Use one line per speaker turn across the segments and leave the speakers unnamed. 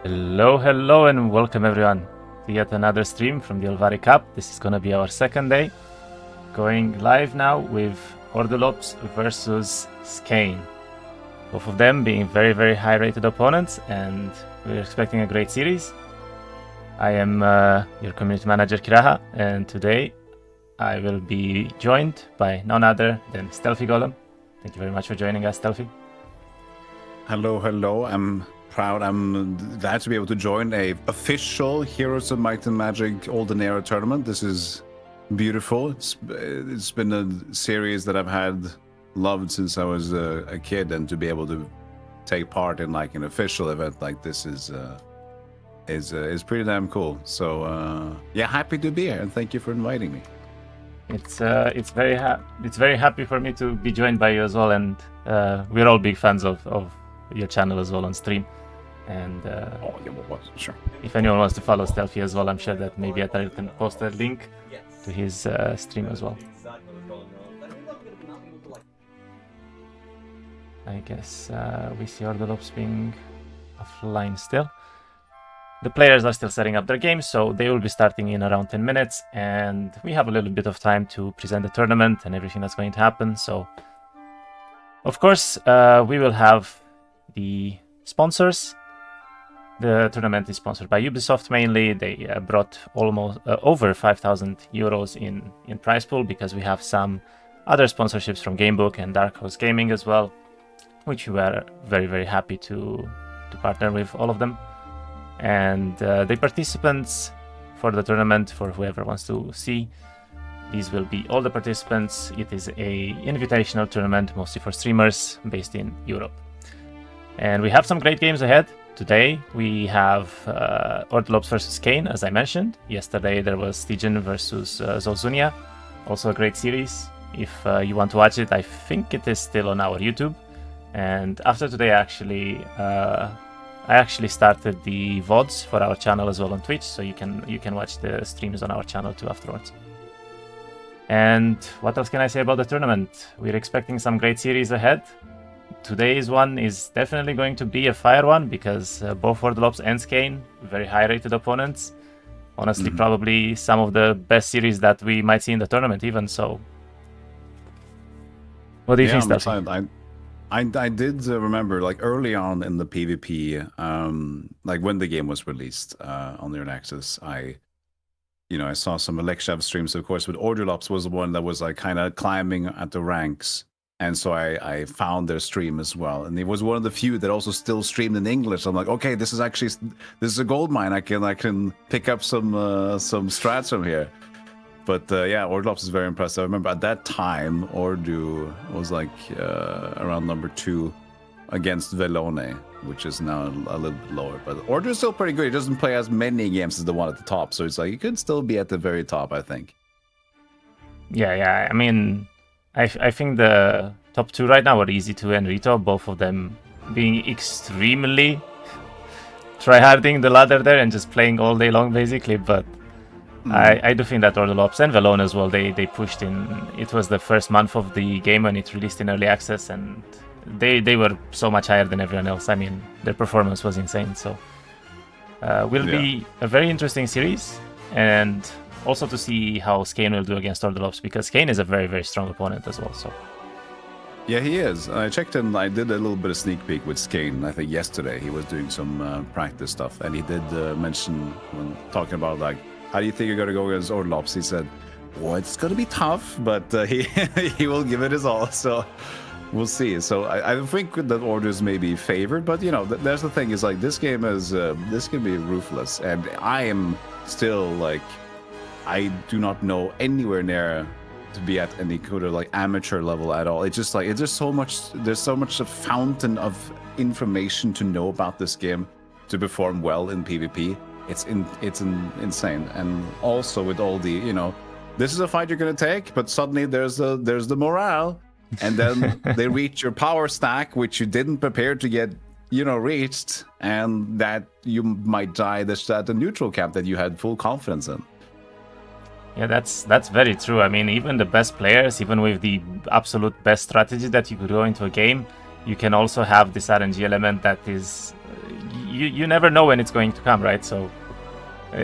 Hello, and welcome everyone to yet another stream from the Alvari Cup. This is gonna be our second day, going live now with Ordulops versus Skayne. Both of them being very high-rated opponents, and we're expecting a great series. I am your community manager Kiraha, and today I will be joined by none other than Stealthy Golem. Thank you very much for joining us, Stealthy.
Hello. I'm proud. I'm glad to be able to join a official Heroes of Might and Magic Olden Era tournament. This is beautiful. It's been a series that I've loved since I was a kid, and to be able to take part in like an official event like this is pretty damn cool. So yeah, happy to be here, and thank you for inviting me.
It's very happy for me to be joined by you as well, and we're all big fans of your channel as well on stream. And
sure.
If anyone wants to follow Stealthy as well, I'm sure that maybe I can post a link to his stream as well. I guess we see Ordulops being offline still. The players are still setting up their games, so they will be starting in around 10 minutes, and we have a little bit of time to present the tournament and everything that's going to happen. So, of course, we will have the sponsors. The tournament is sponsored by Ubisoft mainly. They brought almost over 5,000 euros in prize pool, because we have some other sponsorships from Gamebook and Dark Horse Gaming as well, which we are very happy to partner with all of them. And the participants for the tournament, for whoever wants to see, these will be all the participants. It is a invitational tournament, mostly for streamers based in Europe. And we have some great games ahead. Today we have Ordulops versus Skayne, as I mentioned. Yesterday there was Stygian versus Zozunia, also a great series. If you want to watch it, I think it is still on our YouTube. And after today, I actually started the VODs for our channel as well on Twitch, so you can watch the streams on our channel too afterwards. And what else can I say about the tournament? We're expecting some great series ahead. Today's one is definitely going to be a fire one, because both Ordulops and Skayne, very high-rated opponents. Honestly, probably some of the best series that we might see in the tournament even, so... What do you think, Stealthy?
I did remember, like, early on in the PvP, like when the game was released on the early access, I saw some Alexav streams, of course, but Ordulops was the one that was like kind of climbing at the ranks. And so I found their stream as well, and it was one of the few that also still streamed in English. I'm like, okay, this is a gold mine. I can pick up some strats from here. But yeah, Ordulops is very impressive. I remember at that time, Ordu was like around number 2 against Velone, which is now a little bit lower. But Ordu is still pretty good. He doesn't play as many games as the one at the top, so it's like he could still be at the very top, I think.
Yeah. I mean, I think the top 2 right now are Easy2 and Rito, both of them being extremely tryharding the ladder there and just playing all day long, basically. But I do think that Ordulops and Velone as well, they pushed in. It was the first month of the game when it released in early access, and they were so much higher than everyone else. I mean, their performance was insane. So will be a very interesting series, and also to see how Skayne will do against Ordulops, because Skayne is a very strong opponent as well. So
yeah, he is. I checked in. I did a little bit of sneak peek with Skayne. I think yesterday he was doing some practice stuff, and he did mention when talking about like, how do you think you're going to go against Ordulops? He said, well, it's going to be tough, but he will give it his all. So we'll see. So I think that Orders may be favored, but there's the thing is like this game is this can be ruthless, and I am still like, I do not know anywhere near to be at any kind of like amateur level at all. It's just like there's so much a fountain of information to know about this game to perform well in PvP. It's insane. And also with all the this is a fight you're gonna take, but suddenly there's the morale, and then they reach your power stack, which you didn't prepare to get reached, and that you might die at the neutral camp that you had full confidence in.
Yeah, that's very true. I mean, even the best players, even with the absolute best strategy that you could go into a game, you can also have this RNG element that is you never know when it's going to come, right? So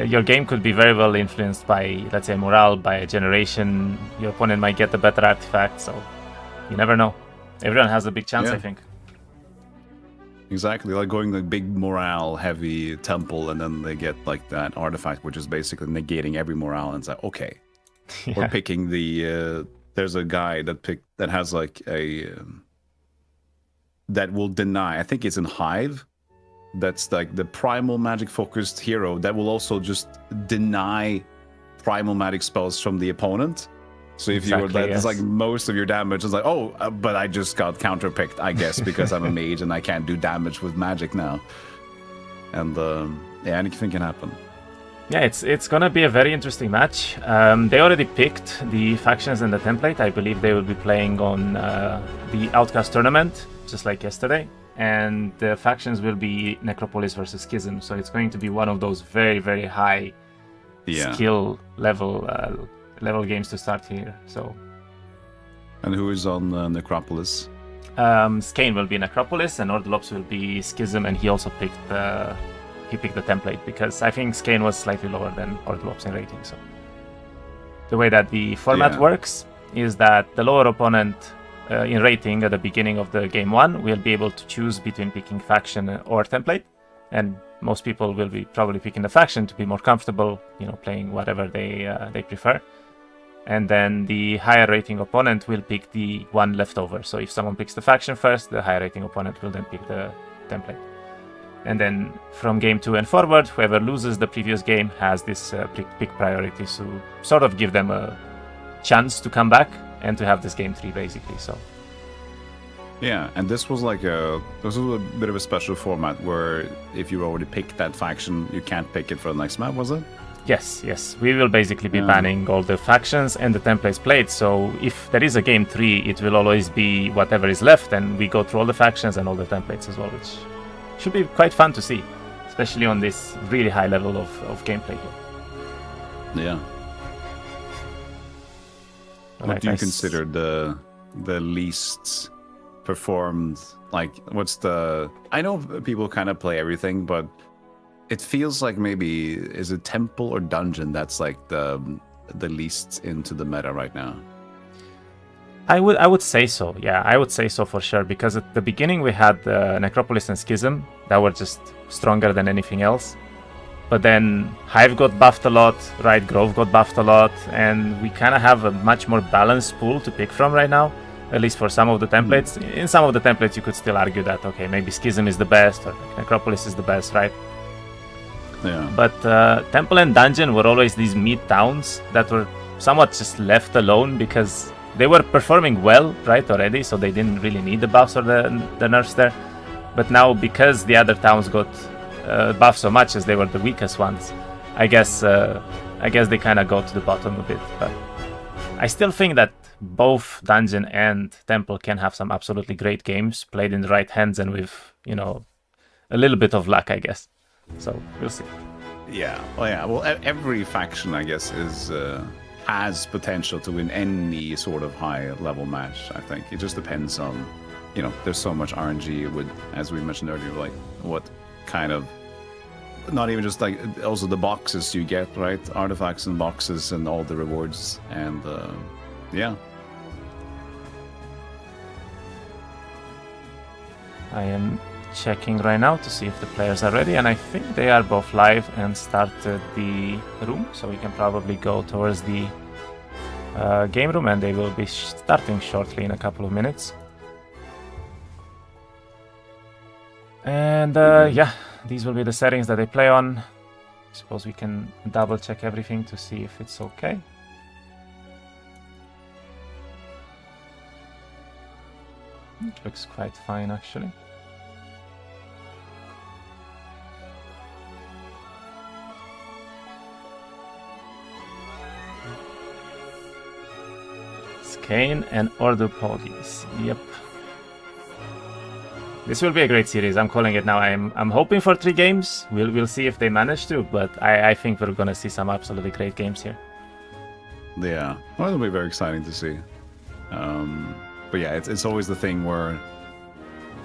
your game could be very well influenced by, let's say, morale, by a generation. Your opponent might get a better artifact, so you never know. Everyone has a big chance, I think.
Exactly, like going the big morale heavy temple, and then they get like that artifact, which is basically negating every morale, and it's like, okay, we're picking the. There's a guy that has like a that will deny. I think it's in Hive. That's like the primal magic focused hero that will also just deny primal magic spells from the opponent. So if you were that, it's like most of your damage is like, oh, but I just got counterpicked, I guess, because I'm a mage and I can't do damage with magic now. And yeah, anything can happen.
Yeah, it's gonna be a very interesting match. They already picked the factions and the template. I believe they will be playing on the Outcast tournament, just like yesterday. And the factions will be Necropolis versus Schism. So it's going to be one of those very, very high skill level games to start here. So.
And who is on Necropolis?
Skayne will be Necropolis, and Ordulops will be Schism, and he also picked the template because I think Skayne was slightly lower than Ordulops in rating. So the way that the format works is that the lower opponent in rating at the beginning of the game one will be able to choose between picking faction or template, and most people will be probably picking the faction to be more comfortable, playing whatever they prefer. And then the higher rating opponent will pick the one left over. So if someone picks the faction first, the higher rating opponent will then pick the template. And then from game 2 and forward, whoever loses the previous game has this pick priority to sort of give them a chance to come back and to have this game 3 basically. So
yeah, and this was a bit of a special format where if you already picked that faction, you can't pick it for the next map, was it?
Yes. We will basically be banning all the factions and the templates played. So if there is a game 3, it will always be whatever is left, and we go through all the factions and all the templates as well, which should be quite fun to see, especially on this really high level of gameplay here.
Yeah. What do you consider the least performed? Like, what's the? I know people kind of play everything, but it feels like maybe is it temple or dungeon that's like the least into the meta right now.
I would say so. Yeah, I would say so for sure, because at the beginning we had Necropolis and Schism that were just stronger than anything else. But then Hive got buffed a lot, Right Grove got buffed a lot, and we kind of have a much more balanced pool to pick from right now, at least for some of the templates. In some of the templates you could still argue that, okay, maybe Schism is the best or Necropolis is the best, right?
Yeah.
But Temple and Dungeon were always these mid towns that were somewhat just left alone because they were performing well, right, already, so they didn't really need the buffs or the nerfs there. But now, because the other towns got buffed so much as they were the weakest ones, I guess they kind of go to the bottom a bit. But I still think that both Dungeon and Temple can have some absolutely great games played in the right hands and with, a little bit of luck, I guess. So we'll see.
Yeah. Well, every faction, I guess, has potential to win any sort of high level match. I think it just depends on, there's so much RNG with, as we mentioned earlier, like what kind of, not even just like also the boxes you get, right? Artifacts and boxes and all the rewards, and yeah.
I am checking right now to see if the players are ready, and I think they are both live and started the room, so we can probably go towards the game room, and they will be starting shortly in a couple of minutes. And yeah, these will be the settings that they play on. I suppose we can double check everything to see if it's okay. It looks quite fine actually. Skayne and Ordulops. Yep. This will be a great series. I'm calling it now. I'm hoping for 3 games. We'll see if they manage to, but I think we're gonna see some absolutely great games here.
Yeah, well, it'll be very exciting to see. But yeah, it's always the thing where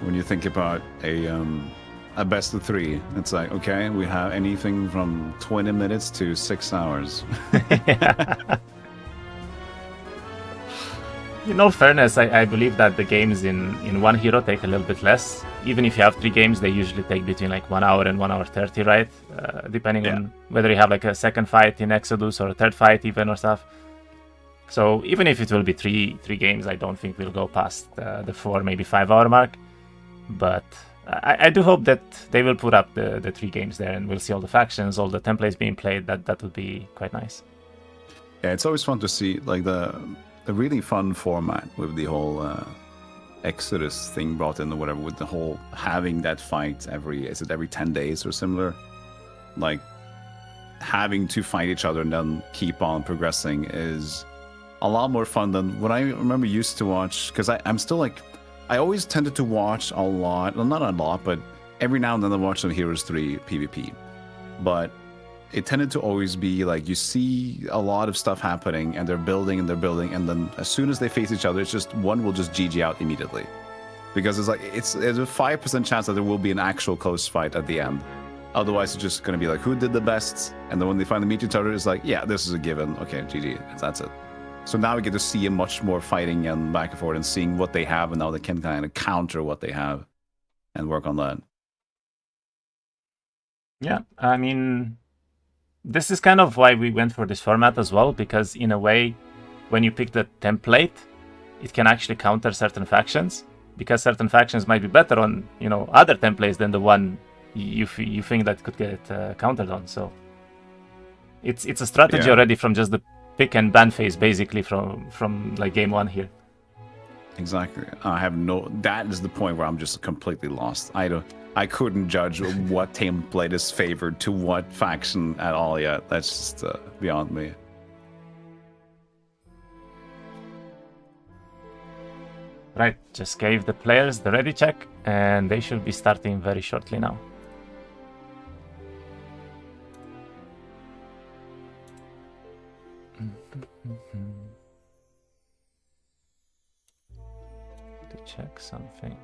when you think about a a best of 3. It's like, okay, we have anything from 20 minutes to 6 hours.
In all fairness, I believe that the games in One Hero take a little bit less. Even if you have 3 games, they usually take between like 1 hour and 1 hour 30, right? Depending on whether you have like a second fight in Exodus or a third fight even or stuff. So even if it will be three games, I don't think we'll go past the 4, maybe 5 hour mark. But I do hope that they will put up the 3 games there, and we'll see all the factions, all the templates being played. That would be quite nice.
Yeah, it's always fun to see like the really fun format with the whole Exodus thing brought in or whatever, with the whole having that fight every 10 days or similar, like having to fight each other and then keep on progressing is a lot more fun than what I remember used to watch, because I'm still like, I always tended to watch a lot, well, not a lot, but every now and then I watch some Heroes 3 PvP, but it tended to always be like you see a lot of stuff happening and they're building, and then as soon as they face each other, it's just one will just GG out immediately, because it's like it's a 5% chance that there will be an actual close fight at the end. Otherwise, it's just going to be like who did the best, and then when they finally meet each other, it's like, yeah, this is a given. Okay, GG, that's it. So now we get to see much more fighting and back and forth and seeing what they have, and now they can kind of counter what they have and work on that.
Yeah, I mean, this is kind of why we went for this format as well, because in a way, when you pick the template, it can actually counter certain factions, because certain factions might be better on, other templates than the one you think that could get countered on. So it's a strategy already from just the pick and ban phase, basically from like game 1 here.
Exactly. That is the point where I'm just completely lost. I couldn't judge what template is favored to what faction at all yet. That's just beyond me.
Right, just gave the players the ready check, and they should be starting very shortly now. To check something.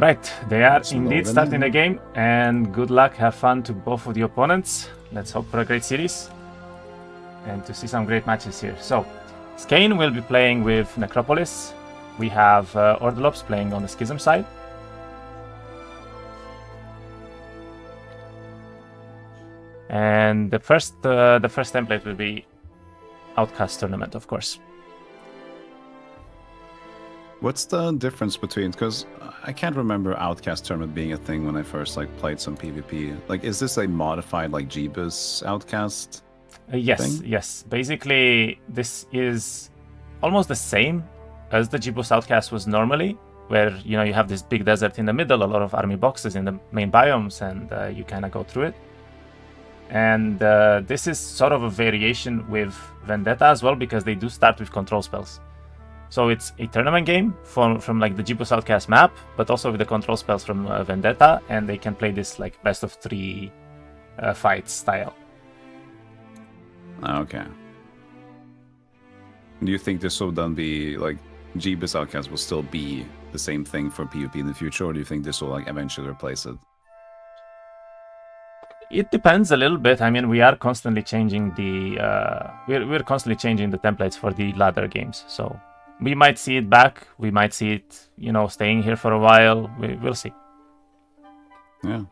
Right, they are indeed starting the game, and good luck, have fun to both of the opponents. Let's hope for a great series and to see some great matches here. So, Skayne will be playing with Necropolis. We have Ordulops playing on the Schism side. And the first template will be Outcast Tournament, of course.
What's the difference between, because I can't remember Outcast Tournament being a thing when I first played some PvP. Like, is this a modified like Jeebus Outcast
thing? Yes. Basically, this is almost the same as the Jeebus Outcast was normally, where you have this big desert in the middle, a lot of army boxes in the main biomes, and you kind of go through it. And this is sort of a variation with Vendetta as well, because they do start with control spells. So it's a tournament game from like the Jeebus Outcast map, but also with the control spells from Vendetta, and they can play this like best of 3 fight style.
Okay. Do you think this will then be like Jeebus Outcast will still be the same thing for PvP in the future, or do you think this will like eventually replace it?
It depends a little bit. I mean, we are constantly changing we're constantly changing the templates for the ladder games, so we might see it back. We might see it, staying here for a while. We'll see.
Yeah.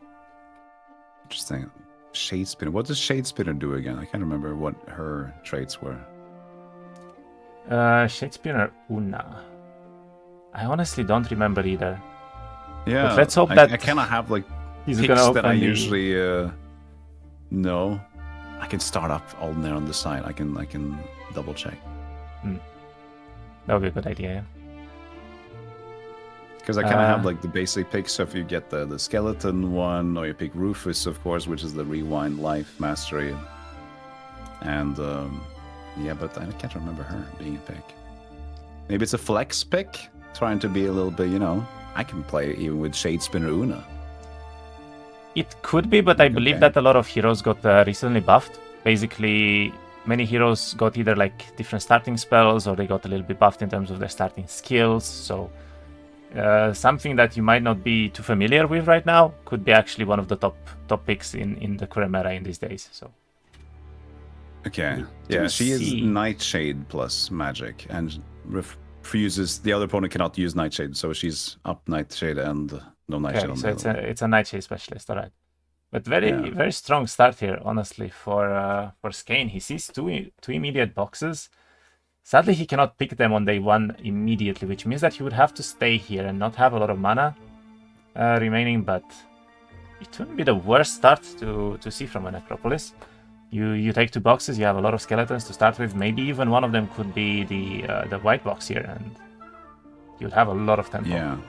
Interesting. Shade Spinner. What does Shade Spinner do again? I can't remember what her traits were.
Shade Spinner Una. I honestly don't remember either.
Yeah.
But let's hope that
I cannot have like
he's
picks
gonna
that I usually know. I can start up Olden Era on the side. I can double check.
That would be a good idea, yeah.
Because I kind of have like the basic picks. So if you get the skeleton one, or you pick Rufus, of course, which is the rewind life mastery. And yeah, but I can't remember her being a pick. Maybe it's a flex pick, trying to be a little bit, I can play even with Shadespinner Una.
It could be, but I believe that a lot of heroes got recently buffed. Basically, many heroes got either like different starting spells, or they got a little bit buffed in terms of their starting skills. So something that you might not be too familiar with right now could be actually one of the top picks in the current meta in these days. So
okay, yeah, she is Nightshade plus magic, and refuses the other opponent cannot use Nightshade, so she's up Nightshade and no Nightshade.
Okay, so it's a Nightshade specialist, all right. But very strong start here, honestly, for Skayne. He sees two immediate boxes. Sadly, he cannot pick them on day one immediately, which means that he would have to stay here and not have a lot of mana remaining, but it wouldn't be the worst start to see from a Necropolis. You take 2 boxes, you have a lot of skeletons to start with. Maybe even one of them could be the white box here, and you'd have a lot of tempo.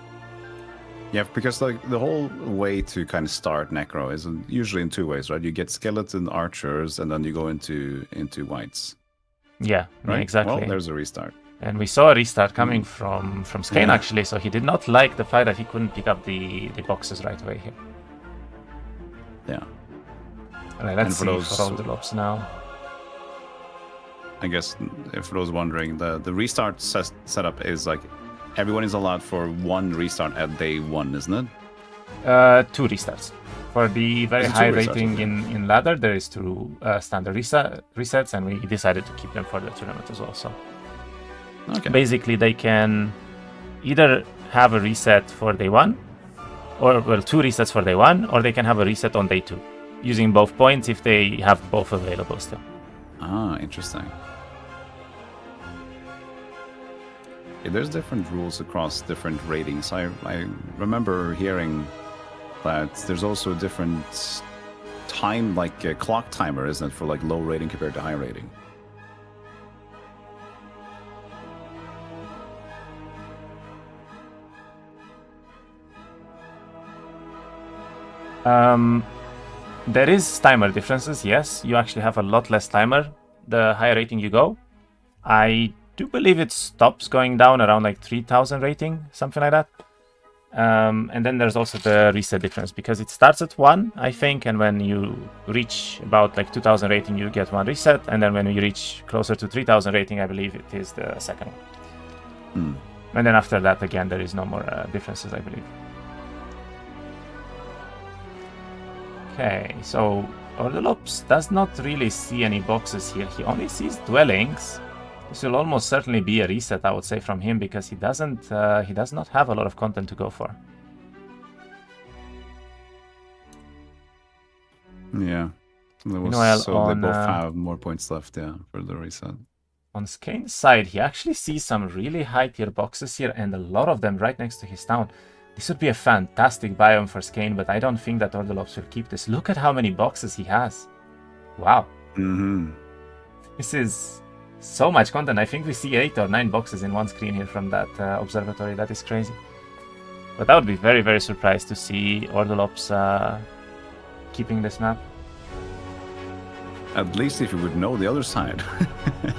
Yeah, because like the whole way to kind of start Necro is usually in 2 ways, right? You get skeleton archers, and then you go into whites.
Yeah,
right?
Exactly.
Well, there's a restart.
And we saw a restart coming from Skayne, actually, so he did not like the fact that he couldn't pick up the boxes right away here.
Yeah.
Alright, let's see for Ordulops now.
I guess, for those wondering, the restart setup is like everyone is allowed for 1 restart at day 1, isn't it?
2 restarts. For the very high rating in ladder, there is 2 standard resets, and we decided to keep them for the tournament as well. So basically, they can either have a reset for day 1, or 2 resets for day 1, or they can have a reset on day 2, using both points if they have both available still.
Ah, interesting. Yeah, there's different rules across different ratings. I remember hearing that there's also a different time, like a clock timer, isn't it, for like low rating compared to high rating?
There is timer differences, yes. You actually have a lot less timer the higher rating you go. I do believe it stops going down around like 3000 rating, something like that. And then there's also the reset difference, because it starts at 1, I think, and when you reach about like 2000 rating, you get 1 reset, and then when you reach closer to 3000 rating, I believe it is the second one. And then after that, again, there is no more differences, I believe. Okay, so Ordulops does not really see any boxes here. He only sees dwellings. This will almost certainly be a reset, I would say, from him, because he does not have a lot of content to go for.
Yeah.
Meanwhile,
so they both have more points left, for the reset.
On Skayne's side, he actually sees some really high tier boxes here, and a lot of them right next to his town. This would be a fantastic biome for Skayne, but I don't think that Ordulops will keep this. Look at how many boxes he has. Wow. This is so much content. I think we see 8 or 9 boxes in one screen here from that observatory. That is crazy. But I would be very, very surprised to see Ordulops keeping this map.
At least if you would know the other side.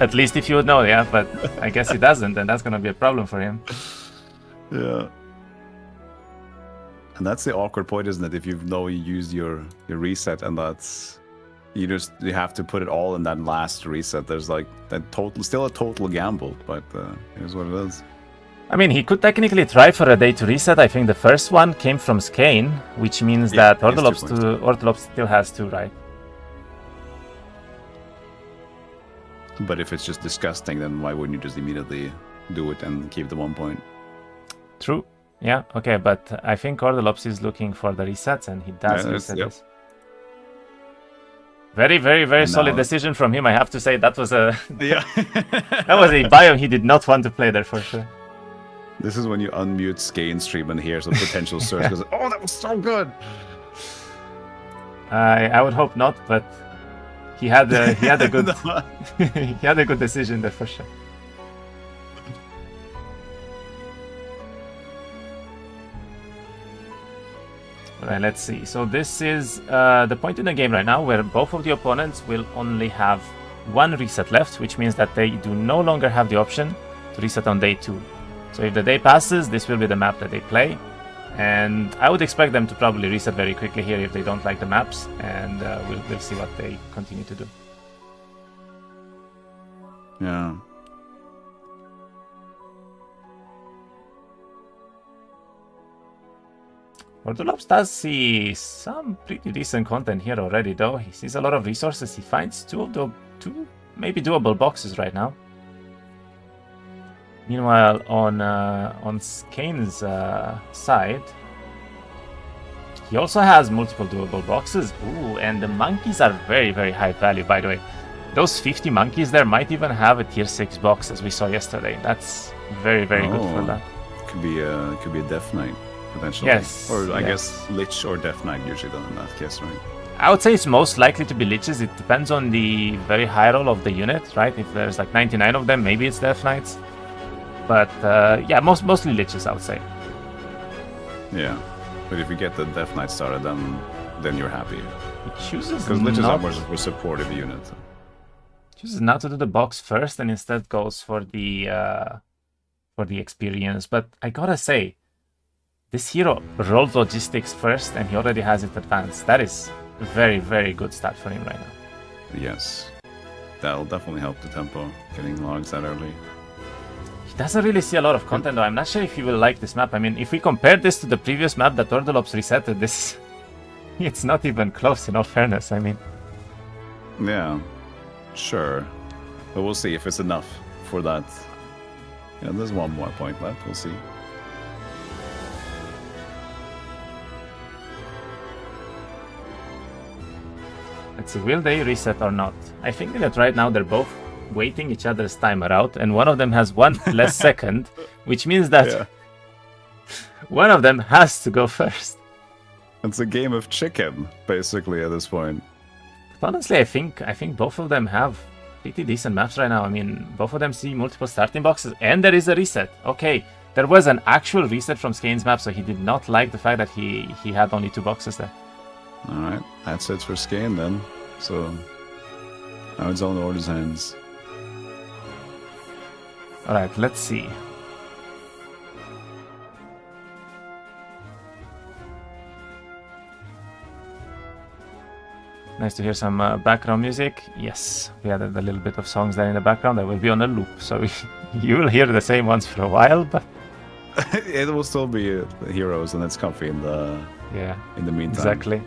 At least if you would know, yeah, but I guess he doesn't, and that's going to be a problem for him.
Yeah. And that's the awkward point, isn't it? If you know you use your reset, and that's you have to put it all in that last reset. There's like that still a total gamble, but here's what it is.
I mean, he could technically try for a day to reset. I think the first one came from Skayne, which means that Ordulops still has 2, right?
But if it's just disgusting, then why wouldn't you just immediately do it and keep the 1 point?
True. Yeah, okay, but I think Ordulops is looking for the resets, and he does reset this. Very, very, very solid decision from him, I have to say. That was a that was a biome he did not want to play there for sure.
This is when you unmute Skayne stream and hear some potential surge because, oh, that was so good.
I would hope not, but he had a good he had a good decision there for sure. Right, let's see. So this is the point in the game right now where both of the opponents will only have one reset left, which means that they do no longer have the option to reset on day 2. So if the day passes, this will be the map that they play. And I would expect them to probably reset very quickly here if they don't like the maps, and we'll see what they continue to do.
Yeah.
Ordulops does see some pretty decent content here already, though. He sees a lot of resources. He finds two maybe doable boxes right now. Meanwhile, on Skayne's side, he also has multiple doable boxes. Ooh, and the monkeys are very, very high value, by the way. Those 50 monkeys there might even have a tier 6 box, as we saw yesterday. That's very, very good for that.
Could be a Death Knight, potentially.
Yes.
Or I guess Lich or Death Knight usually done in that case, right?
I would say it's most likely to be Liches. It depends on the very high roll of the unit, right? If there's like 99 of them, maybe it's Death Knights. But yeah, mostly Liches, I would say.
Yeah. But if you get the Death Knight started, then you're happy.
He chooses
because Liches
not...
are more supportive unit.
Chooses not to do the box first and instead goes for the experience. But I gotta say, this hero rolled logistics first and he already has it advanced. That is a very, very good start for him right now.
Yes. That'll definitely help the tempo, getting logs that early.
He doesn't really see a lot of content though. I'm not sure if he will like this map. I mean, if we compare this to the previous map that Ordulops resetted, this... it's not even close in all fairness, I mean.
Yeah. Sure, but we'll see if it's enough for that. Yeah, there's one more point left. We'll see.
Let's see, will they reset or not? I think that right now they're both waiting each other's timer out, and one of them has one less second, which means that one of them has to go first.
It's a game of chicken, basically, at this point.
Honestly, I think both of them have pretty decent maps right now. I mean, both of them see multiple starting boxes, and there is a reset. Okay, there was an actual reset from Skayne's map, so he did not like the fact that he had only 2 boxes there.
Alright, that's it for Skayne then. So, now it's on Order's hands.
Alright, let's see. Nice to hear some background music. Yes, we added a little bit of songs there in the background that will be on a loop, so you will hear the same ones for a while, but...
it will still be heroes, and it's comfy in the meantime.
Exactly.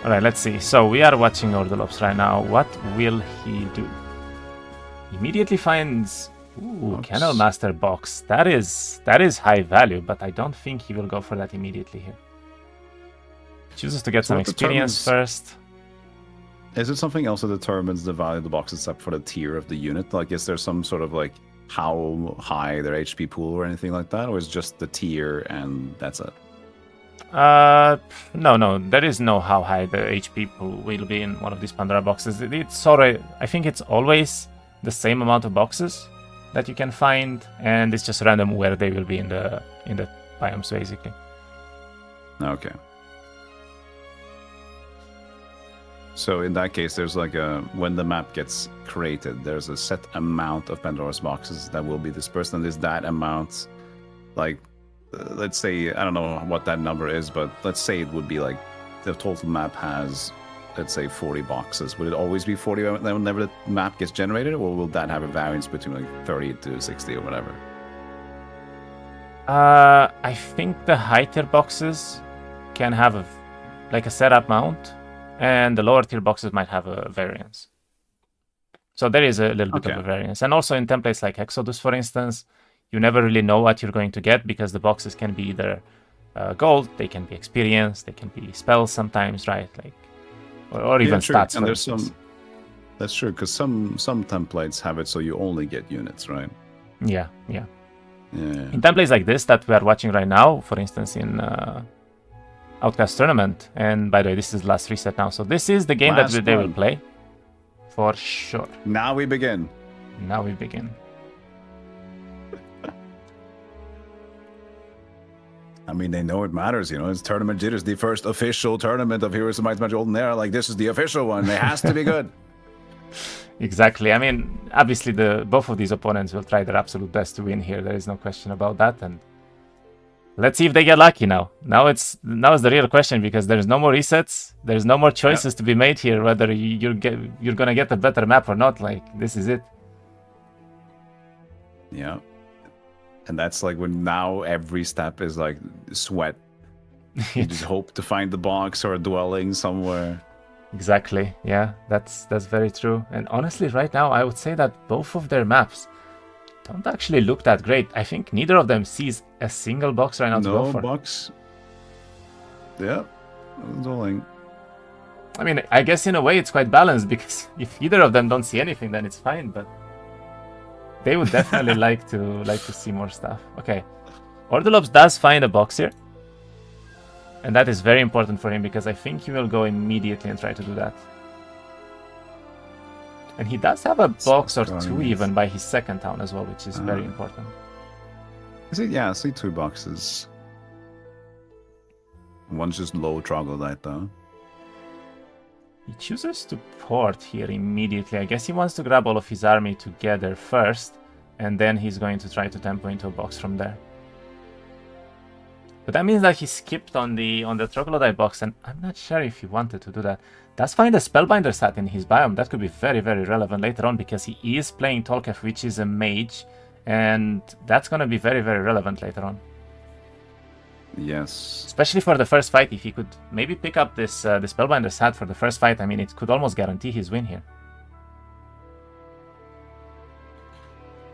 Alright, let's see. So we are watching Ordulops right now. What will he do? Immediately finds... Ooh, Kennel Master box. That is high value, but I don't think he will go for that immediately here. Chooses to get some experience first.
Is it something else that determines the value of the box except for the tier of the unit? Like, is there some sort of like how high their HP pool or anything like that, or is it just the tier and that's it?
No, there is no how high the HP pool will be in one of these Pandora boxes. It's sort of, I think it's always the same amount of boxes that you can find, and it's just random where they will be in the biomes, basically.
Okay. So in that case, there's like when the map gets created, there's a set amount of Pandora's boxes that will be dispersed, and is that amount, like, let's say, I don't know what that number is, but let's say it would be like the total map has, let's say, 40 boxes. Would it always be 40 whenever the map gets generated, or will that have a variance between like 30 to 60 or whatever?
I think the high tier boxes can have a setup mount, and the lower tier boxes might have a variance. So there is a little bit of a variance. And also in templates like Exodus, for instance, you never really know what you're going to get, because the boxes can be either gold, they can be experience, they can be spells sometimes, right? Like, or even stats.
And there's some. That's true, because some templates have it so you only get units, right?
Yeah. In templates like this that we are watching right now, for instance, in Outcast Tournament, and by the way, this is last reset now, so this is the game that they will play, for sure.
Now we begin. I mean, they know it matters, you know. It's tournament jitters, the first official tournament of Heroes of Might and Magic Olden Era. Like, this is the official one. It has to be good.
Exactly. I mean, obviously, both of these opponents will try their absolute best to win here. There is no question about that. And let's see if they get lucky now. Now is the real question, because there's no more resets. There's no more choices to be made here, whether you're gonna get a better map or not. Like, this is it.
Yeah. And that's like when now every step is like sweat. You just hope to find the box or a dwelling somewhere.
Exactly. Yeah, that's very true. And honestly, right now, I would say that both of their maps don't actually look that great. I think neither of them sees a single box right now to go for.
No box. Yeah. Dwelling.
I mean, I guess in a way it's quite balanced, because if either of them don't see anything, then it's fine. But they would definitely like to see more stuff. Okay, Ordulops does find a box here, and that is very important for him, because I think he will go immediately and try to do that. And he does have a box or two even by his second town as well, which is very important.
I see 2 boxes. One's just low troglodyte though.
He chooses to port here immediately. I guess he wants to grab all of his army together first, and then he's going to try to tempo into a box from there. But that means that he skipped on the troglodyte box, and I'm not sure if he wanted to do that. Does find a Spellbinder stat in his biome. That could be very, very relevant later on, because he is playing Tolketh, which is a mage, and that's going to be very, very relevant later on.
Yes.
Especially for the first fight, if he could maybe pick up this the Spellbinder stat for the first fight, I mean, it could almost guarantee his win here.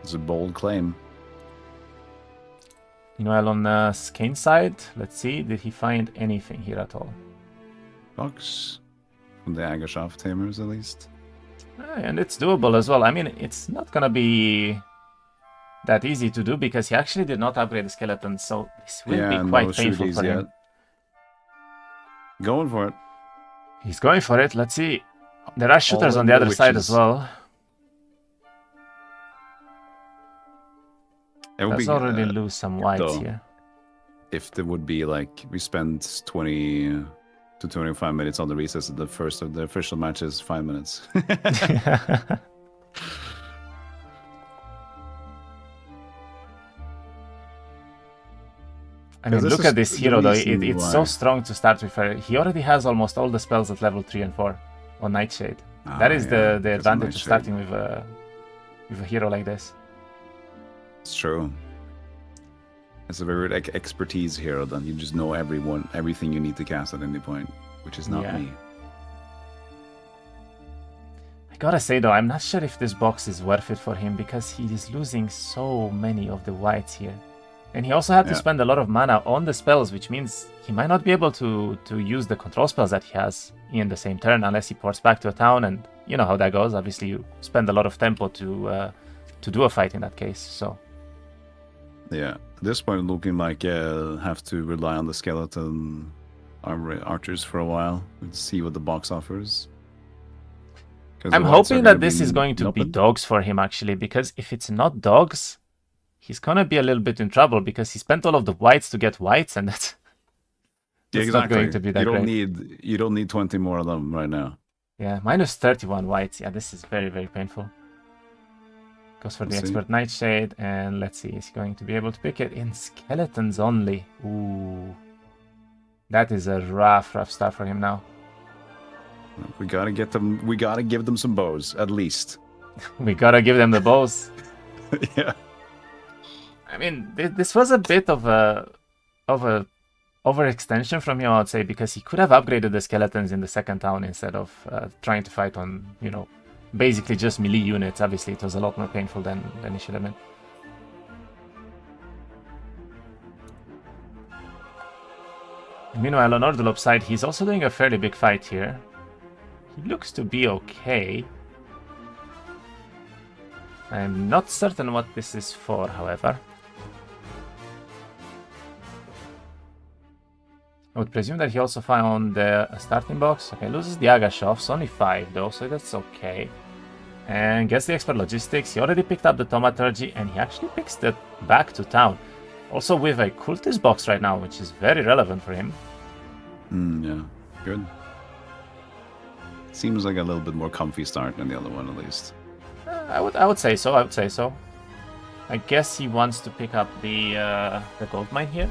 It's a bold claim.
Meanwhile, on Skayne's side, let's see, did he find anything here at all?
Box from the Agershaft Tamers, at least.
And it's doable as well. I mean, it's not gonna be that easy to do, because he actually did not upgrade the skeleton, so this will be quite painful for him.
Going for it.
He's going for it. Let's see. There are shooters on the other side as well. Let's already lose some whites here.
If there would be like, we spent 20 to 25 minutes on the recess, the first of the official match is 5 minutes.
I mean, look at this hero though, it's so strong to start with. He already has almost all the spells at level 3 and 4 on Nightshade. That is the advantage of starting with a hero like this.
It's true. It's a very expertise hero, then you just know everything you need to cast at any point, which is not me.
I gotta say though, I'm not sure if this box is worth it for him, because he is losing so many of the whites here. And he also had to spend a lot of mana on the spells, which means he might not be able to use the control spells that he has in the same turn unless he ports back to a town, and you know how that goes. Obviously, you spend a lot of tempo to do a fight in that case, so...
Yeah, at this point looking like have to rely on the skeleton archers for a while and see what the box offers.
I'm hoping that this is going to be dogs for him, actually, because if it's not dogs, he's gonna be a little bit in trouble, because he spent all of the whites to get whites, and that's not going to be that great.
You don't need 20 more of them right now.
Yeah, minus 31 whites. Yeah, this is very, very painful. Goes for the expert Nightshade, and let's see, is he going to be able to pick it in skeletons only? Ooh, that is a rough start for him now.
We gotta get them. We gotta give them some bows, at least.
We gotta give them the bows.
Yeah.
I mean, this was a bit of a overextension from him, I would say, because he could have upgraded the skeletons in the second town instead of trying to fight on, you know, basically just melee units. Obviously, it was a lot more painful than it should have been. And meanwhile, on Ordulops' side, he's also doing a fairly big fight here. He looks to be okay. I'm not certain what this is for, however. I would presume that he also found a starting box. Okay, loses the Agashofs, only 5 though, so that's okay. And gets the expert logistics. He already picked up the thaumaturgy, and he actually picks it back to town. Also with a cultist box right now, which is very relevant for him.
Yeah, good. Seems like a little bit more comfy start than the other one, at least.
I would say so. I would say so. I guess he wants to pick up the gold mine here.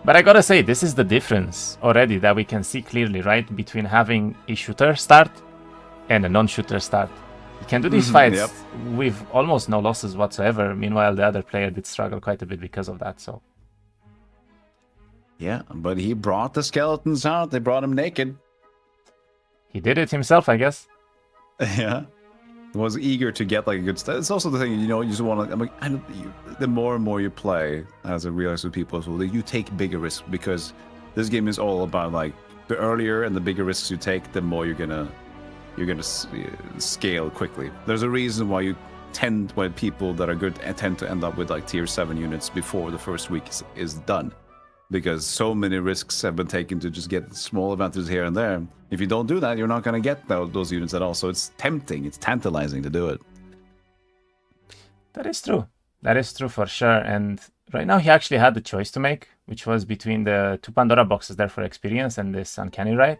But I gotta say, this is the difference already that we can see clearly, right? Between having a shooter start and a non-shooter start. You can do these fights with almost no losses whatsoever. Meanwhile, the other player did struggle quite a bit because of that, so...
Yeah, but he brought the skeletons out. They brought him naked.
He did it himself, I guess.
Yeah. Was eager to get like a good stuff. It's also the thing, you know, you just want to. I'm like, the more and more you play, as I realize with people as well, you take bigger risks because this game is all about like the earlier and the bigger risks you take, the more you're gonna scale quickly. There's a reason why why people that are good tend to end up with like tier 7 units before the first week is done. Because so many risks have been taken to just get small advantages here and there. If you don't do that, you're not going to get those units at all. So it's tempting, it's tantalizing to do it.
That is true. That is true for sure. And right now he actually had the choice to make, which was between the 2 Pandora boxes there for experience and this Uncanny Rite.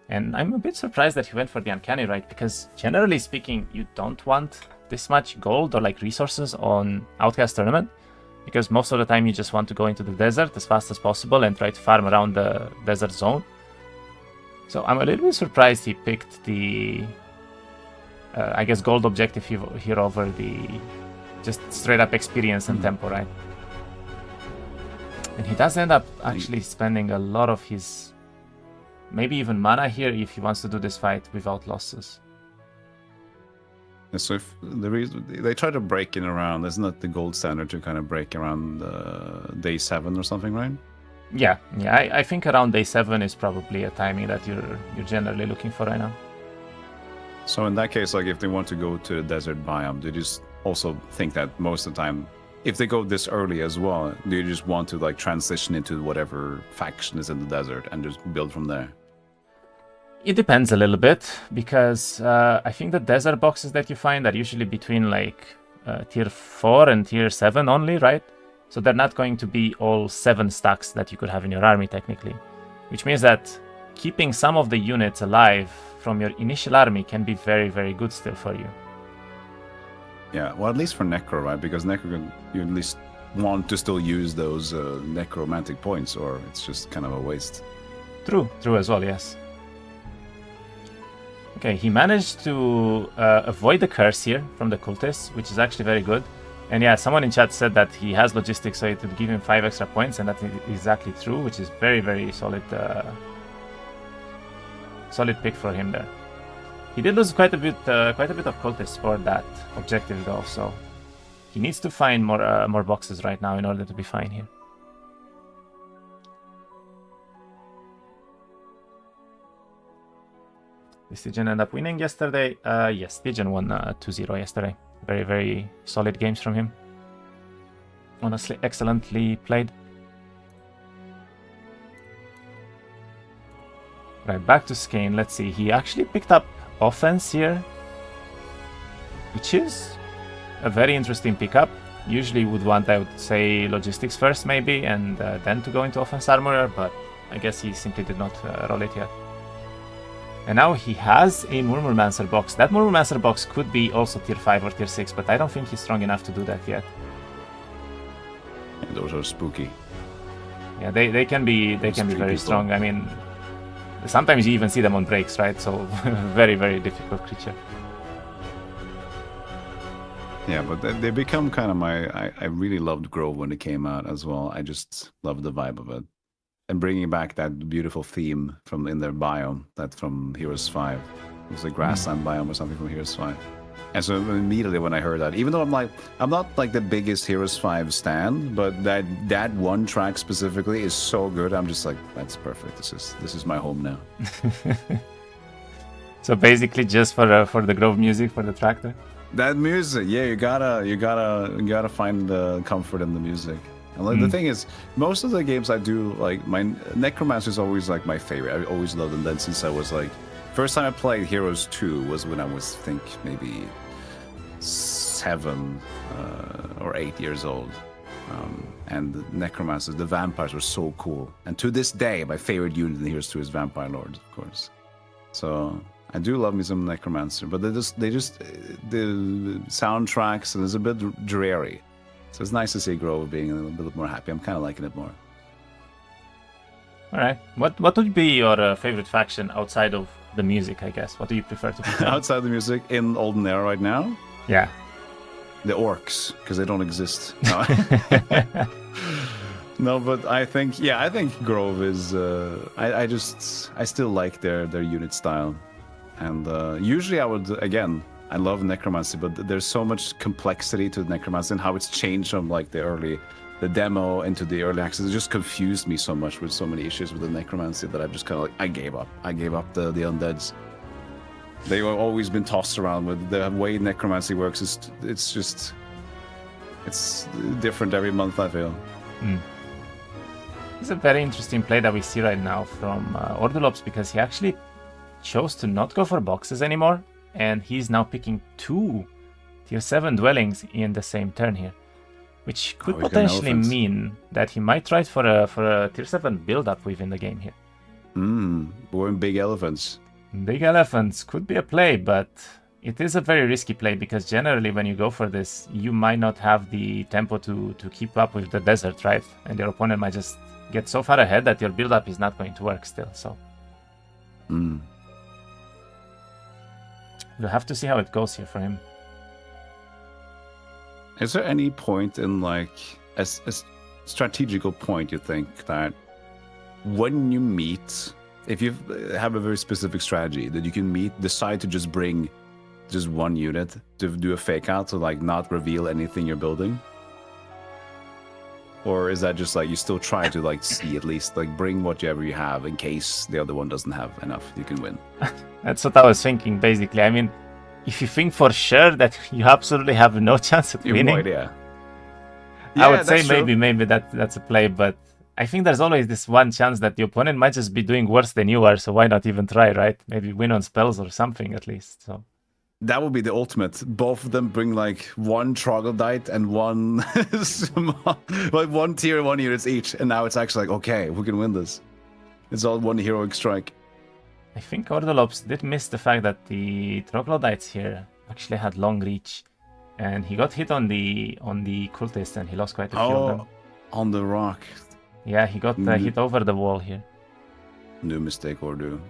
And I'm a bit surprised that he went for the Uncanny Rite because generally speaking, you don't want this much gold or like resources on Outcast Tournament. Because most of the time you just want to go into the desert as fast as possible and try to farm around the desert zone. So I'm a little bit surprised he picked the, I guess, gold objective here over the just straight up experience and tempo, right? And he does end up actually spending a lot of his, maybe even mana here if he wants to do this fight without losses.
So if the reason they try to break in around, isn't that the gold standard to kind of break around day 7 or something, right?
Yeah. I think around day 7 is probably a timing that you're generally looking for right now.
So in that case, like if they want to go to the desert biome, do you just also think that most of the time, if they go this early as well, do you just want to like transition into whatever faction is in the desert and just build from there?
It depends a little bit, because I think the desert boxes that you find are usually between like tier 4 and tier 7 only, right? So they're not going to be all 7 stacks that you could have in your army technically. Which means that keeping some of the units alive from your initial army can be very, very good still for you.
Yeah, well at least for Necro, right? Because Necro, you at least want to still use those necromantic points, or it's just kind of a waste.
True as well, yes. Okay, he managed to avoid the curse here from the cultists, which is actually very good. And yeah, someone in chat said that he has logistics, so it would give him 5 extra points, and that's exactly true, which is very, very solid solid pick for him there. He did lose quite a bit of cultists for that objective though, so he needs to find more boxes right now in order to be fine here. Did Stygian end up winning yesterday? Yes, Stygian won 2-0 yesterday. Very, very solid games from him. Honestly, excellently played. Right, back to Skayne. Let's see. He actually picked up offense here, which is a very interesting pickup. Usually would want, I would say, logistics first maybe, and then to go into offense armor, but I guess he simply did not roll it yet. And now he has a Murmurmancer box. That Murmurmancer box could be also tier 5 or tier 6, but I don't think he's strong enough to do that yet.
And those are spooky.
Yeah, they can be very strong. I mean, sometimes you even see them on breaks, right? So very, very difficult creature.
Yeah, but they become kind of I really loved Grove when it came out as well. I just loved the vibe of it. And bringing back that beautiful theme from in their biome, that from Heroes 5. It was a grassland biome or something from Heroes 5. And so immediately when I heard that, even though I'm not like the biggest Heroes 5 stan, but that one track specifically is so good, I'm just like, that's perfect. This is my home now.
So basically just for the Grove music, for the tractor?
That music, yeah, you gotta find the comfort in the music. And like, the thing is, most of the games I do, like my Necromancer is always like my favorite. I always loved them then since I was like First time I played Heroes 2 was when I was, I think, maybe 7 or 8 years old. And the necromancers, the vampires were so cool. And to this day, my favorite unit in Heroes 2 is Vampire Lords, of course. So I do love me some necromancer, but the soundtracks and it's a bit dreary. So it's nice to see Grove being a little bit more happy. I'm kind of liking it more.
All right. What would be your favorite faction outside of the music, I guess? What do you prefer to play?
Outside the music, in Olden Era right now?
Yeah.
The orcs, because they don't exist. No. No, but I think Grove is. I still like their unit style, and usually I love necromancy, but there's so much complexity to necromancy and how it's changed from like the demo into the early access. It just confused me so much with so many issues with the necromancy that I've just kind of I gave up. I gave up the undeads. They've always been tossed around with the way necromancy works. It's different every month, I feel.
It's a very interesting play that we see right now from Ordulops, because he actually chose to not go for boxes anymore, and he's now picking 2 tier 7 dwellings in the same turn here, which could potentially mean that he might try for a tier 7 build-up within the game here.
Born big elephants.
Big elephants could be a play, but it is a very risky play, because generally when you go for this, you might not have the tempo to keep up with the desert, right? And your opponent might just get so far ahead that your build-up is not going to work still, so... We'll have to see how it goes here for him.
Is there any point in, like, a strategical point, you think, that when you meet, if you have a very specific strategy, that you can decide to just bring just one unit to do a fake out, to like not reveal anything you're building? Or is that just like you still try to like see at least like bring whatever you have in case the other one doesn't have enough, you can win?
That's what I was thinking, basically. I mean, if you think for sure that you absolutely have no chance of winning,
no idea.
I would say maybe that's a play, but I think there's always this one chance that the opponent might just be doing worse than you are, so why not even try, right? Maybe win on spells or something at least. So
that would be the ultimate. Both of them bring like one troglodyte and one like one tier 1 units each, and now it's actually like, okay, we can win this. It's all one heroic strike.
I think Ordulops did miss the fact that the troglodytes here actually had long reach, and he got hit on the cultist and he lost quite a few of them.
On the rock.
Yeah, he got hit over the wall here.
New mistake, Ordu.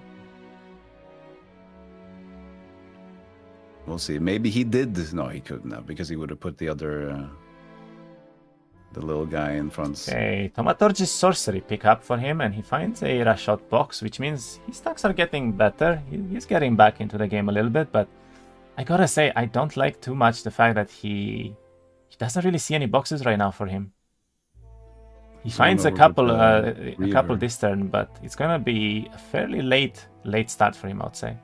We'll see. Maybe he did. No, he couldn't have, because he would have put the other, the little guy in front.
Okay, Thaumaturge's sorcery pick up for him, and he finds a rush-out box, which means his stacks are getting better. He's getting back into the game a little bit, but I gotta say, I don't like too much the fact that he doesn't really see any boxes right now for him. He finds a couple this turn, but it's gonna be a fairly late start for him, I would say.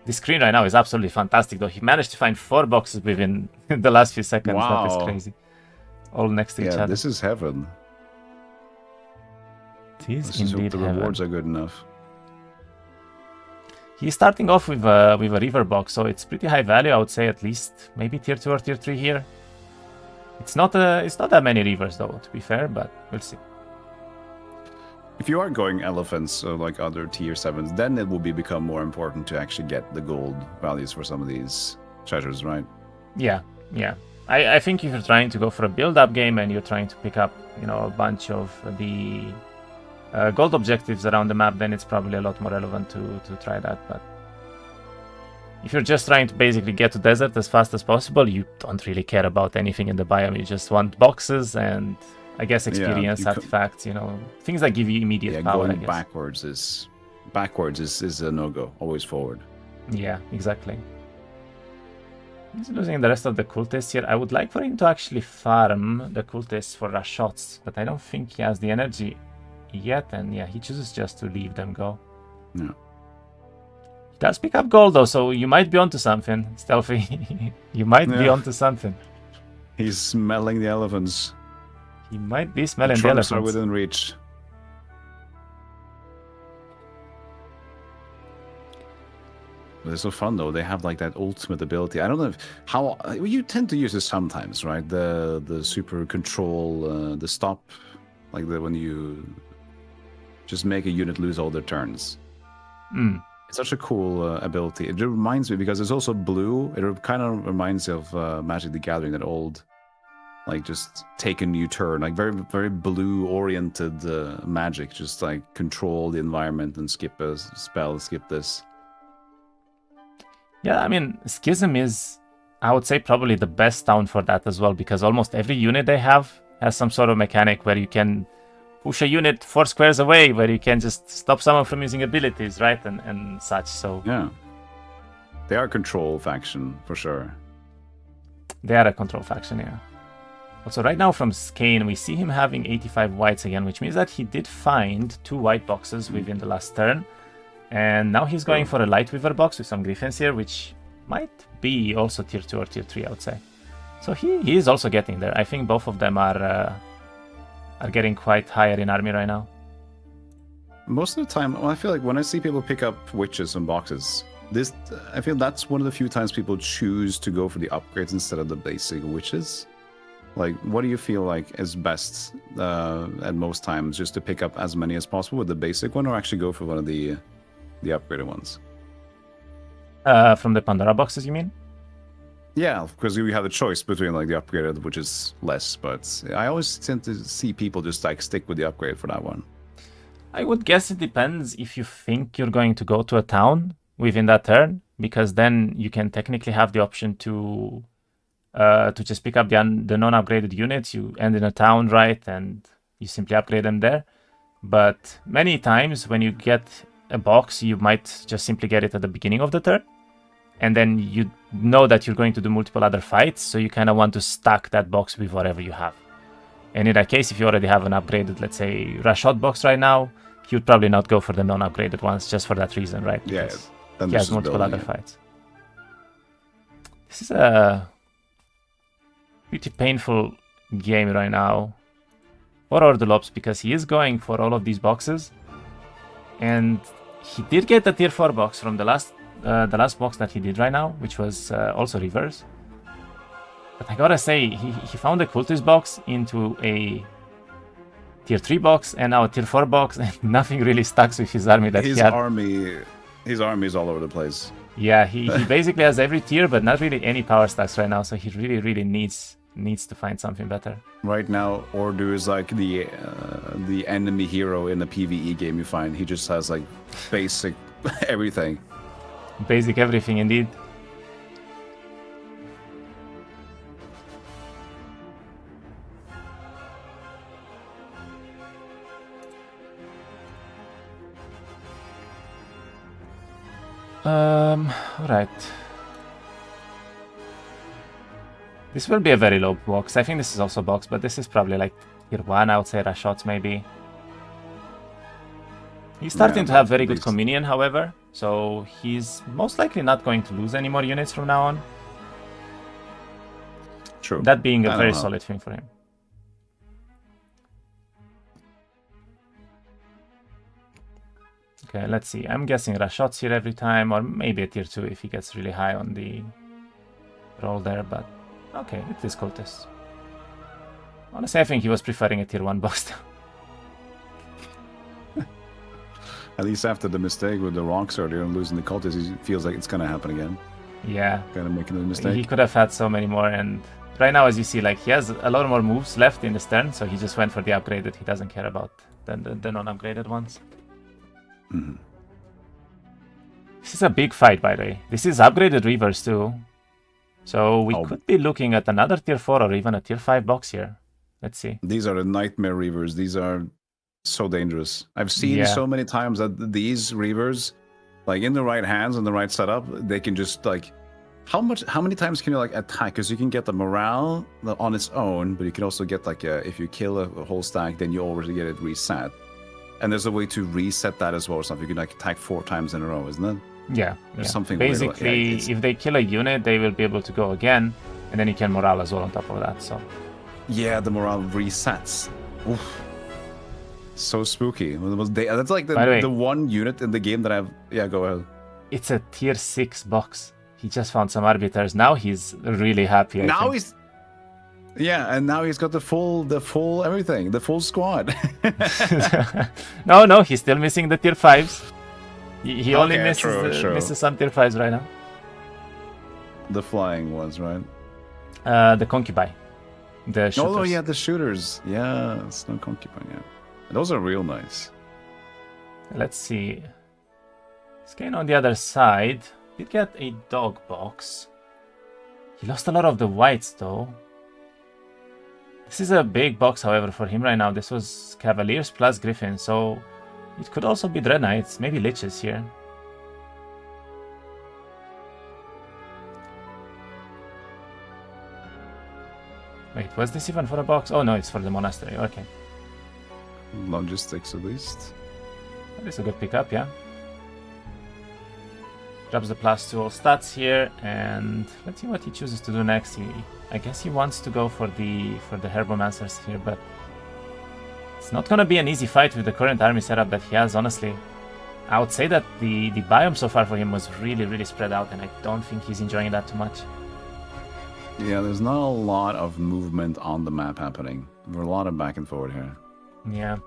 The screen right now is absolutely fantastic, though. He managed to find 4 boxes within the last few seconds. Wow. That is crazy. All next to each other.
Yeah, this is heaven.
It is
Let's
indeed
hope the rewards are good enough.
He's starting off with a river box, so it's pretty high value, I would say, at least maybe tier 2 or tier 3 here. It's not that many rivers, though, to be fair, but we'll see.
If you are going elephants or like other tier 7s, then it will become more important to actually get the gold values for some of these treasures, right?
Yeah. I think if you're trying to go for a build-up game and you're trying to pick up, a bunch of the gold objectives around the map, then it's probably a lot more relevant to try that. But if you're just trying to basically get to desert as fast as possible, you don't really care about anything in the biome. You just want boxes and, I guess, experience, artifacts, things that give you immediate power.
Going backwards is a no-go. Always forward.
Yeah, exactly. He's losing the rest of the cultists here. I would like for him to actually farm the cultists for rush shots, but I don't think he has the energy yet, and yeah, he chooses just to leave them go.
Yeah.
He does pick up gold, though, so you might be onto something, Stealthy. You might be onto something.
He's smelling the elephants.
He might be smelling the
elephants.
Are
within reach. They're so fun though. They have like that ultimate ability. I don't know how you tend to use this sometimes, right? The super control, the stop, like when you just make a unit lose all their turns. It's such a cool ability. It reminds me because it's also blue. It kind of reminds me of Magic the Gathering, that old, like just take a new turn, like very very blue oriented Magic, just like control the environment and skip a spell, skip this.
Yeah, I mean, Schism is, I would say, probably the best town for that as well, because almost every unit they have has some sort of mechanic where you can push a unit 4 squares away, where you can just stop someone from using abilities, right? And such, so...
Yeah. They are a control faction, for sure.
They are a control faction, yeah. Also, right now from Skayne, we see him having 85 whites again, which means that he did find 2 white boxes within the last turn. And now he's going for a Light Weaver box with some Griffins here, which might be also tier 2 or tier 3, I would say. So he is also getting there. I think both of them are getting quite higher in army right now.
Most of the time, well, I feel like when I see people pick up witches and boxes, I feel that's one of the few times people choose to go for the upgrades instead of the basic witches. Like, what do you feel like is best at most times, just to pick up as many as possible with the basic one, or actually go for one of the upgraded ones?
From the Pandora boxes, you mean?
Yeah, because you have a choice between like the upgraded, which is less, but I always tend to see people just like stick with the upgrade for that one.
I would guess it depends if you think you're going to go to a town within that turn, because then you can technically have the option to just pick up the non-upgraded units. You end in a town, right, and you simply upgrade them there. But many times when you get a box, you might just simply get it at the beginning of the turn, and then you know that you're going to do multiple other fights, so you kind of want to stack that box with whatever you have. And in that case, if you already have an upgraded, let's say, Rashot box right now, you'd probably not go for the non-upgraded ones just for that reason, right? Because
yeah,
he has multiple other fights. This is a pretty painful game right now for Ordulops, because he is going for all of these boxes, and he did get the tier 4 box from the last box that he did right now, which was also reverse. But I gotta say, he found a cultist box into a tier 3 box and now a tier 4 box, and nothing really stacks with his army that he had.
His army is all over the place.
Yeah, he basically has every tier, but not really any power stacks right now, so he really needs to find something better.
Right now, Ordu is like the enemy hero in a PvE game you find. He just has like basic everything.
Basic everything, indeed. Alright. This will be a very low box. I think this is also a box, but this is probably like tier 1, I would say, Rashots maybe. He's starting to have very good communion, however, so he's most likely not going to lose any more units from now on.
True.
That being a very solid thing for him. Okay, let's see. I'm guessing Rashots here every time, or maybe a tier 2 if he gets really high on the roll there, but okay, it is cultist. Honestly, I think he was preferring a tier 1 box.
At least after the mistake with the rocks earlier and losing the cultist, he feels like it's going to happen again.
Yeah.
Kind of making a mistake.
He could have had so many more, and right now, as you see, like, he has a lot more moves left in this turn, so he just went for the upgraded. He doesn't care about the non-upgraded ones.
Mm-hmm.
This is a big fight, by the way. This is upgraded Reavers too. So we could be looking at another tier 4 or even a tier 5 box here. Let's see.
These are the nightmare Reavers. These are so dangerous. I've seen so many times that these Reavers, like in the right hands and the right setup, they can just like... How many times can you like attack? Because you can get the morale on its own, but you can also get like if you kill a whole stack, then you already get it reset. And there's a way to reset that as well or something. You can like attack 4 times in a row, isn't it?
Yeah.
There's something
basically, if they kill a unit, they will be able to go again, and then you can morale as well on top of that. So
yeah, the morale resets. Oof. So spooky. That's like the one unit in the game that I've... Yeah, go ahead.
It's a tier 6 box. He just found some arbiters. Now he's really happy. I think.
he's and now he's got the full everything, the full squad.
No, he's still missing the tier 5s. He only misses
true.
misses some tier 5s right now.
The flying ones, right?
The concubine. The shooters.
Oh yeah, the shooters. Yeah, it's no concubine. Yeah, those are real nice.
Let's see. Skayne on the other side did get a dog box. He lost a lot of the whites though. This is a big box, however, for him right now. This was Cavaliers plus Griffin, so it could also be Dread Knights, maybe Liches here. Wait, was this even for a box? Oh no, it's for the monastery, okay.
Logistics at least.
That is a good pickup, yeah. Drops the +2 all stats here, and let's see what he chooses to do next. I guess he wants to go for the Herbomancers here, but it's not gonna be an easy fight with the current army setup that he has, honestly. I would say that the biome so far for him was really spread out, and I don't think he's enjoying that too much.
Yeah, there's not a lot of movement on the map happening. There's a lot of back and forward here.
Yeah.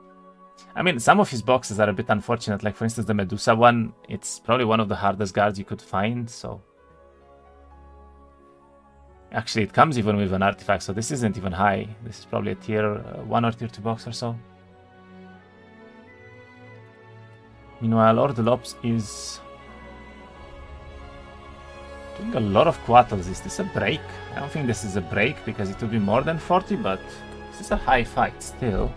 I mean, some of his boxes are a bit unfortunate. Like, for instance, the Medusa one, it's probably one of the hardest guards you could find, so... Actually, it comes even with an artifact, so this isn't even high. This is probably a tier 1 or tier 2 box or so. Meanwhile, Ordulops is... doing a lot of Quattles. Is this a break? I don't think this is a break, because it would be more than 40, but this is a high fight still.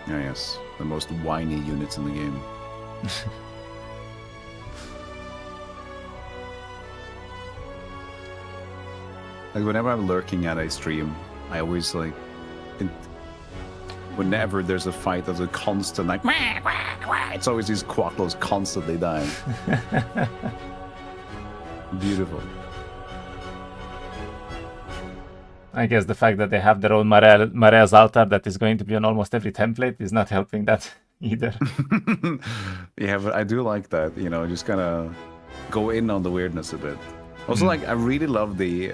Yeah, yes. The most whiny units in the game. Like, whenever I'm lurking at a stream, I always, like... whenever there's a fight, there's a constant, like... Wah, wah, wah. It's always these Quattles constantly dying. Beautiful.
I guess the fact that they have their own Marea's altar that is going to be on almost every template is not helping that either.
Yeah, but I do like that, you know, just kind of go in on the weirdness a bit. Also, like, I really love the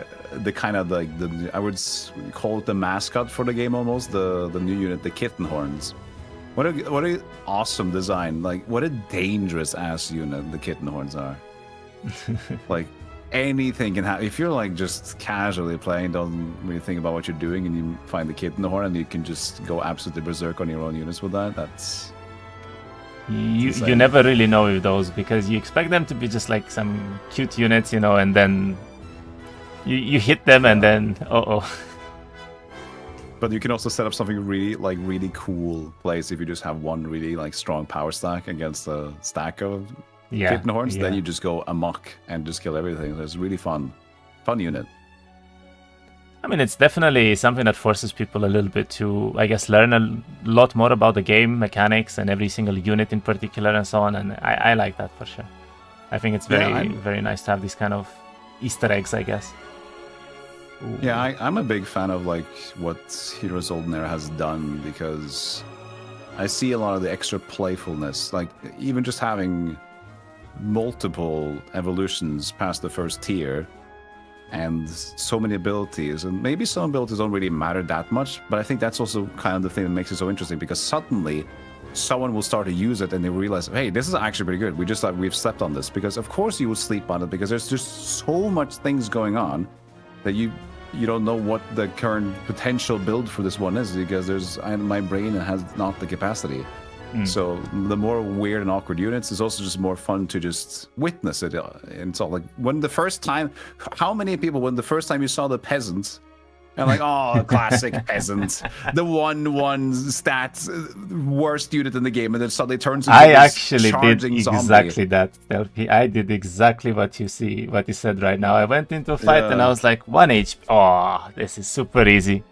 kind of, like, I would call it the mascot for the game almost, the new unit, the kitten horns. What a awesome design. Like, what a dangerous ass unit the kitten horns are. Like, anything can happen. If you're like just casually playing, don't really think about what you're doing, and you find the kitten horn and you can just go absolutely berserk on your own units with that, that's...
You never really know with those, because you expect them to be just like some cute units, you know, and then you hit them and then
But you can also set up something really cool place if you just have one really like strong power stack against a stack of kitten horns. Then you just go amok and just kill everything. It's really fun unit.
I mean, it's definitely something that forces people a little bit to, I guess, learn a lot more about the game mechanics and every single unit in particular and so on. And I like that for sure. I think it's very nice to have these kind of Easter eggs, I guess. Ooh.
Yeah, I'm a big fan of like what Heroes Olden Era has done, because I see a lot of the extra playfulness, like even just having multiple evolutions past the first tier and so many abilities, and maybe some abilities don't really matter that much, but I think that's also kind of the thing that makes it so interesting, because suddenly someone will start to use it and they realize, hey, this is actually pretty good. We've slept on this, because of course you will sleep on it, because there's just so much things going on that you don't know what the current potential build for this one is, because my brain has not the capacity. So the more weird and awkward units is also just more fun to just witness it. And so like how many people, when the first time you saw the peasants, and like, oh, classic peasant, the 1/1 stats worst unit in the game, and then suddenly turns into
I actually did exactly
zombie.
that. I did exactly what you said right now. I went into a fight and I was like, 1 HP. Oh, this is super easy.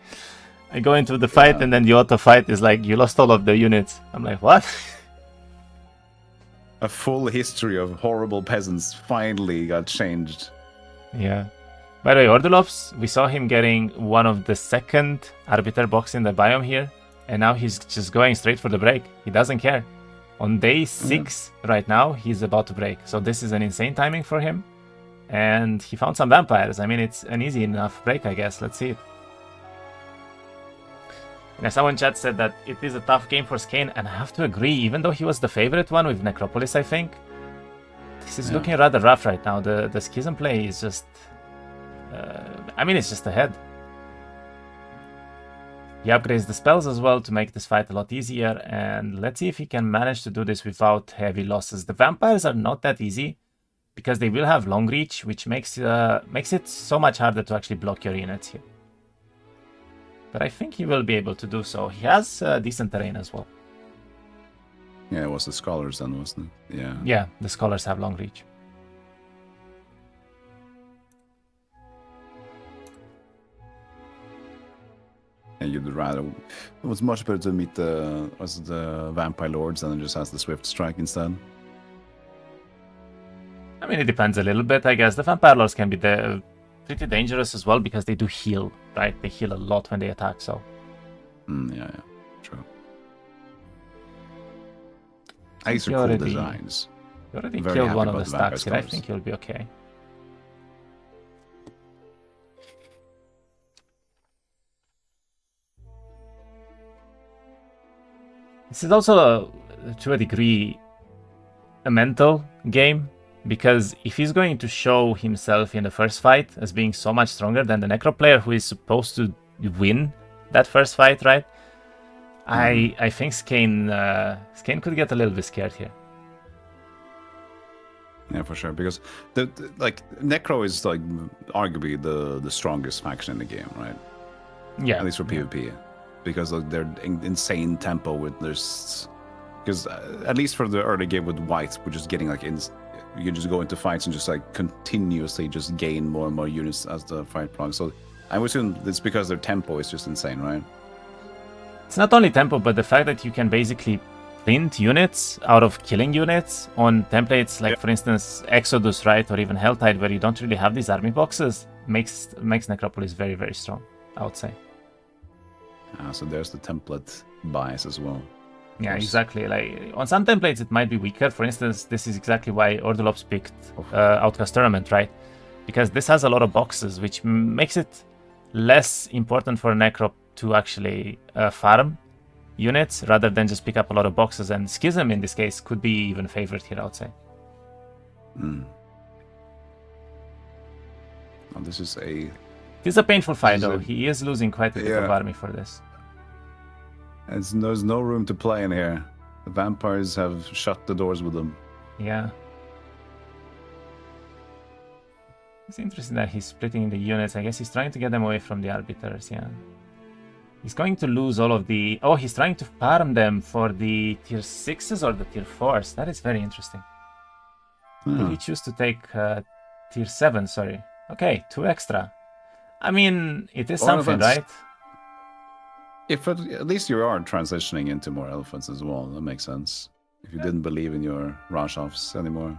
I go into the fight and then the auto fight is like, you lost all of the units. I'm like, what?
A full history of horrible peasants finally got changed.
Yeah. By the way, Ordulops, we saw him getting one of the second Arbiter box in the biome here, and now he's just going straight for the break. He doesn't care. On day 6 right now, he's about to break. So this is an insane timing for him. And he found some vampires. I mean, it's an easy enough break, I guess. Let's see it. And someone in chat said that it is a tough game for Skayne, and I have to agree, even though he was the favorite one with Necropolis, I think. This is looking rather rough right now. The Schism play is just... I mean, it's just ahead. He upgrades the spells as well to make this fight a lot easier, and let's see if he can manage to do this without heavy losses. The vampires are not that easy, because they will have long reach, which makes it so much harder to actually block your units here. But I think he will be able to do so. He has decent terrain as well.
Yeah, it was the Scholars then, wasn't it? Yeah.
Yeah, the Scholars have long reach.
And you'd rather... It was much better to meet the Vampire Lords than just has the Swift Strike instead.
I mean, it depends a little bit, I guess. The Vampire Lords can be pretty dangerous as well because they do heal, right? They heal a lot when they attack, so...
Yeah, true. These are cool designs.
You already killed one of the stacks here. I think you'll be okay. This is also, to a degree, a mental game, because if he's going to show himself in the first fight as being so much stronger than the Necro player who is supposed to win that first fight, right? I think Skayne could get a little bit scared here.
Yeah, for sure. Because Necro is like arguably the strongest faction in the game, right?
Yeah.
At least for PvP, because of their insane tempo with there's. Because at least for the early game with White, we're just getting you can just go into fights and just like continuously just gain more and more units as the fight progresses. So I would assume it's because their tempo is just insane, right?
It's not only tempo, but the fact that you can basically print units out of killing units on templates like, for instance, Exodus, right, or even Helltide, where you don't really have these army boxes, makes Necropolis very, very strong, I would say.
So there's the template bias as well.
Yeah, exactly. Like on some templates, it might be weaker. For instance, this is exactly why Ordulops picked Outcast Tournament, right? Because this has a lot of boxes, which makes it less important for Necro to actually farm units rather than just pick up a lot of boxes. And Schism, in this case, could be even favored here, I would say.
Oh, this is
a painful fight, though. He is losing quite a bit of army for this.
There's no room to play in here. The vampires have shut the doors with them.
Yeah. It's interesting that he's splitting the units. I guess he's trying to get them away from the arbiters, yeah. He's going to lose all of the... Oh, he's trying to farm them for the tier 6s or the tier 4s. That is very interesting. Did he choose to take tier 7, sorry. Okay, 2 extra. I mean, it is something, right?
If at least you are transitioning into more elephants as well, that makes sense. If you didn't believe in your Rashovs anymore.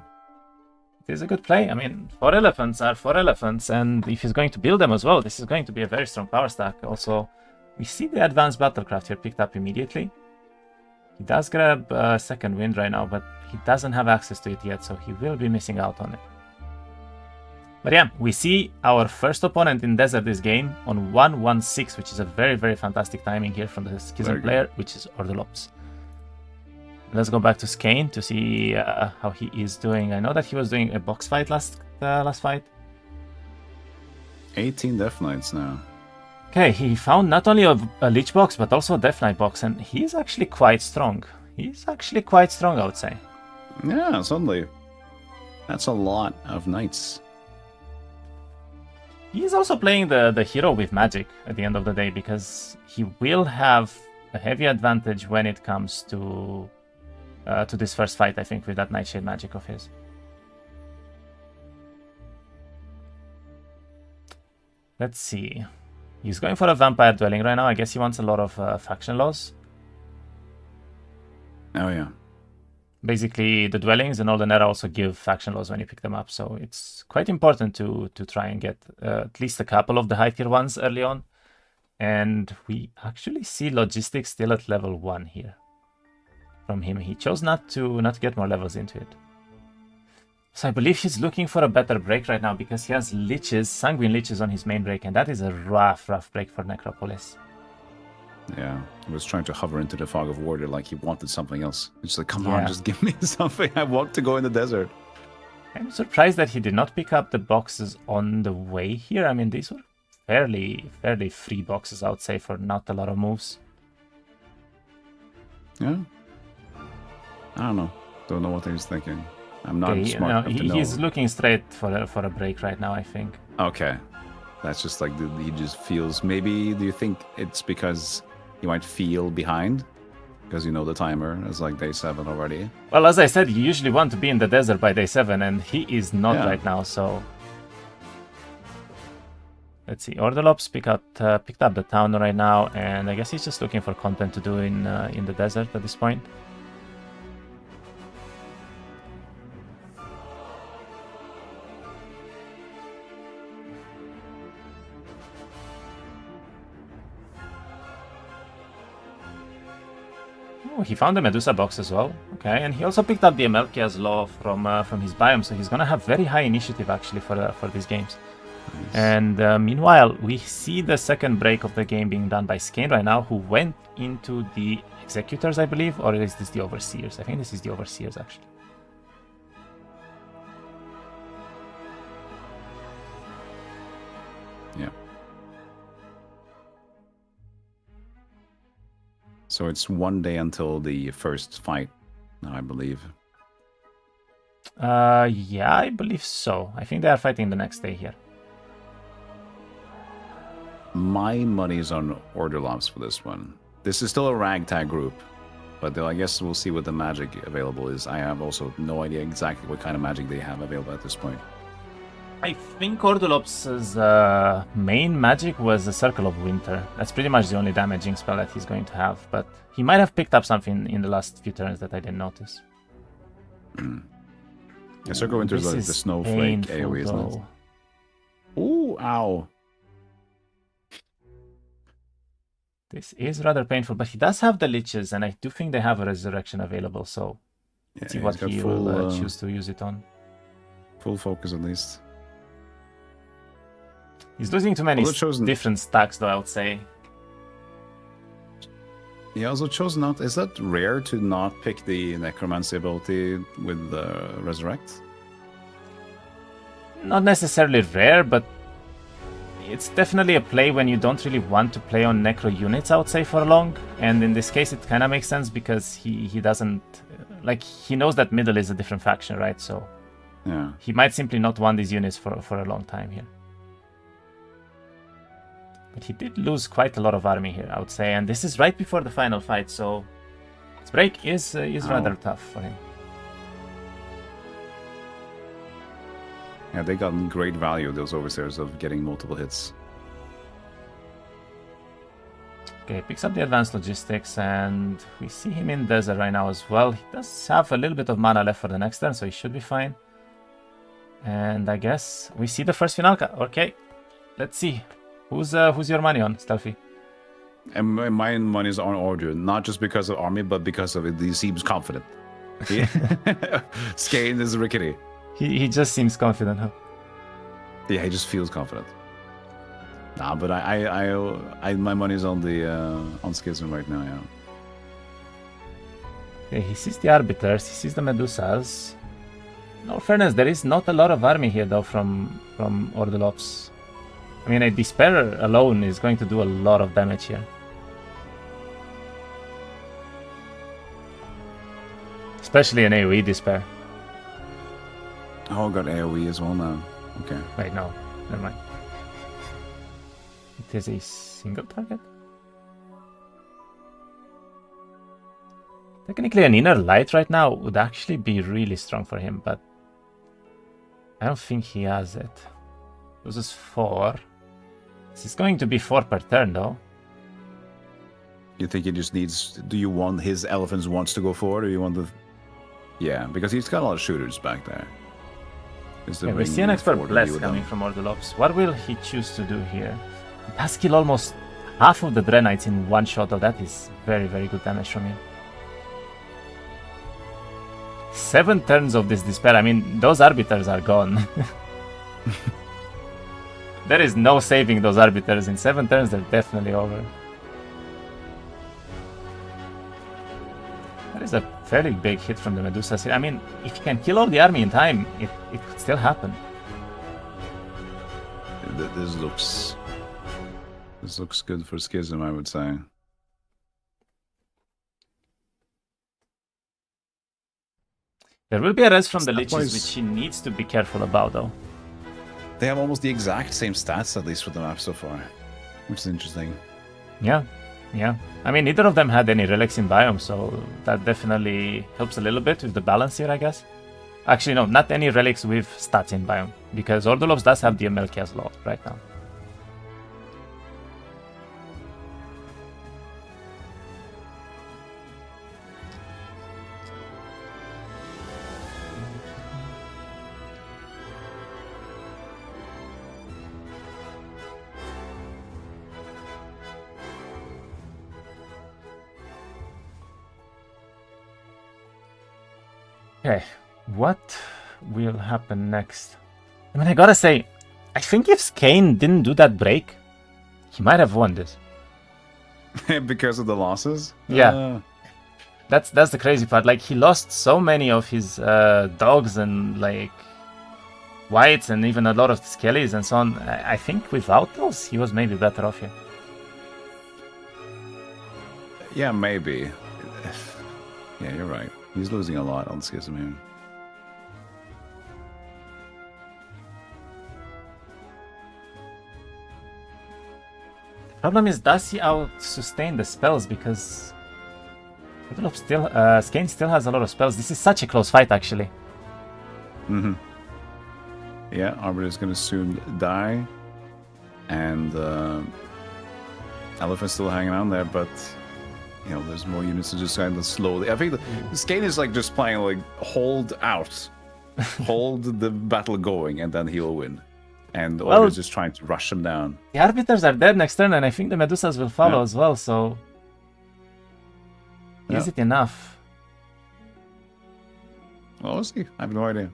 It is a good play. I mean, 4 elephants are 4 elephants, and if he's going to build them as well, this is going to be a very strong power stack. Also, we see the advanced battlecraft here picked up immediately. He does grab second wind right now, but he doesn't have access to it yet, so he will be missing out on it. But yeah, we see our first opponent in Desert this game on 1-1-6, which is a very, very fantastic timing here from the Schism player, which is Ordulops. Let's go back to Skayne to see how he is doing. I know that he was doing a box fight last fight.
18 Death Knights now.
Okay, he found not only a Lich box, but also a Death Knight box, and he's actually quite strong. I would say.
Yeah, suddenly. That's a lot of knights.
He's also playing the hero with magic at the end of the day, because he will have a heavy advantage when it comes to this first fight, I think, with that Nightshade magic of his. Let's see. He's going for a vampire dwelling right now. I guess he wants a lot of faction laws.
Oh, yeah.
Basically, the dwellings in Olden Era also give faction laws when you pick them up, so it's quite important to try and get at least a couple of the high tier ones early on. And we actually see logistics still at level 1 here. from him. He chose not to get more levels into it. So I believe he's looking for a better break right now because he has Liches, Sanguine Liches on his main break, and that is a rough break for Necropolis.
Yeah, he was trying to hover into the fog of war there like he wanted something else. It's like, come on, just give me something. I want to go in the desert.
I'm surprised that he did not pick up the boxes on the way here. I mean, these were fairly free boxes, I would say, for not a lot of moves.
Yeah. I don't know. Don't know what he's thinking. I'm not smart enough to know.
He's looking straight for a break right now, I think.
Okay. That's just like, he just feels... Maybe, do you think it's because he might feel behind? Because you know the timer is like day 7 already.
Well, as I said, you usually want to be in the desert by day 7, and he is not right now, so... Let's see, Ordulops picked up the town right now, and I guess he's just looking for content to do in the desert at this point. Oh, he found the Medusa box as well. Okay, and he also picked up the Emelchia's Law from his biome, so he's gonna have very high initiative actually for these games. Nice. And meanwhile, we see the second break of the game being done by Skayne right now, who went into the Executors, I believe, or is this the Overseers? I think this is the Overseers actually.
Yeah. So it's 1 day until the first fight, I believe.
Yeah, I believe so. I think they are fighting the next day here.
My money's on Ordulops for this one. This is still a ragtag group, but I guess we'll see what the magic available is. I have also no idea exactly what kind of magic they have available at this point.
I think Ordulops' main magic was the Circle of Winter. That's pretty much the only damaging spell that he's going to have, but he might have picked up something in the last few turns that I didn't notice.
Yeah, Circle of Winter is like the snowflake AoE, isn't it? Ooh, ow.
This is rather painful, but he does have the Liches, and I do think they have a Resurrection available, so let's see what he will choose to use it on.
Full focus at least.
He's losing too many different stacks, though, I would say.
He also chose not... Is that rare to not pick the Necromancy ability with Resurrect?
Not necessarily rare, but it's definitely a play when you don't really want to play on Necro units, I would say, for long. And in this case, it kind of makes sense because he doesn't... Like, he knows that middle is a different faction, right? So
yeah,
he might simply not want these units for a long time here. But he did lose quite a lot of army here, I would say. And this is right before the final fight, so this break is rather tough for him.
Yeah, they got great value, those Overseers, of getting multiple hits.
Okay, picks up the Advanced Logistics, and we see him in Desert right now as well. He does have a little bit of mana left for the next turn, so he should be fine. And I guess we see the first Finalka. Okay, let's see. Who's your money on, Stealthy?
And my money is on Ordu, not just because of army, but because of it. He seems confident. Skayne is rickety.
He just seems confident, huh?
Yeah, he just feels confident. Nah, but I my money's on the on Schism right now. Yeah.
Okay, he sees the Arbiters. He sees the Medusas. In all fairness, there is not a lot of army here though from Ordulops. I mean, a Despair alone is going to do a lot of damage here. Especially an AoE Despair.
Oh, got AoE as well now. Okay.
Wait, no. Never mind. It is a single target? Technically, an Inner Light right now would actually be really strong for him, but I don't think he has it. Loses 4. This is going to be 4 per turn, though.
You think he just needs... Do you want his Elephants wants to go forward, or you want the... Yeah, because he's got a lot of shooters back there.
Yeah, we see an Expert Bless coming from Ordulops. What will he choose to do here? He does kill almost half of the Dread Knights in one shot, though. That is very, very good damage from him. 7 turns of this despair. I mean, those arbiters are gone. There is no saving those arbiters. In 7 turns, they're definitely over. That is a very big hit from the Medusa. I mean, if you can kill all the army in time, it could still happen.
This looks good for Schism, I would say.
There will be a res from the Liches, which he needs to be careful about, though.
They have almost the exact same stats, at least for the map so far, which is interesting.
Yeah. I mean, neither of them had any relics in biome, so that definitely helps a little bit with the balance here, I guess. Actually, no, not any relics with stats in biome, because Ordulops does have the MLK as well right now. Okay, what will happen next? I mean, I gotta say, I think if Skayne didn't do that break, he might have won this.
Because of the losses?
Yeah. That's the crazy part. Like, he lost so many of his dogs and, like, whites and even a lot of the skellies and so on. I think without those, he was maybe better off here.
Yeah, maybe. Yeah, you're right. He's losing a lot on Schism here.
The problem is, does he out-sustain the spells? Because Skayne still has a lot of spells. This is such a close fight, actually.
Mm-hmm. Yeah, Arbiter is going to soon die. And Elephant's still hanging on there, but... You know, there's more units to just kind of slowly. I think Skayne is like just playing like hold out, hold the battle going, and then he'll win. And Order's just trying to rush him down.
The arbiters are dead next turn, and I think the Medusas will follow as well. So, is it enough?
Well, we'll see. I have no idea.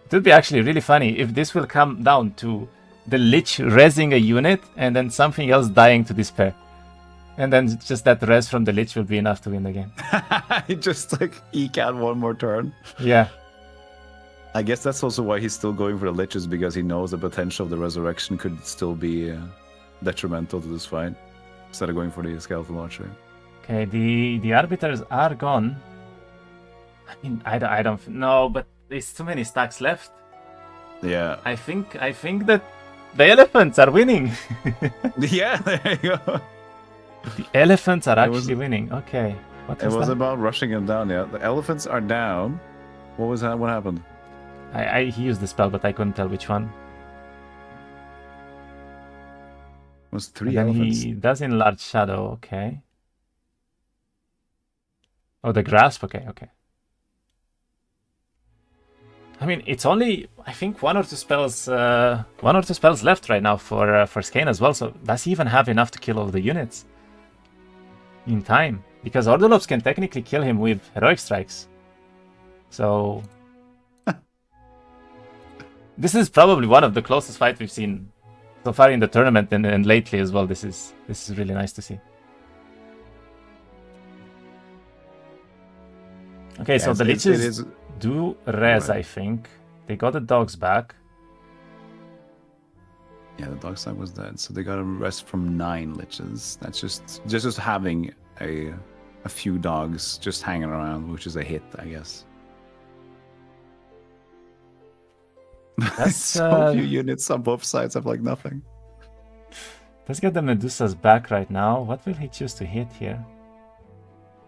It would be actually really funny if this will come down to the Lich resing a unit and then something else dying to despair. And then just that res from the Lich will be enough to win the game.
Just like eke out one more turn.
Yeah.
I guess that's also why he's still going for the Liches, because he knows the potential of the resurrection could still be detrimental to this fight. Instead of going for the skeleton launcher.
Okay, the arbiters are gone. I mean, I don't know, but there's too many stacks left.
Yeah.
I think that the elephants are winning.
Yeah, there you go.
The elephants are actually winning. Okay.
It was about rushing them down, yeah. The elephants are down. What was that? What happened?
He used the spell, but I couldn't tell which one.
It was 3 elephants.
He does enlarge shadow, okay. Oh, the grasp, okay. I mean, it's only, I think, one or two spells left right now for Skayne as well. So does he even have enough to kill all the units in time? Because Ordulops can technically kill him with heroic strikes. So this is probably one of the closest fights we've seen so far in the tournament and lately as well. This is really nice to see. Okay, so the Liches do res, right. I think. They got the dogs back.
Yeah, the dog side was dead, so they got a rest from 9 Liches. That's just having a few dogs just hanging around, which is a hit, I guess. That's so few units on both sides have like nothing.
Let's get the Medusas back right now. What will he choose to hit here?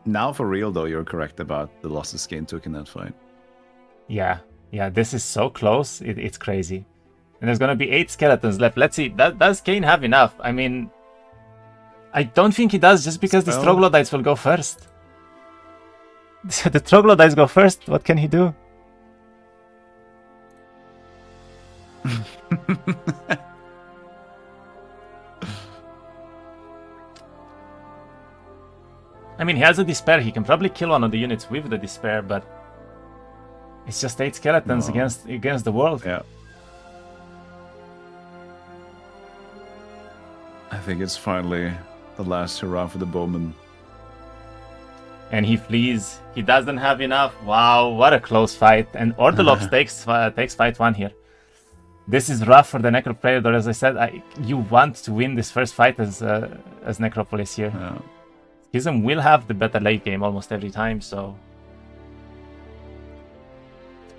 Now for real though, you're correct about the losses Skayne took in that fight.
Yeah, this is so close. It's crazy. And there's gonna be 8 skeletons left. Let's see. Does Skayne have enough? I mean, I don't think he does, just because the troglodytes will go first. The troglodytes go first. What can he do? I mean, he has a Despair. He can probably kill one of the units with the Despair, but it's just 8 skeletons against the world.
Yeah. I think it's finally the last hurrah for the bowman.
And he flees. He doesn't have enough. Wow, what a close fight. And Ordulops takes fight 1 here. This is rough for the Necropredator. As I said, you want to win this first fight as Necropolis here.
Yeah.
Schism will have the better late game almost every time, so...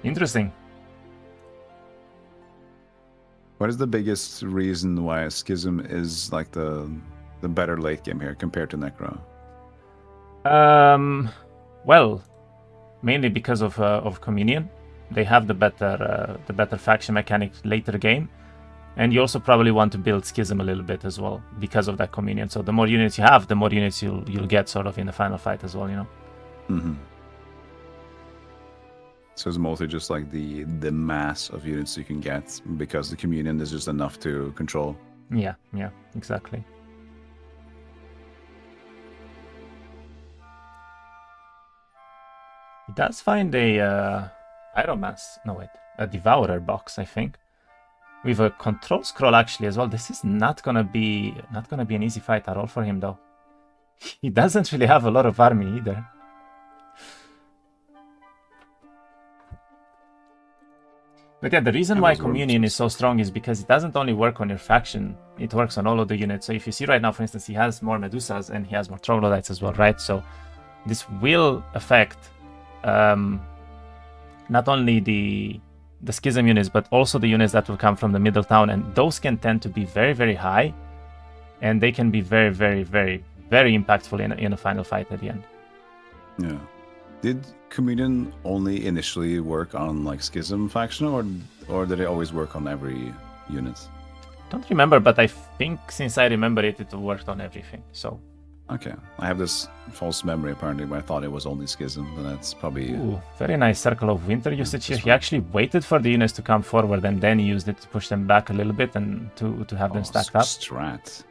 Interesting.
What is the biggest reason why Schism is like the better late game here compared to Necro?
Well, mainly because of Communion. They have the better faction mechanic later game, and you also probably want to build Schism a little bit as well because of that Communion. So the more units you have, the more units you'll get sort of in the final fight as well, you know.
Mm-hmm. So it's mostly just like the mass of units you can get because the Communion is just enough to control.
Yeah, exactly. He does find a a Devourer box, I think, with a control scroll actually as well. This is not gonna be an easy fight at all for him though. He doesn't really have a lot of army either. But yeah, the reason why Communion is so strong is because it doesn't only work on your faction, it works on all of the units. So if you see right now, for instance, he has more Medusas and he has more Troglodytes as well, right? So this will affect not only the Schism units, but also the units that will come from the middle town, and those can tend to be very, very high, and they can be very, very, very, very impactful in a final fight at the end.
Yeah. Did Communion only initially work on like Schism faction, or did it always work on every unit?
Don't remember, but I think since I remember it worked on everything. So.
Okay, I have this false memory apparently where I thought it was only Schism, and that's probably...
Ooh, very nice Circle of Winter usage here. He actually waited for the units to come forward and then he used it to push them back a little bit and to have them stacked up.
Strat.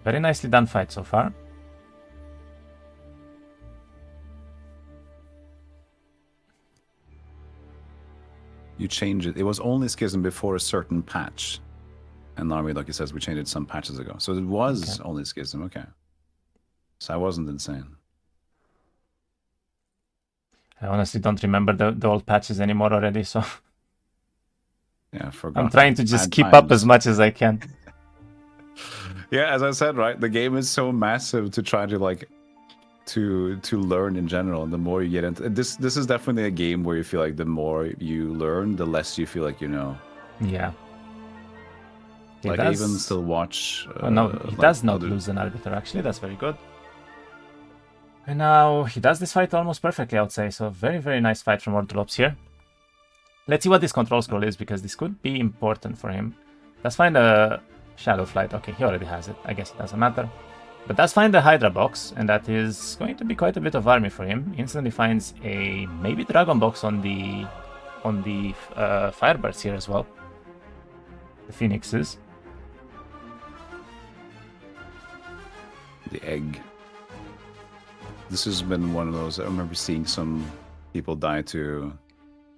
Very nicely done fight so far.
You change it. It was only Schism before a certain patch. And now, like it says, we changed it some patches ago. So it was only Schism, okay. So I wasn't insane.
I honestly don't remember the old patches anymore already, so...
Yeah, I forgot.
I'm trying to just keep up as much as I can.
Yeah, as I said, right, the game is so massive to try to, like, to learn in general. And the more you get into... This is definitely a game where you feel like the more you learn, the less you feel like you know.
Yeah.
Like, I even still watch...
no, he does not lose an Arbiter, actually. That's very good. And now he does this fight almost perfectly, I would say. So very, very nice fight from Ordulops here. Let's see what this control scroll is, because this could be important for him. Let's find a Shadow Flight. Okay, he already has it. I guess it doesn't matter. But let's find the Hydra box, and that is going to be quite a bit of army for him. Instantly finds a maybe Dragon box on the Firebirds here as well. The Phoenixes.
The egg. This has been one of those. I remember seeing some people die to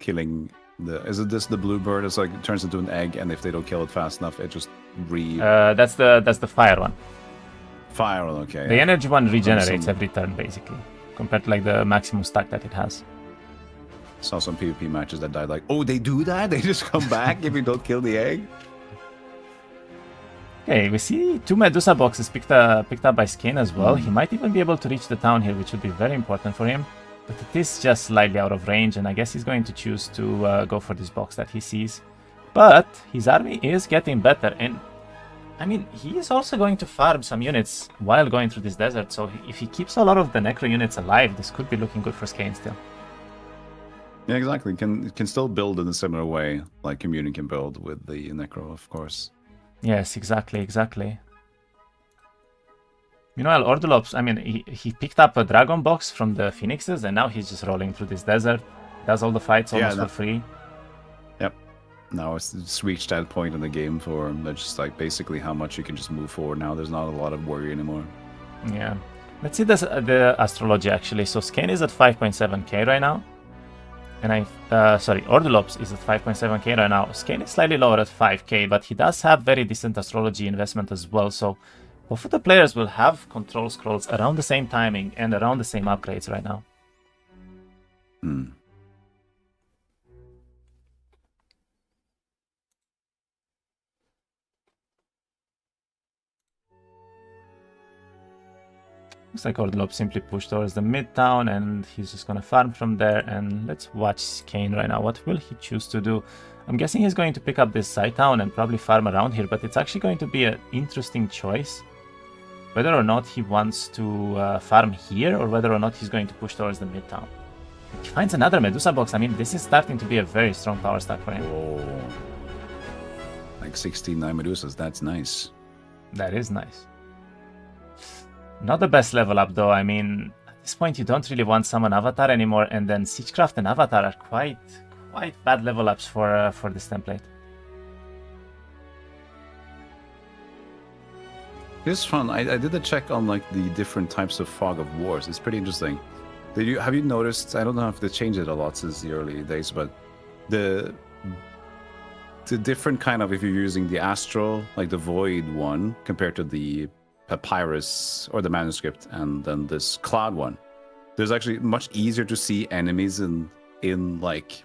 killing the. Is it this the bluebird? It's like it turns into an egg, and if they don't kill it fast enough, it just
that's the fire one.
Fire one, okay.
The energy one regenerates every turn, basically, compared to like the maximum stack that it has.
Saw some PvP matches that died like, oh, they do that? They just come back if you don't kill the egg?
Okay, we see 2 Medusa boxes picked up by Skayne as well. He might even be able to reach the town here, which would be very important for him. But it is just slightly out of range, and I guess he's going to choose to go for this box that he sees. But his army is getting better, and I mean, he is also going to farm some units while going through this desert. So if he keeps a lot of the Necro units alive, this could be looking good for Skayne still.
Yeah, exactly. Can still build in a similar way, like Communion can build with the Necro, of course.
Yes, exactly. Meanwhile, Ordulops, I mean, he picked up a Dragon box from the Phoenixes, and now he's just rolling through this desert. Does all the fights almost for free.
Yep. Now it's reached that point in the game for him. That's just like basically how much you can just move forward now. There's not a lot of worry anymore.
Yeah. Let's see this, the astrology actually. So Skayne is at 5.7k right now. And Ordulops is at 5.7k right now. Skayne is slightly lower at 5k, but he does have very decent astrology investment as well. So both of the players will have control scrolls around the same timing and around the same upgrades right now.
Hmm.
Looks like Ordulops simply pushed towards the mid-town and he's just gonna farm from there. And let's watch Skayne right now. What will he choose to do? I'm guessing he's going to pick up this side town and probably farm around here, but it's actually going to be an interesting choice. Whether or not he wants to farm here or whether or not he's going to push towards the mid-town. He finds another Medusa box. I mean, this is starting to be a very strong power stack for him.
Oh. Like 69 Medusas, that's nice.
That is nice. Not the best level up though. I mean, at this point you don't really want summon Avatar anymore, and then Siegecraft and Avatar are quite bad level ups for this template.
It's fun. I did a check on like the different types of Fog of Wars. It's pretty interesting. Have you noticed? I don't know if they changed it a lot since the early days, but the different kind of, if you're using the Astral, like the Void one, compared to the Papyrus or the Manuscript, and then this Cloud one, there's actually much easier to see enemies in like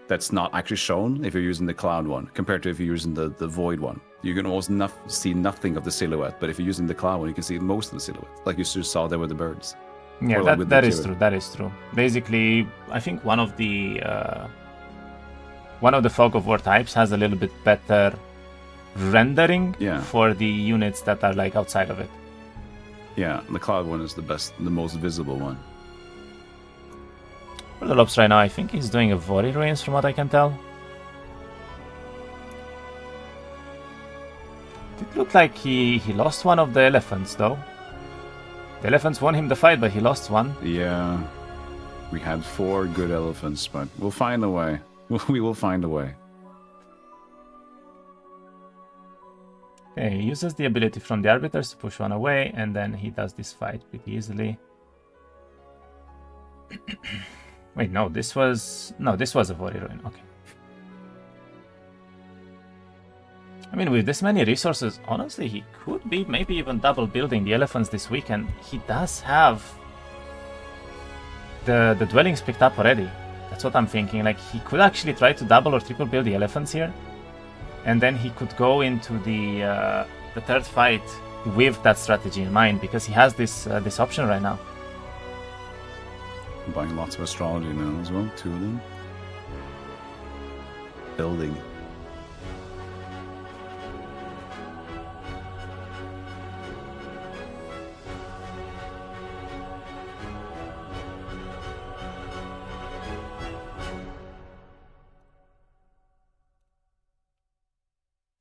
that's not actually shown if you're using the Cloud one compared to if you're using the Void one. You can almost see nothing of the silhouette, but if you're using the Cloud one, you can see most of the silhouette, like you just saw there with the birds.
Yeah,
like
that is true. That is true. Basically, I think one of the Fog of War types has a little bit better rendering for the units that are like outside of it.
Yeah, the Cloud one is the most visible one.
Ordulops right now, I think he's doing a Vori Ruins from what I can tell. It looked like he lost one of the elephants though. The elephants won him the fight, but he lost one.
Yeah, we had 4 good elephants, but we'll find a way. We will find a way.
Okay, he uses the ability from the arbiters to push one away, and then he does this fight pretty easily. Wait, no, this was a Vori Ruin. Okay. I mean, with this many resources, honestly, he could be maybe even double building the elephants this weekend. He does have the dwellings picked up already. That's what I'm thinking. Like, he could actually try to double or triple build the elephants here, and then he could go into the third fight with that strategy in mind, because he has this option right now.
I'm buying lots of astrology now as well, 2 of them. Building.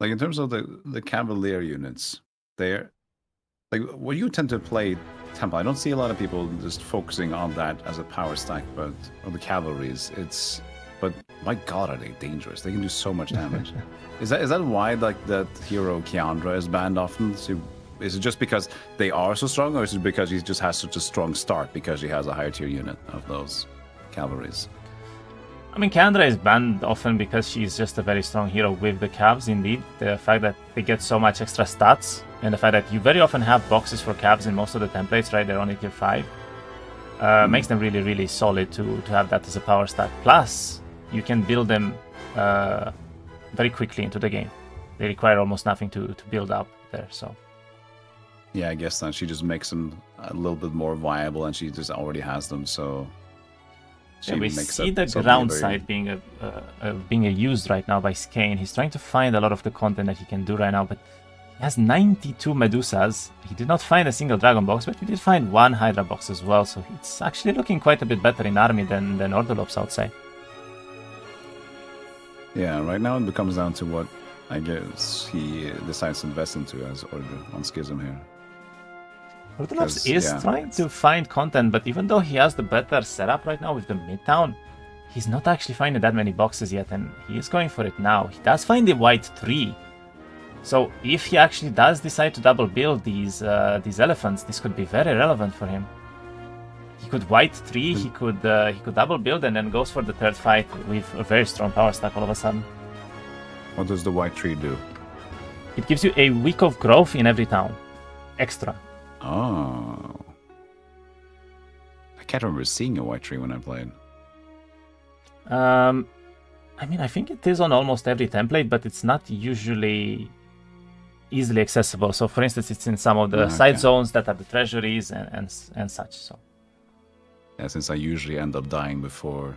Like in terms of the Cavalier units, they're like what you tend to play Temple. I don't see a lot of people just focusing on that as a power stack, but on the cavalries, but my god, are they dangerous? They can do so much damage. Is that why like that hero Kiandra is banned often? So is it just because they are so strong, or is it because he just has such a strong start because he has a higher tier unit of those cavalries?
I mean, Kiandra is banned often because she's just a very strong hero with the calves, indeed. The fact that they get so much extra stats, and the fact that you very often have boxes for calves in most of the templates, right? They're only tier 5. Makes them really, really solid to have that as a power stack. Plus, you can build them very quickly into the game. They require almost nothing to build up there, so...
Yeah, I guess then she just makes them a little bit more viable, and she just already has them, so...
Yeah, we see the ground side being used right now by Skayne. He's trying to find a lot of the content that he can do right now, but he has 92 Medusas. He did not find a single Dragon box, but we did find 1 Hydra box as well, so it's actually looking quite a bit better in army than Ordulops outside.
Yeah, right now it becomes down to what I guess he decides to invest into as Order on Schism here.
Ordulops is trying to find content, but even though he has the better setup right now with the Midtown, he's not actually finding that many boxes yet, and he is going for it now. He does find the white 3. So if he actually does decide to double build these elephants, this could be very relevant for him. He could white 3, he could double build, and then goes for the third fight with a very strong power stack all of a sudden.
What does the white tree do?
It gives you a week of growth in every town. Extra.
Oh. I can't remember seeing a white tree when I played.
I mean, I think it is on almost every template, but it's not usually easily accessible. So, for instance, it's in some of the side zones that are the treasuries and such. So.
Yeah, since I usually end up dying before.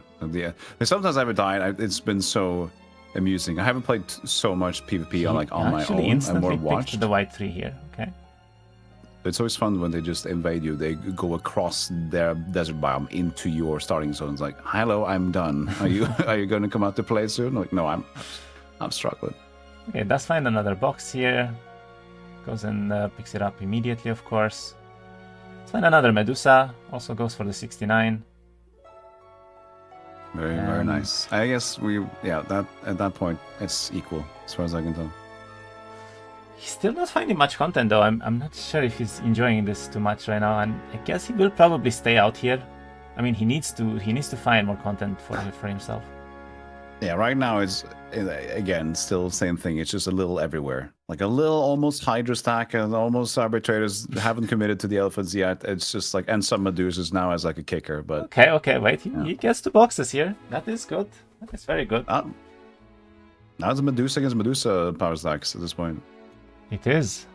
Sometimes I haven't died. It's been so amusing. I haven't played so much PvP on my own. I more watched
the white 3 here. Okay.
It's always fun when they just invade you. They go across their desert biome into your starting zone. It's like, hello, I'm done. Are you going to come out to play soon? Like, no, I'm struggling.
Okay, does find another box here. Goes and picks it up immediately, of course. Let's find another Medusa. Also goes for the 69.
Very nice. I guess that at that point it's equal as far as I can tell.
He's still not finding much content though. I'm not sure if he's enjoying this too much right now, and I guess he will probably stay out here. I mean, he needs to find more content for himself.
Yeah, right now it's again still same thing. It's just a little everywhere, like a little almost Hydra stack, and almost arbitrators haven't committed to the elephants yet. It's just like, and some Medusas now as like a kicker. But
okay, wait, he gets 2 boxes here. That is good. That is very good.
Now it's a Medusa against Medusa power stacks at this point.
It is.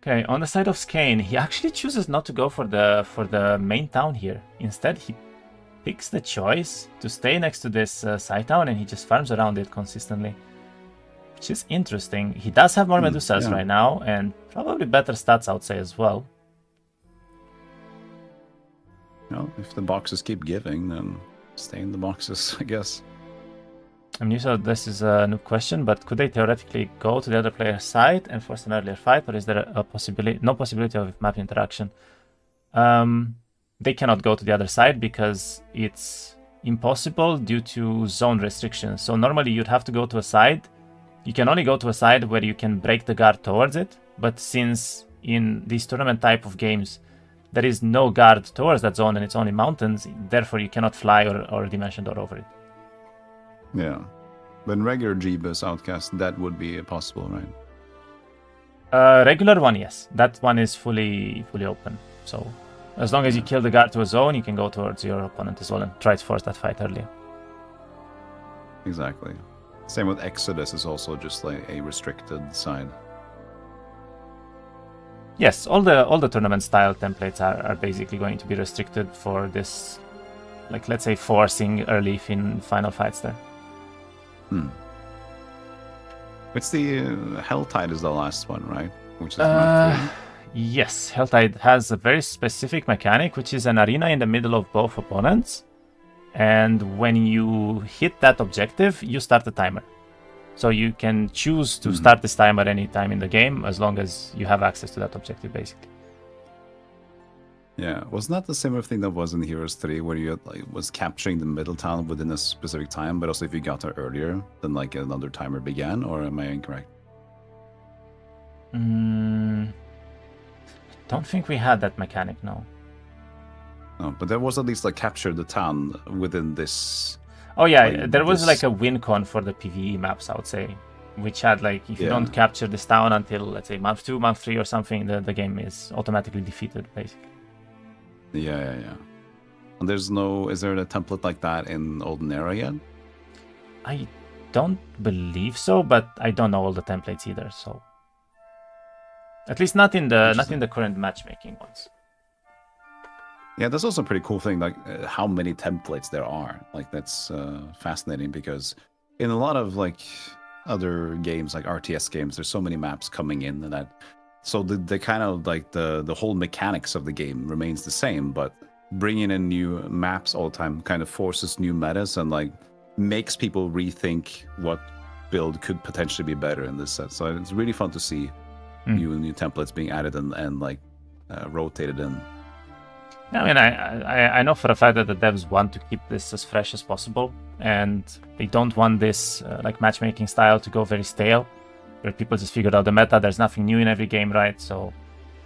Okay, on the side of Skayne, he actually chooses not to go for the main town here. Instead, he picks the choice to stay next to this side town, and he just farms around it consistently, which is interesting. He does have more Medusas right now, and probably better stats, I would say, as well.
Well, if the boxes keep giving, then stay in the boxes, I guess.
I mean, so this is a new question, but could they theoretically go to the other player's side and force an earlier fight, or is there a possibility, no possibility of map interaction? They cannot go to the other side because it's impossible due to zone restrictions. So normally you'd have to go to a side. You can only go to a side where you can break the guard towards it, but since in these tournament type of games there is no guard towards that zone and it's only mountains, therefore you cannot fly or dimension door over it.
Yeah, but in regular Jeebus Outcast, that would be possible, right?
Regular one, yes. That one is fully open. So as long as you kill the guard to a zone, you can go towards your opponent as well and try to force that fight earlier.
Exactly. Same with Exodus, is also just like a restricted side.
Yes, all the tournament style templates are basically going to be restricted for this, like let's say forcing early in final fights there.
It's the Helltide is the last one, right? Which is
yes, Helltide has a very specific mechanic, which is an arena in the middle of both opponents, and when you hit that objective, you start the timer. So you can choose to start this timer any time in the game, as long as you have access to that objective, basically.
Yeah, wasn't that the similar thing that was in Heroes 3, where you was capturing the middle town within a specific time, but also if you got there earlier, then like another timer began, or am I incorrect?
I don't think we had that mechanic, no.
No, but there was at least like capture the town within this.
Oh yeah, there was like a win con for the PvE maps, I would say, which had like, if you don't capture this town until, let's say, month 2, month 3 or something, the game is automatically defeated, basically.
Yeah. And is there a template like that in Olden Era yet?
I don't believe so, but I don't know all the templates either, so. At least not in the current matchmaking ones.
Yeah, that's also a pretty cool thing, like how many templates there are. Like that's fascinating, because in a lot of like other games, like RTS games, there's so many maps coming in, and that so the kind of like the whole mechanics of the game remains the same, but bringing in new maps all the time kind of forces new metas and like makes people rethink what build could potentially be better in this set. So it's really fun to see new templates being added and like rotated in.
I mean, I know for a fact that the devs want to keep this as fresh as possible, and they don't want this like matchmaking style to go very stale, where people just figured out the meta. There's nothing new in every game, right? So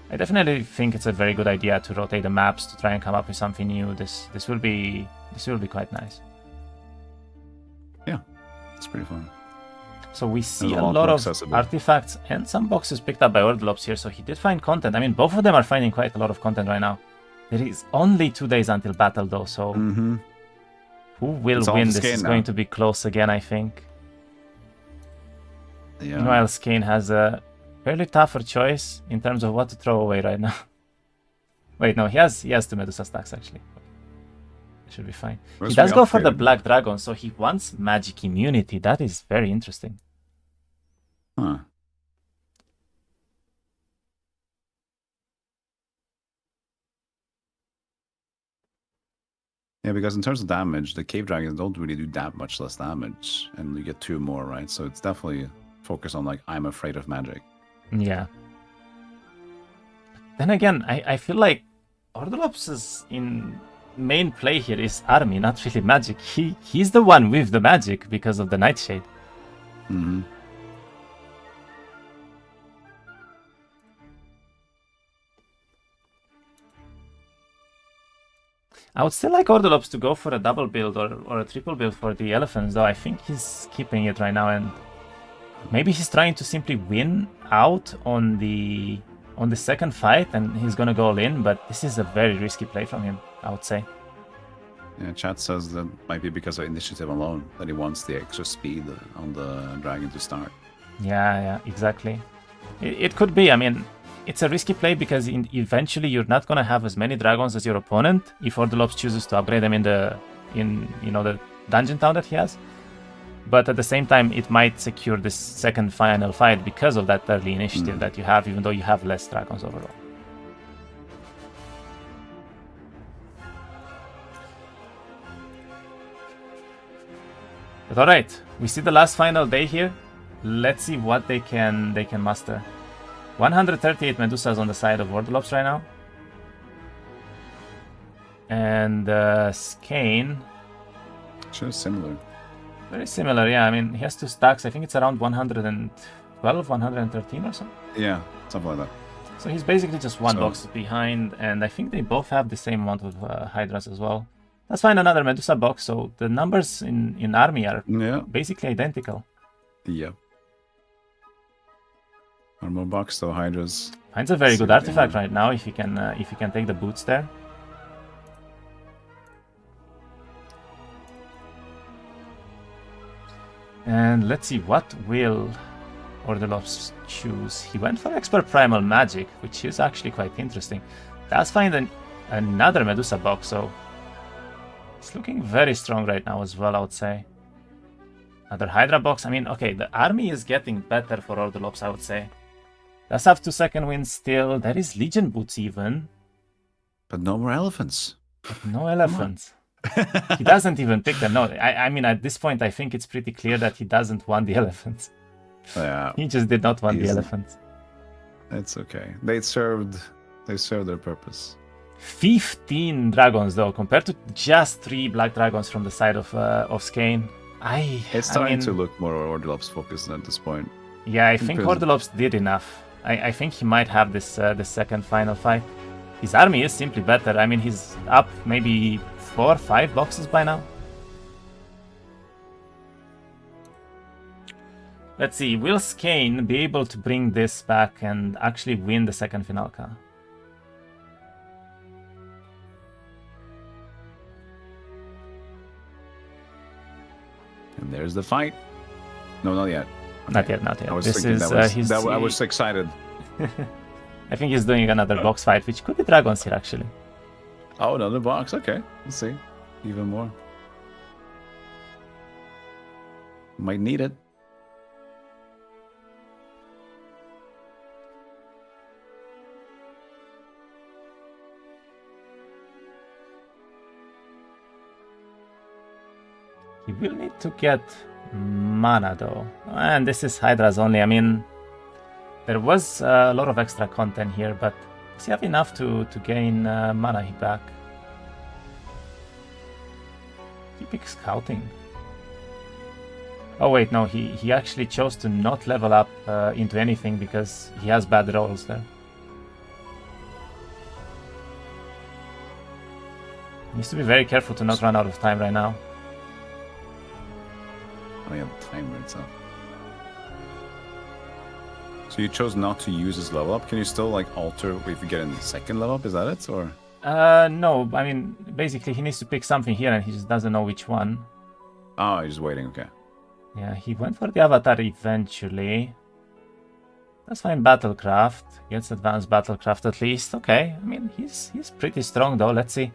I definitely think it's a very good idea to rotate the maps to try and come up with something new. This will be quite nice.
Yeah, it's pretty fun.
So we see a lot of artifacts and some boxes picked up by Ordulops here. So he did find content. I mean, both of them are finding quite a lot of content right now. There is only 2 days until battle, though, so who will win? This is going to be close again, I think. Yeah. Meanwhile, Skayne has a fairly tougher choice in terms of what to throw away right now. Wait, no, he has 2 Medusa stacks, actually. It should be fine. He does go for the Black Dragon, so he wants magic immunity. That is very interesting.
Huh. Yeah, because in terms of damage, the cave dragons don't really do that much less damage, and you get 2 more, right? So it's definitely focused on like, I'm afraid of magic.
Yeah. Then again, I feel like Ordulops' in main play here is army, not really magic. He's the one with the magic because of the Nightshade.
Mm-hmm.
I would still like Ordulops to go for a double build or a triple build for the elephants, though I think he's keeping it right now, and maybe he's trying to simply win out on the second fight, and he's gonna go all in, but this is a very risky play from him, I would say.
Yeah, chat says that might be because of initiative alone, that he wants the extra speed on the dragon to start.
Yeah, exactly. It could be. I mean, it's a risky play because eventually you're not gonna have as many dragons as your opponent if Ordulops chooses to upgrade them in the dungeon town that he has. But at the same time, it might secure this second final fight because of that early initiative that you have, even though you have less dragons overall. But alright, we see the last final day here. Let's see what they can muster. 138 Medusas on the side of Ordulops right now. And Skayne.
Sure, similar.
Very similar, yeah. I mean, he has 2 stacks. I think it's around 112, 113 or something.
Yeah, something like that.
So he's basically just one box behind, and I think they both have the same amount of Hydras as well. Let's find another Medusa box. So the numbers in army are basically identical.
Yep. One more box though, Hydras.
Finds a very good artifact right now if you can take the boots there. And let's see, what will Ordulops choose? He went for Expert Primal Magic, which is actually quite interesting. Does find another Medusa box, so it's looking very strong right now as well, I would say. Another Hydra box. I mean, okay, the army is getting better for Ordulops, I would say. Does have 2 second wins still. There is Legion boots even.
But no more elephants.
But no elephants. He doesn't even pick them. No, I mean, at this point, I think it's pretty clear that he doesn't want the elephants.
Yeah.
He just did not want the elephants.
It's okay. They served their purpose.
15 dragons, though, compared to just 3 black dragons from the side of Skayne.
It's starting to look more Ordulops focused at this point.
Yeah, I think Ordulops did enough. I think he might have this second final fight. His army is simply better. I mean, he's up maybe 4 or 5 boxes by now. Let's see, will Skayne be able to bring this back and actually win the second Finalka?
And there's the fight. No, not yet.
Okay. Not yet.
I was I was excited.
I think he's doing another box fight, which could be dragons here, actually.
Oh, another box. Okay, let's see. Even more. Might need it.
He will need to get mana, though. And this is Hydras only. I mean, there was a lot of extra content here, but Does he have enough to gain mana back? He picks scouting. Oh wait, no, he actually chose to not level up into anything because he has bad rolls there. He needs to be very careful to not run out of time right now.
Oh yeah, the timer itself. So you chose not to use his level up. Can you still like alter if you get in the second level up? Is that it, or?
No. I mean, basically he needs to pick something here, and he just doesn't know which one.
Oh, he's just waiting. Okay.
Yeah, he went for the avatar eventually. That's fine. Battlecraft gets advanced battlecraft at least. Okay. I mean, he's pretty strong though. Let's see.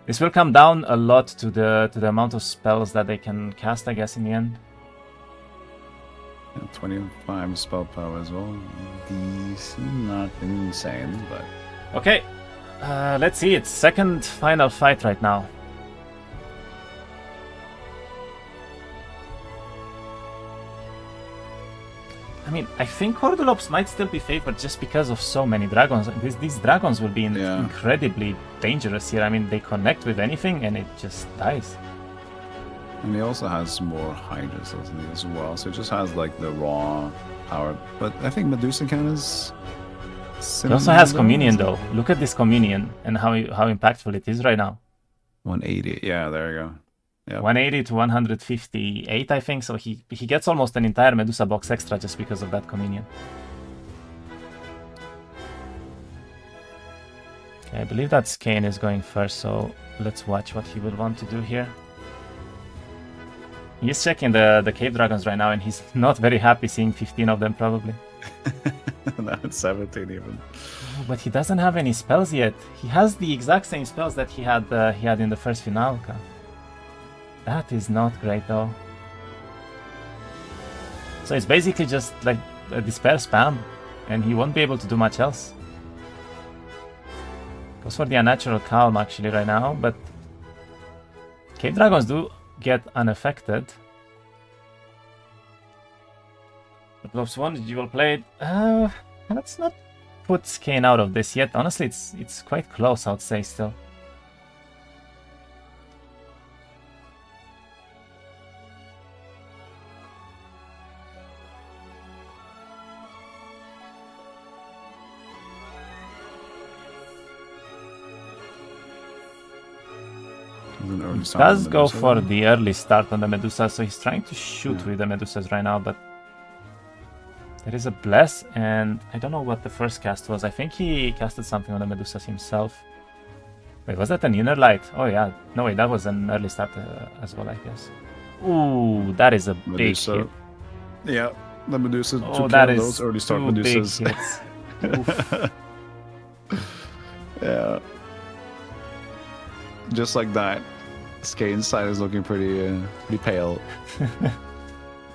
This will come down a lot to the amount of spells that they can cast, I guess, in the end.
25 spell power as well. Decent, not insane, but...
Okay, let's see. It's second final fight right now. I mean, I think Ordulops might still be favored just because of so many dragons. These dragons will be incredibly dangerous here. I mean, they connect with anything and it just dies.
And he also has more Hydras, doesn't he, as well? So it just has, like, the raw power. But I think Medusa Cannon is...
He also has Communion, though. Look at this Communion and how impactful it is right now.
180, yeah, there you go. Yep.
180 to 158, I think. So he gets almost an entire Medusa box extra just because of that Communion. Okay, I believe that Skayne is going first, so let's watch what he will want to do here. He's checking the cave dragons right now, and he's not very happy seeing 15 of them, probably.
No, it's 17 even.
Oh, but he doesn't have any spells yet. He has the exact same spells that he had in the first Finalka. That is not great, though. So it's basically just like a despair spam, and he won't be able to do much else. Goes for the unnatural calm actually right now, but cave dragons do get unaffected. Ordulops 1, did you well played? Let's not put Skayne out of this yet. Honestly, it's quite close, I would say, still. Does go for the early start on the Medusa, so he's trying to shoot with the Medusas right now, but there is a Bless, and I don't know what the first cast was. I think he casted something on the Medusas himself. Wait, was that an Inner Light? Oh yeah, no wait, that was an early start as well, I guess. Ooh, that is a big hit.
Yeah, the Medusa
took care of
those early start Medusas. Yeah. Just like that, Skayne's side is looking pretty pale.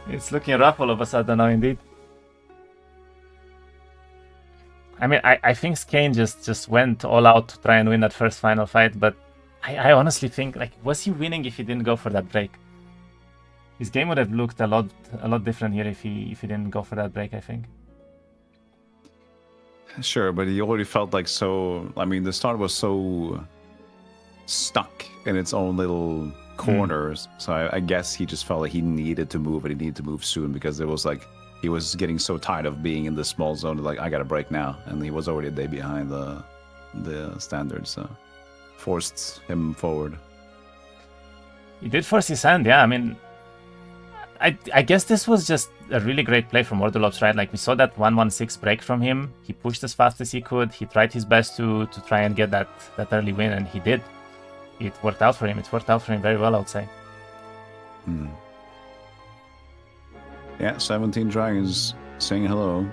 It's looking rough all of a sudden now, indeed. I mean, I think Skayne just went all out to try and win that first final fight, but I honestly think, like, was he winning if he didn't go for that break? His game would have looked a lot different here if he didn't go for that break, I think.
Sure, but he already felt like so... I mean, the start was so stuck in its own little corners. So I guess he just felt like he needed to move, and he needed to move soon, because it was like he was getting so tired of being in this small zone. Like, I gotta break now, and he was already a day behind the standard, so forced him forward.
He did force his hand, yeah. I mean, I guess this was just a really great play from Ordulops, right? Like, we saw that 1-1-6 break from him. He pushed as fast as he could. He tried his best to try and get that early win, and he did. It worked out for him. It worked out for him very well, I would say.
Yeah, 17 dragons saying hello.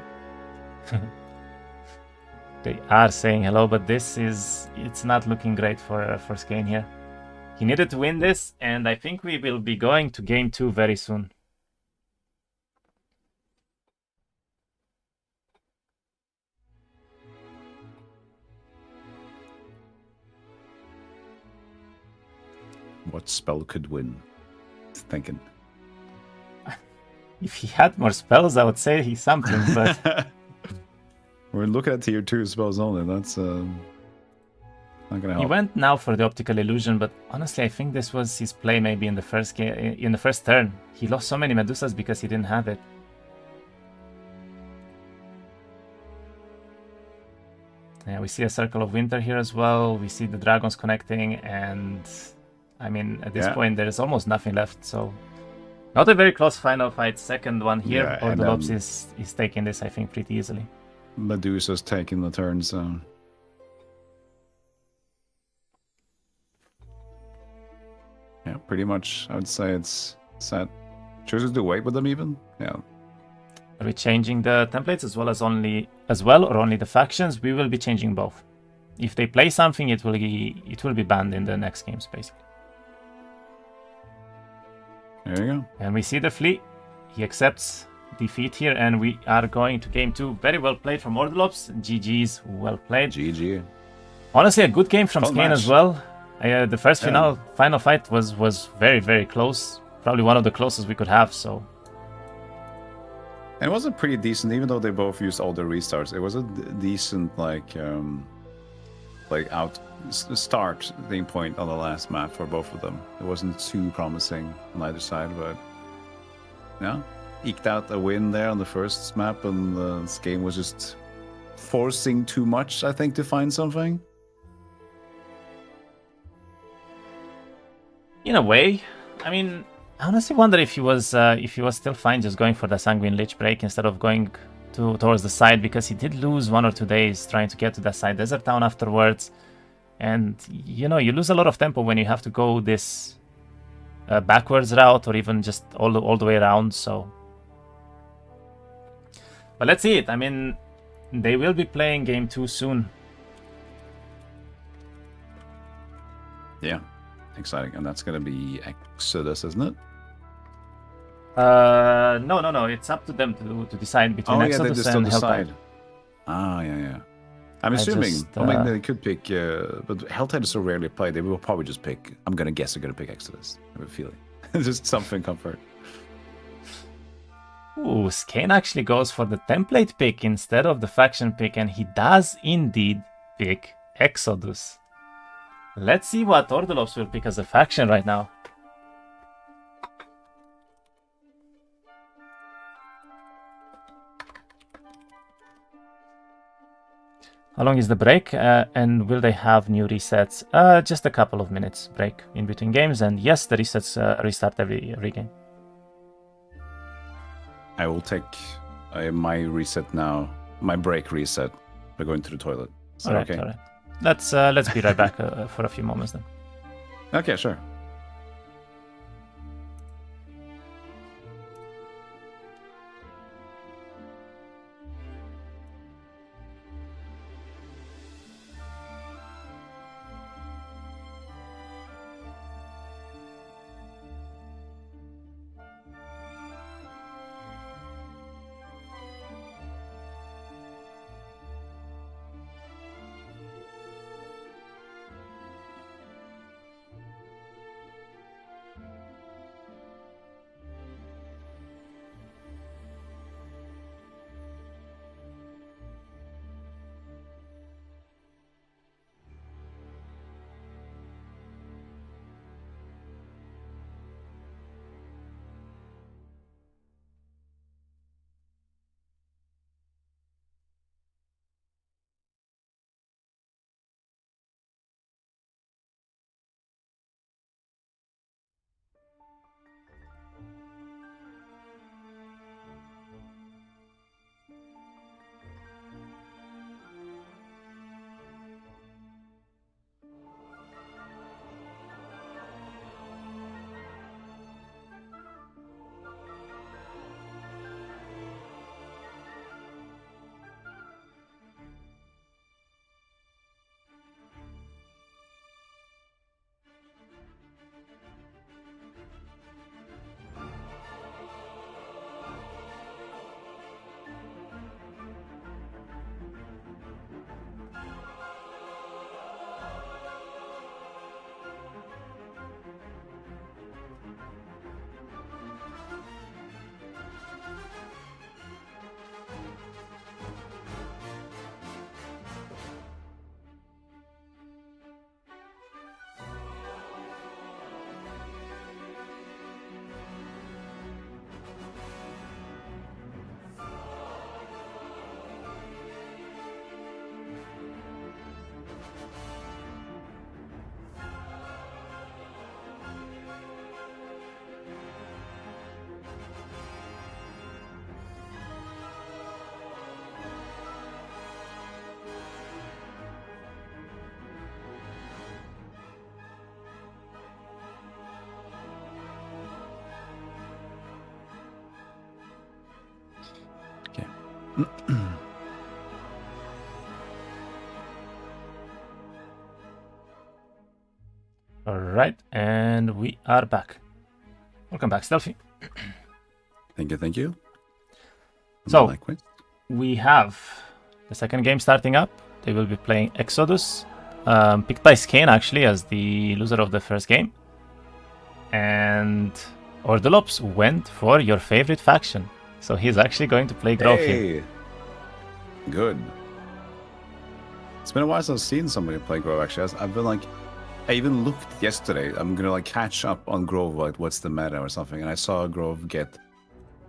They are saying hello, but it's not looking great for Skayne here. He needed to win this, and I think we will be going to game 2 very soon.
What spell could win? He's thinking.
If he had more spells, I would say he's something, but...
We're looking at tier 2 spells only. That's not gonna help.
He went now for the optical illusion, but honestly, I think this was his play maybe in the first turn. He lost so many Medusas because he didn't have it. Yeah, we see a Circle of Winter here as well. We see the dragons connecting, and I mean, at this point, there is almost nothing left. So, not a very close final fight. Second one here.
Yeah,
Ordulops is taking this, I think, pretty easily.
Medusa's taking the turn, so... Yeah, pretty much. I would say it's set. Chooses to wait with them even. Yeah.
Are we changing the templates as well or only the factions? We will be changing both. If they play something, it will be banned in the next games, basically.
There you go.
And we see the fleet. He accepts defeat here, and we are going to game 2. Very well played from Ordulops. GG's, well played.
GG.
Honestly, a good game from Skayne as well. The first
Yeah.
final fight was very, very close. Probably one of the closest we could have, so...
And it wasn't pretty decent, even though they both used all the restarts. It was a decent, starting point on the last map for both of them. It wasn't too promising on either side, but yeah, eked out a win there on the first map, and this game was just forcing too much, I think, to find something.
In a way, I mean, I honestly wonder if he was still fine just going for the Sanguine Lich break instead of going towards the side, because he did lose 1 or 2 days trying to get to that side Desert Town afterwards, and you lose a lot of tempo when you have to go this backwards route or even just all the way around. So, but let's see it. I mean, they will be playing game 2 soon.
Yeah, exciting, and that's gonna be Exodus, isn't it?
No. It's up to them to decide between Exodus and Helltide.
Ah, yeah. I'm assuming. I mean, they could pick, but Helltide is so rarely played. They will probably just pick. I'm gonna guess they're gonna pick Exodus. I have a feeling. Just something comfort.
Ooh, Skayne actually goes for the template pick instead of the faction pick, and he does indeed pick Exodus. Let's see what Ordulops will pick as a faction right now. How long is the break, and will they have new resets? Just a couple of minutes break in between games, and yes, the resets restart every game.
I will take my reset now, my break reset, by going to the toilet.
All right. Let's be right back for a few moments then.
Okay, sure.
Alright, and we are back. Welcome back, Stealthy.
Thank you, thank you.
So,
Likewise.
we have the second game starting up. They will be playing Exodus, picked by Skayne actually as the loser of the first game. And Ordulops went for your favorite faction. So he's actually going to play Grove here.
Hey! Good. It's been a while since I've seen somebody play Grove, actually. I've been like... I even looked yesterday. I'm gonna like catch up on Grove, like what's the meta or something. And I saw Grove get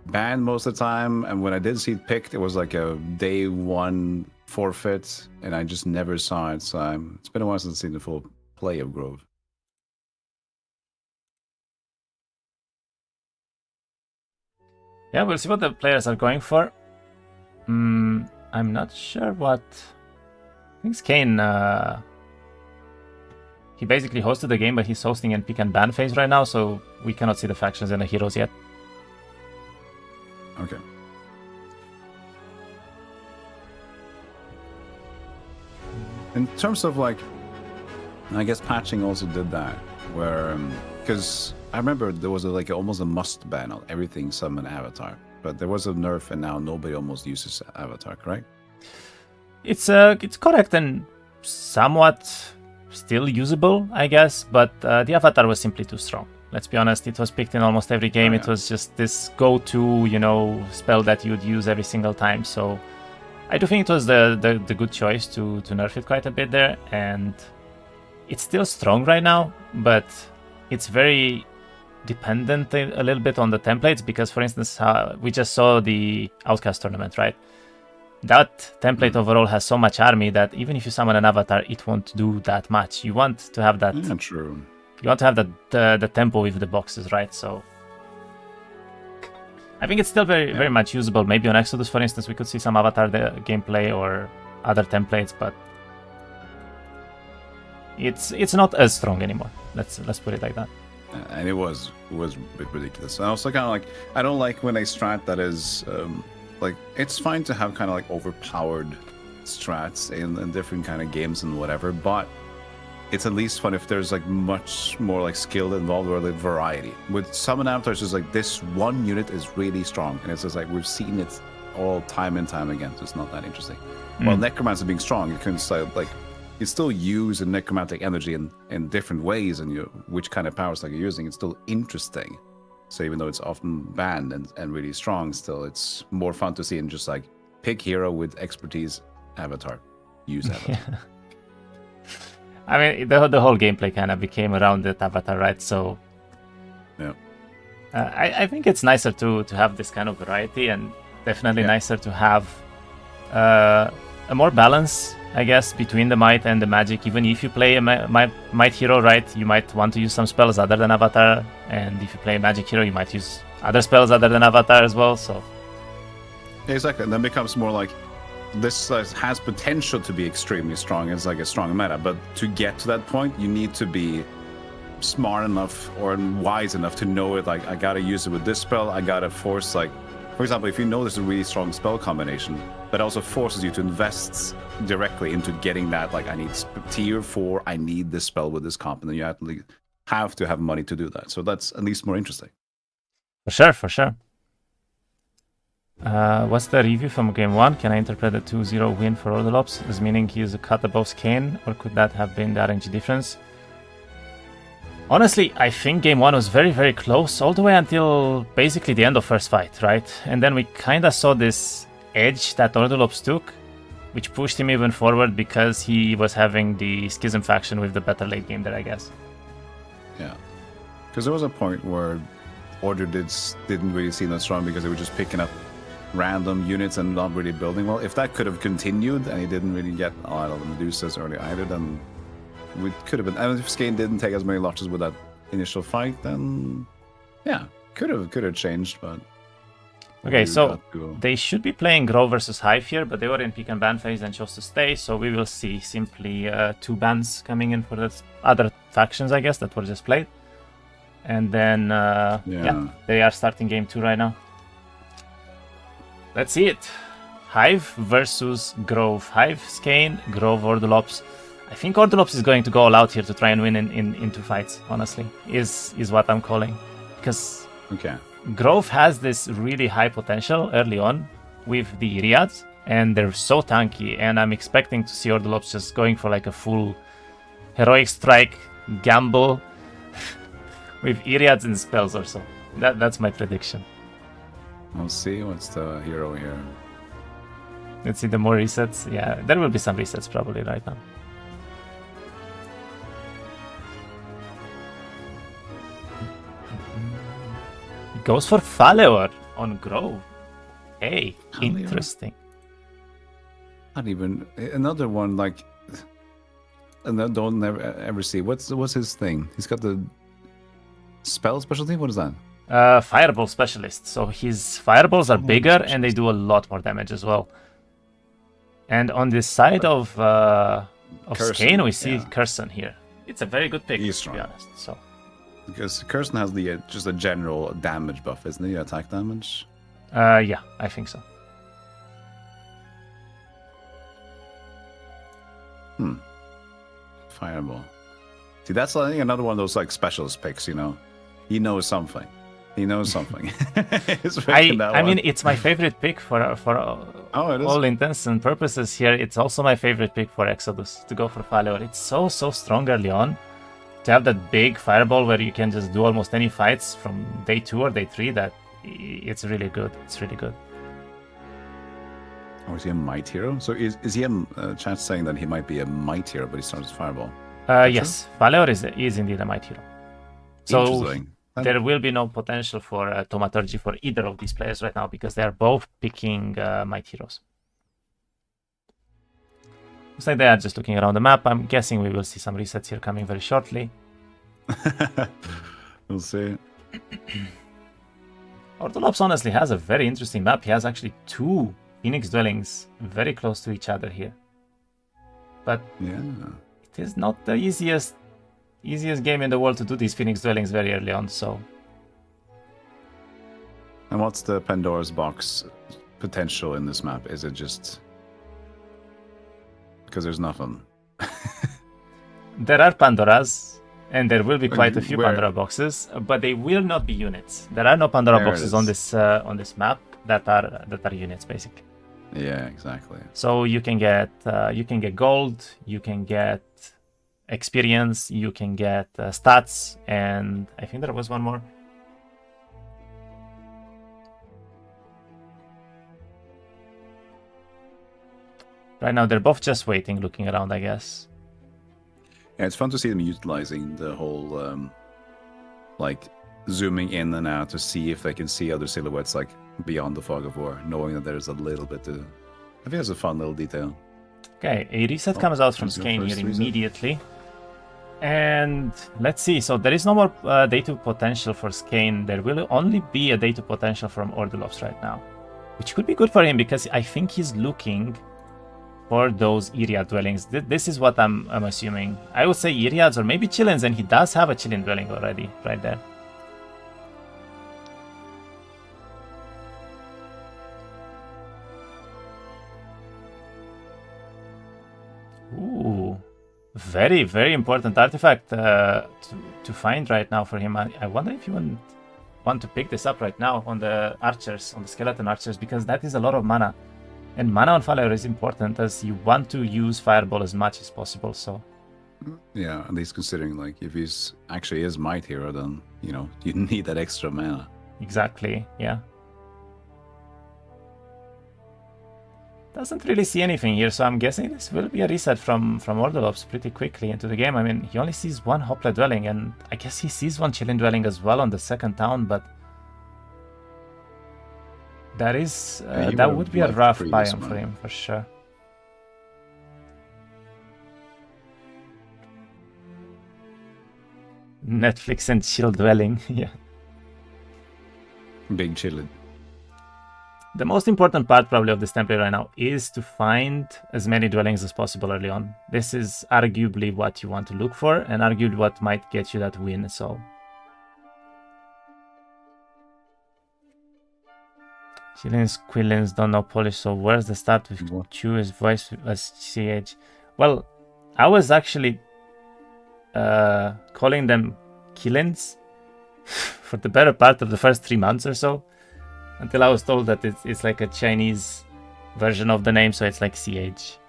banned most of the time. And when I did see it picked, it was like a day one forfeit. And I just never saw it. So it's been a while since I've seen the full play of Grove.
Yeah, we'll see what the players are going for. I'm not sure what... I think Skayne... He basically hosted the game, but he's hosting in pick and ban phase right now, so we cannot see the factions and the heroes yet.
Okay. In terms of like, I guess patching also did that, where because I remember there was like almost a must ban on everything summon Avatar, but there was a nerf and now nobody almost uses Avatar, correct?
It's correct and somewhat still usable, I guess, but the Avatar was simply too strong. Let's be honest, it was picked in almost every game. It was just this go-to, spell that you'd use every single time. So I do think it was the good choice to nerf it quite a bit there, and it's still strong right now, but it's very dependent a little bit on the templates, because for instance, we just saw the Outcast tournament, right? That template overall has so much army that even if you summon an Avatar, it won't do that much. You want to have that.
Yeah, true.
You want to have the tempo with the boxes, right? So I think it's still very much usable. Maybe on Exodus, for instance, we could see some Avatar gameplay or other templates, but it's not as strong anymore. Let's put it like that.
And it was a bit ridiculous. And also kind of like, I don't like when a strat that is like, it's fine to have kind of like overpowered strats in different kind of games and whatever, but it's at least fun if there's like much more like skill involved or like variety. With summon avatars, it's like this one unit is really strong, and it's just like we've seen it all time and time again, so it's not that interesting. While necromancer being strong, you can like you still use the necromantic energy in different ways, and which kind of powers like you're using, it's still interesting. So even though it's often banned and really strong, still it's more fun to see and just like pick hero with expertise, avatar, use avatar.
Yeah. I mean, the whole gameplay kind of became around that avatar, right? So
yeah,
I think it's nicer to have this kind of variety, and definitely nicer to have a more balance, I guess, between the might and the magic. Even if you play a might hero, right, you might want to use some spells other than avatar, and if you play a magic hero, you might use other spells other than avatar as well. So
exactly, and then becomes more like this has potential to be extremely strong. It's like a strong meta, but to get to that point, you need to be smart enough or wise enough to know it. Like, I gotta use it with this spell. I gotta force, like, for example, if you know there's a really strong spell combination, that also forces you to invest directly into getting that. Like, I need tier 4. I need this spell with this comp, and then you have to have money to do that. So that's at least more interesting.
For sure. What's the review from game 1? Can I interpret the 2-0 win for Ordulops as meaning he's a cut above Skayne, or could that have been the RNG difference? Honestly, I think game 1 was very, very close, all the way until basically the end of first fight, right? And then we kind of saw this edge that Ordulops took, which pushed him even forward because he was having the Schism faction with the better late game there, I guess.
Yeah. Because there was a point where Order didn't really seem that strong because they were just picking up random units and not really building well. If that could have continued and he didn't really get a lot of Medusas early either, then we could have been. And if Skayne didn't take as many losses with that initial fight, then yeah, could have changed. But
okay, so they should be playing Grove versus Hive here, but they were in pick and ban phase and chose to stay. So we will see simply 2 bans coming in for the other factions, I guess, that were just played. And then they are starting game 2 right now. Let's see it. Hive versus Grove. Hive, Skayne, Grove, Ordulops. I think Ordulops is going to go all out here to try and win in 2 fights, honestly, is what I'm calling. Because Grove has this really high potential early on with the Iriads, and they're so tanky, and I'm expecting to see Ordulops just going for like a full heroic strike gamble with Iriads and spells or so. That's my prediction.
We'll see what's the hero here.
Let's see the more resets. Yeah, there will be some resets probably right now. Goes for Faleor on Grove. Hey, interesting.
Not even another one like. And I don't never ever see what's his thing. He's got the spell specialty. What is that?
Fireball specialist. So his fireballs are bigger and they do a lot more damage as well. And on this side of Skayne, we see Curson here. It's a very good pick, to be honest. So.
Because Curson has the just a general damage buff, isn't he? Attack damage.
Yeah, I think so.
Fireball. See, that's I think another one of those like specialist picks. You know, he knows something. He knows something.
I mean, it's my favorite pick for all intents and purposes here. It's also my favorite pick for Exodus to go for Faleor. It's so strong early on. To have that big fireball where you can just do almost any fights from day 2 or day 3, that it's really good. It's really good.
Or is he a might hero? So is he a chance saying that he might be a might hero, but he starts with fireball?
Yes, Faleor is indeed a might hero. So there will be no potential for Thaumaturgy for either of these players right now because they are both picking might heroes. Looks like they are just looking around the map. I'm guessing we will see some resets here coming very shortly.
We'll see.
Ordulops honestly has a very interesting map. He has actually 2 Phoenix dwellings very close to each other here. But it is not the easiest game in the world to do these Phoenix dwellings very early on, so.
And what's the Pandora's box potential in this map? Is it just because there's nothing?
There are Pandoras, and there will be quite a few Pandora boxes, but they will not be units. There are no Pandora boxes on this map that are units basically.
Yeah, exactly.
So you can get gold, you can get experience, you can get stats, and I think there was one more. Right now, they're both just waiting, looking around, I guess.
Yeah, it's fun to see them utilizing the whole, like, zooming in and out to see if they can see other silhouettes, like, beyond the fog of war, knowing that there's a little bit to... I think it's a fun little detail.
Okay, a reset comes out from Skayne here immediately. And let's see, so there is no more day 2 potential for Skayne. There will only be a day 2 potential from Ordulops right now, which could be good for him because I think he's looking for those Iriad dwellings. This is what I'm assuming. I would say Iriads or maybe Chillins, and he does have a Chillin dwelling already right there. Ooh, very, very important artifact to find right now for him. I wonder if you want to pick this up right now on the archers, on the skeleton archers, because that is a lot of mana. And mana on Faleor is important as you want to use Fireball as much as possible, so...
Yeah, at least considering, like, if he's actually is Might Hero, then, you know, you need that extra mana.
Exactly, yeah. Doesn't really see anything here, so I'm guessing this will be a reset from Ordulops pretty quickly into the game. I mean, he only sees one Hoplite dwelling, and I guess he sees one Chillin dwelling as well on the second town, but... That is that would be a rough biome for him, for sure. Netflix and chill dwelling, yeah.
Big chillin.
The most important part probably of this template right now is to find as many dwellings as possible early on. This is arguably what you want to look for, and arguably what might get you that win, so... Chileans, Quillins don't know Polish, so where's the start with Q as voice as CH? Well, I was actually calling them Killins for the better part of the first 3 months or so, until I was told that it's like a Chinese version of the name, so it's like CH.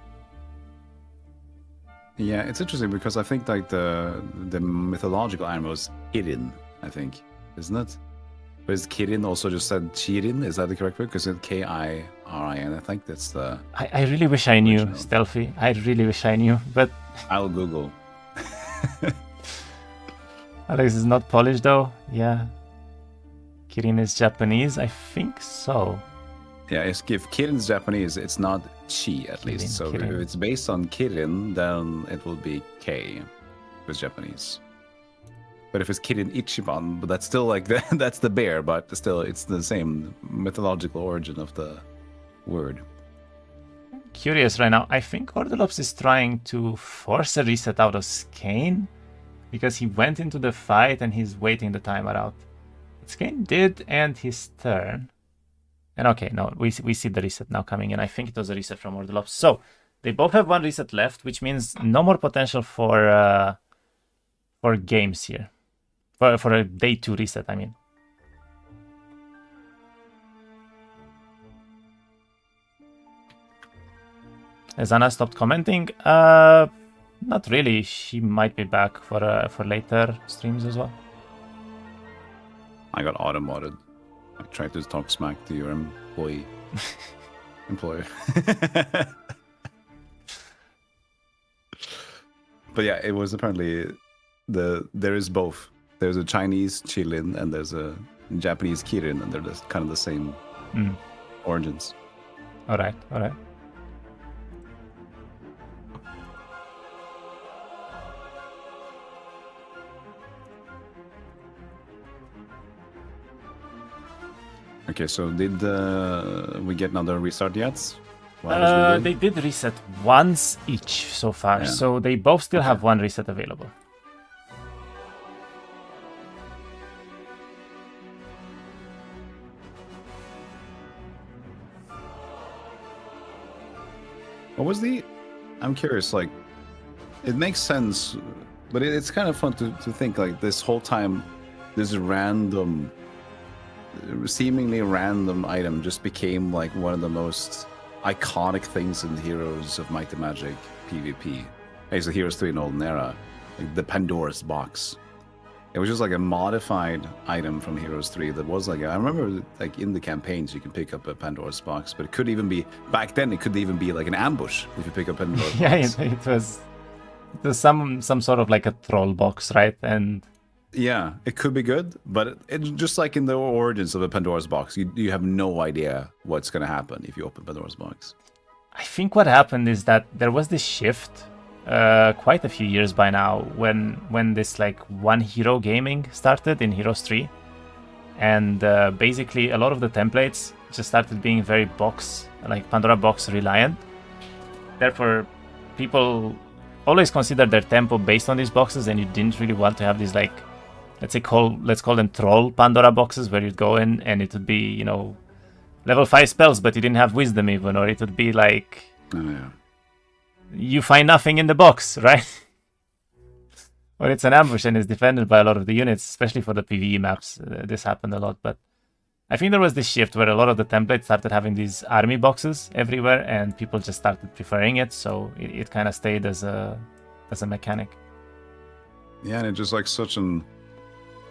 Yeah, it's interesting because I think like the mythological animal is Kirin, I think, isn't it? But is Kirin also just said Chirin? Is that the correct word? Because it's Kirin. I think that's the...
I really wish I knew,
original.
Stealthy. I really wish I knew, but...
I'll Google.
Alex is not Polish though? Yeah. Kirin is Japanese? I think so.
Yeah, if Kirin's Japanese, it's not Chi at least. So
Kirin.
if it's based on Kirin, then it will be K, if it's Japanese. But if it's Kirin Ichiban, but that's still like that's the bear, but still it's the same mythological origin of the word.
Curious right now. I think Ordulops is trying to force a reset out of Skayne because he went into the fight and he's waiting the timer out. Skayne did end his turn. And okay, no, we see the reset now coming in. I think it was a reset from Ordulops. So they both have 1 reset left, which means no more potential for games here. For a day 2 reset, I mean. Has Anna stopped commenting? Not really. She might be back for later streams as well.
I got auto-modded. I tried to talk smack to your employer. But yeah, it was apparently there is both. There's a Chinese Chilin and there's a Japanese Kirin, and they're just kind of the same origins.
All right.
Okay, so did we get another restart yet?
They did reset once each so far,
Yeah.
so they both still have 1 reset available.
What was the... I'm curious, like, it makes sense, but it's kind of fun to think, like, this whole time, this random, seemingly random item just became, like, one of the most iconic things in Heroes of Might and Magic PvP. Actually, Heroes 3 and Olden Era, like, the Pandora's Box. It was just like a modified item from Heroes 3 that was like, I remember like in the campaigns you can pick up a Pandora's box, but it could even be, back then it could even be like an ambush if you pick up Pandora's
Yeah,
box.
it was some sort of like a troll box, right? And
yeah, it could be good, but it's just like in the origins of a Pandora's box, you have no idea what's going to happen if you open Pandora's box.
I think what happened is that there was this shift quite a few years by now when this like one hero gaming started in Heroes 3, and basically a lot of the templates just started being very Pandora box reliant. Therefore, people always consider their tempo based on these boxes, and you didn't really want to have these like, let's call them troll Pandora boxes where you'd go in and it would be, you know, level 5 spells but you didn't have wisdom even, or it would be like you find nothing in the box, right? Or it's an ambush and it's defended by a lot of the units, especially for the PvE maps. This happened a lot, but I think there was this shift where a lot of the templates started having these army boxes everywhere, and people just started preferring it, so it kind of stayed as a mechanic.
Yeah, and it's just like such an,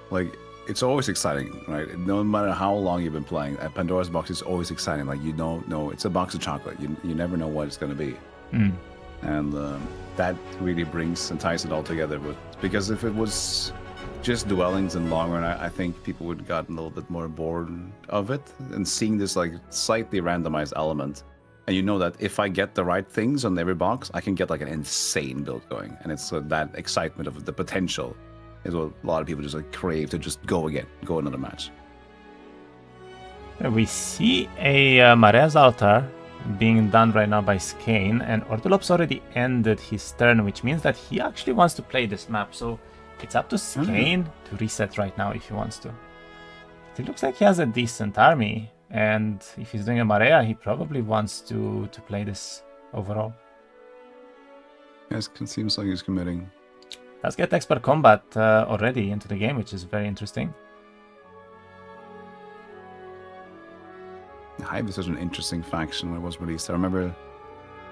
like, it's always exciting, right? No matter how long you've been playing, a Pandora's box is always exciting. Like, you don't know, it's a box of chocolate. You never know what it's going to be. And that really brings and ties it all together. Because if it was just dwellings in long run, I think people would have gotten a little bit more bored of it. And seeing this like slightly randomized element, and you know that if I get the right things on every box, I can get like an insane build going. And it's that excitement of the potential is what a lot of people just like crave to just go another match.
We see a Marez altar being done right now by Skayne, and Ordulops already ended his turn, which means that he actually wants to play this map. So it's up to Skayne to reset right now if he wants to. It looks like he has a decent army, And if he's doing a Marea, he probably wants to play this overall.
Yes, it seems like he's committing.
Let's get expert combat already into the game, which is very interesting.
Hive is such an interesting faction when it was released. I remember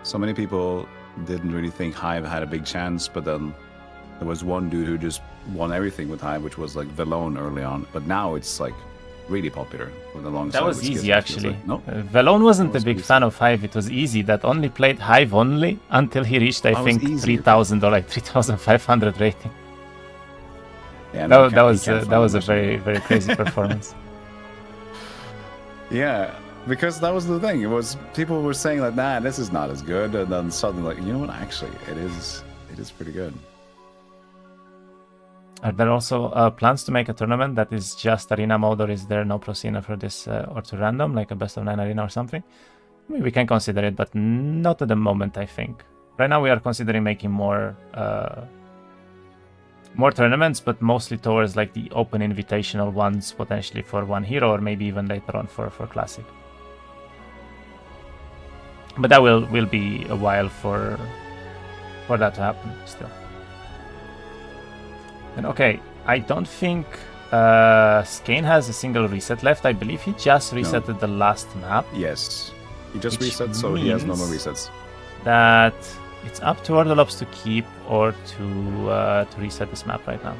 so many people didn't really think Hive had a big chance, but then there was one dude who just won everything with Hive, which was like Velone early on. But now it's like really popular with alongside.
That was
with
easy
Skizz,
actually.
like, no?
Velone wasn't a big
easy.
fan of Hive. It was easy. That only played Hive only until he reached, I think, 3,000 or like 3,500 rating.
Yeah, no,
that was a very, very crazy performance.
Yeah, because that was the thing. It was people were saying like, nah, this is not as good, and then suddenly, like, you know what? Actually, it is pretty good.
Are there also plans to make a tournament that is just arena mode, or is there no Procena for this, or to random, like a best of 9 arena or something? I mean, we can consider it, but not at the moment, I think. Right now we are considering making more tournaments, but mostly towards like the open invitational ones, potentially for one hero, or maybe even later on for Classic. But that will be a while for that to happen still. And okay, I don't think Skayne has a single reset left. I believe he just resetted the last map.
Yes, he just reset, so he has no more resets.
That it's up to Ordulops to keep or to reset this map right now.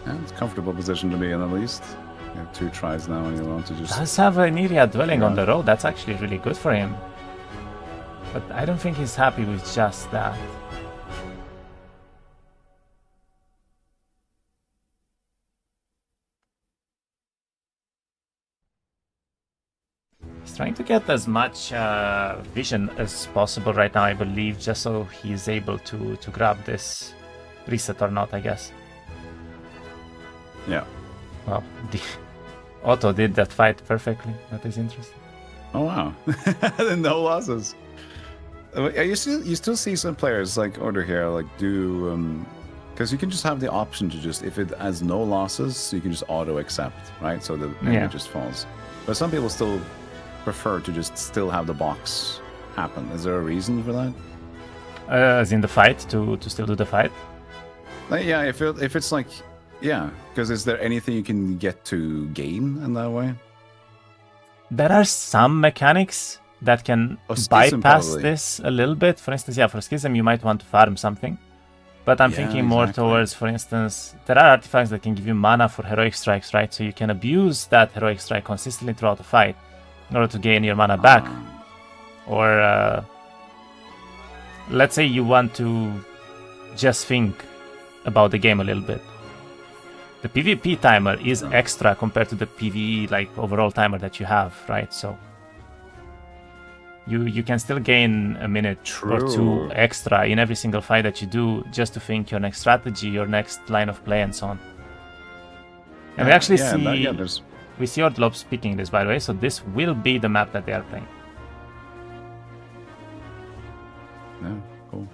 Yeah, it's a comfortable position to be in at least. You have 2 tries now, and you want to just.
Does have an area dwelling on the road. That's actually really good for him. But I don't think he's happy with just that. He's trying to get as much vision as possible right now, I believe, just so he's able to grab this reset or not, I guess.
Yeah.
Well, Otto did that fight perfectly. That is interesting.
Oh wow! No losses. You still see some players like Order here like do because you can just have the option to just, if it has no losses, you can just auto accept, right? So the it just falls. But some people still prefer to just still have the box happen. Is there a reason for that?
As in the fight, to still do the fight?
Yeah, if it's like, yeah, because is there anything you can get to gain in that way?
There are some mechanics that can bypass this a little bit. For instance, yeah, for Schism you might want to farm something. But I'm thinking more towards, for instance, there are artifacts that can give you mana for heroic strikes, right? So you can abuse that heroic strike consistently throughout the fight in order to gain your mana back. Or let's say you want to just think about the game a little bit. The PvP timer is extra compared to the PvE like overall timer that you have, right? So you can still gain a minute or 2 extra in every single fight that you do, just to think your next strategy, your next line of play, and so on. And we actually we see Ordulops picking this, by the way, so this will be the map that they are playing.
Yeah, cool.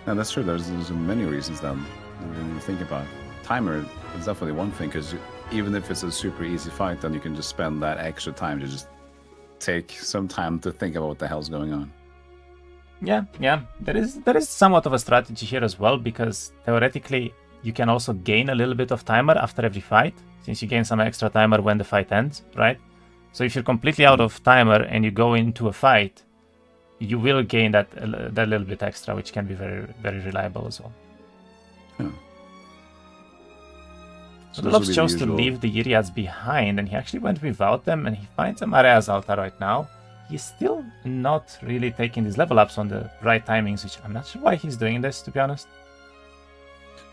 Yeah, that's true. There's many reasons then when you think about it. Timer is definitely one thing, because even if it's a super easy fight, then you can just spend that extra time to just take some time to think about what the hell's going on.
Yeah. There is somewhat of a strategy here as well, because theoretically you can also gain a little bit of timer after every fight, since you gain some extra timer when the fight ends, right? So if you're completely out of timer and you go into a fight, you will gain that little bit extra, which can be very, very reliable as well.
Yeah.
So Ordulops chose to leave the Iriads behind, and he actually went without them, and he finds a Marea's altar right now. He's still not really taking these level ups on the right timings, which I'm not sure why he's doing this, to be honest.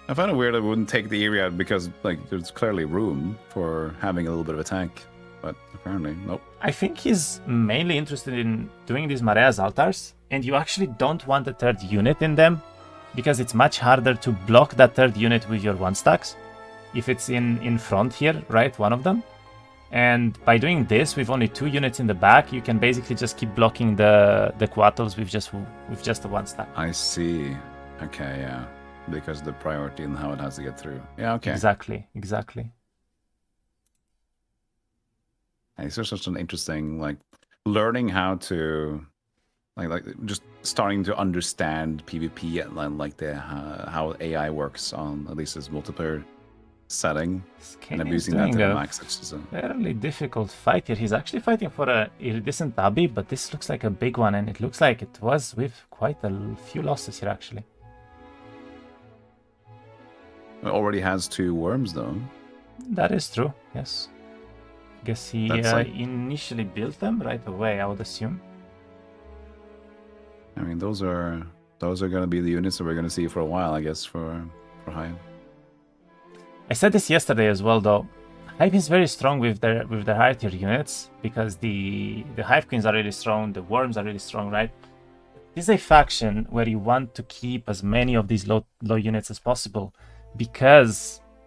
I find it weird that we wouldn't take the Iriad, because like there's clearly room for having a little bit of attack, but apparently nope.
I think he's mainly interested in doing these Marea's altars, and you actually don't want a third unit in them, because it's much harder to block that third unit with your 1-stacks. If it's in front here, right, one of them. And by doing this with only 2 units in the back, you can basically just keep blocking the Quattles with just a 1-stack.
I see. Okay, yeah. Because of the priority and how it has to get through. Yeah, okay.
Exactly.
It's just such an interesting, like, learning how to, like just starting to understand PvP and like the how AI works on at least this multiplayer setting,
Skayne
and
is
abusing that
doing
to
a
max. It's just
fairly difficult fight here. He's actually fighting for a iridescent Abbey, but this looks like a big one, and it looks like it was with quite a few losses here, actually.
it already has 2 worms though.
That is true, yes. Guess he initially built them right away, I would assume.
I mean, those are going to be the units that we're going to see for a while, I guess, for Hive.
I said this yesterday as well, though. Hive is very strong with their higher tier units because the Hive Queens are really strong, the Worms are really strong, right? This is a faction where you want to keep as many of these low units as possible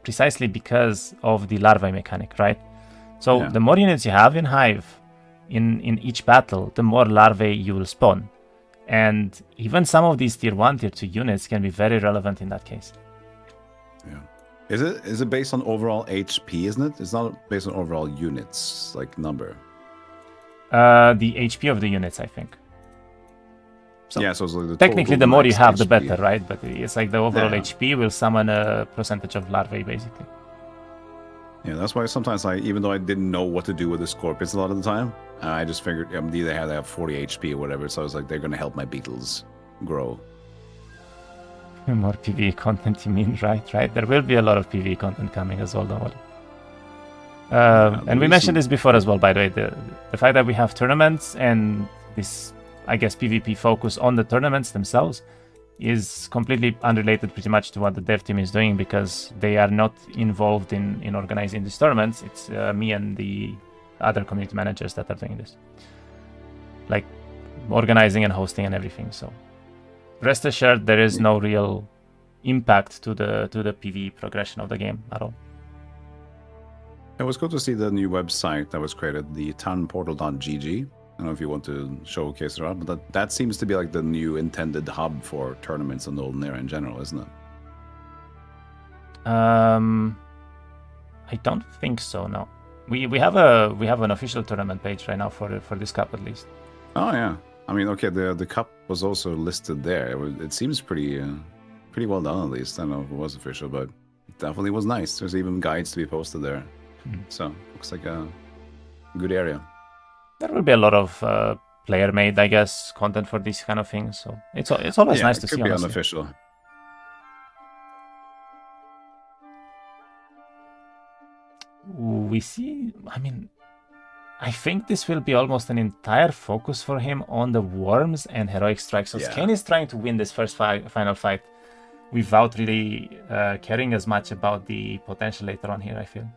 precisely because of the larvae mechanic, right? So the more units you have in Hive in each battle, the more larvae you will spawn. And even some of these tier 1, tier 2 units can be very relevant in that case.
Yeah. Is it based on overall HP, isn't it? It's not based on overall units, like number.
The HP of the units, I think. So
yeah, so it's like the
technically the more you have, the
HP.
better, right? But it's like the overall HP will summon a percentage of larvae, basically.
Yeah, that's why sometimes even though I didn't know what to do with the Scorpions a lot of the time, I just figured they have 40 HP or whatever, so I was like, they're going to help my beetles grow.
More PvE content, you mean, right? There will be a lot of PvE content coming as well, don't worry. And we mentioned this before as well, by the way, the fact that we have tournaments and this, I guess, PvP focus on the tournaments themselves is completely unrelated pretty much to what the dev team is doing, because they are not involved in organizing these tournaments. It's me and the other community managers that are doing this, like organizing and hosting and everything. So rest assured, there is no real impact to the PvE progression of the game at all.
It was good to see the new website that was created, the townportal.gg. I don't know if you want to showcase it out, but that seems to be like the new intended hub for tournaments on the Olden Era in general, isn't it?
I don't think so. No, we have an official tournament page right now for this cup at least.
Oh yeah, I mean, okay, the cup was also listed there. It seems pretty well done at least. I don't know if it was official, but it definitely was nice. There's even guides to be posted there, so looks like a good area.
There will be a lot of player-made, I guess, content for these kind of things. So it's always nice to see.
It could be unofficial.
We see. I mean, I think this will be almost an entire focus for him on the Worms and Heroic Strike. So Skayne is trying to win this first final fight without really caring as much about the potential later on here, I feel.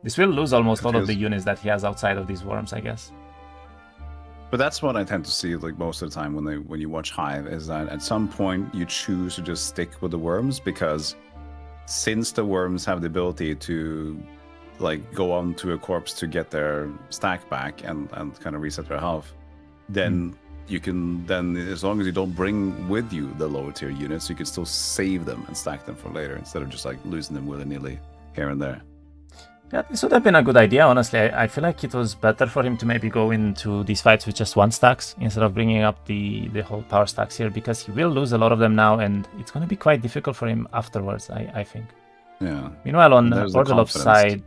This will lose almost all of the units that he has outside of these Worms, I guess.
But that's what I tend to see, like, most of the time when you watch Hive, is that at some point you choose to just stick with the Worms, because since the Worms have the ability to, like, go on to a corpse to get their stack back and kind of reset their health, then you can, as long as you don't bring with you the lower tier units, you can still save them and stack them for later, instead of just like losing them willy-nilly here and there.
Yeah, this would have been a good idea, honestly. I feel like it was better for him to maybe go into these fights with just 1 stacks instead of bringing up the whole power stacks here, because he will lose a lot of them now, and it's going to be quite difficult for him afterwards, I think.
Yeah.
Meanwhile, on Ordulops' side,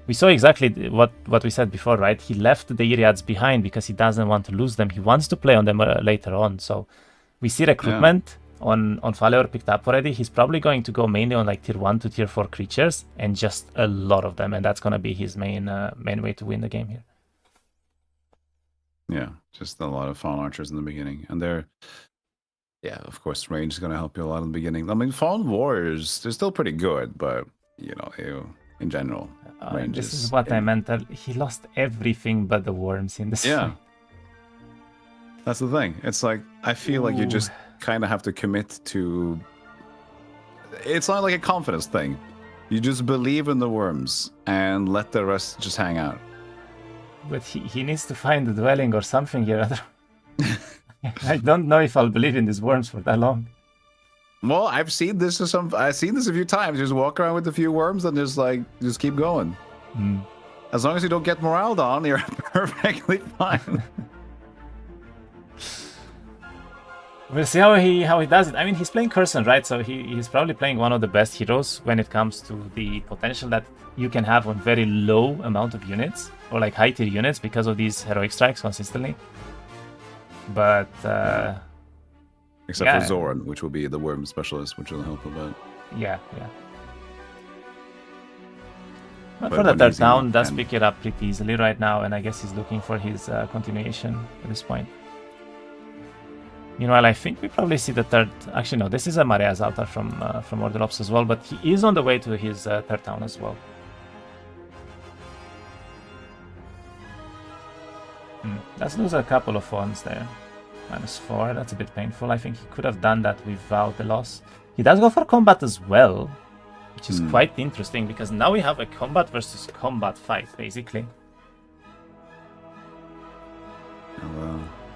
we saw exactly what we said before, right? He left the Iriads behind because he doesn't want to lose them. He wants to play on them later on. So we see recruitment on Faleor picked up already. He's probably going to go mainly on like tier 1 to tier 4 creatures and just a lot of them, and that's going to be his main way to win the game here.
Yeah, just a lot of Fallen Archers in the beginning, and they're, of course, range is going to help you a lot in the beginning. I mean, Fallen Warriors, they're still pretty good, but in general, range
this is what I meant. He lost everything but the Worms in this fight.
That's the thing. It's like, I feel like you just kind of have to commit to, it's not like a confidence thing. You just believe in the Worms and let the rest just hang out.
But he needs to find a dwelling or something here. I don't know if I'll believe in these Worms for that long.
Well, I've seen this a few times. Just walk around with a few worms and just keep going. As long as you don't get morale down, you're perfectly fine.
We'll see how he does it. I mean, he's playing Curson, right? So he's probably playing one of the best heroes when it comes to the potential that you can have on very low amount of units, or like high tier units, because of these heroic strikes consistently. But
except for Zoran, which will be the worm specialist, which will help a bit.
Yeah. But for the third down, does pick it up pretty easily right now, and I guess he's looking for his continuation at this point. Meanwhile, I think we probably see the third. Actually, no, this is a Marea's altar from Ordulops as well, but he is on the way to his third town as well. Let's lose a couple of ones there. -4, that's a bit painful. I think he could have done that without the loss. He does go for combat as well, which is quite interesting, because now we have a combat versus combat fight, basically.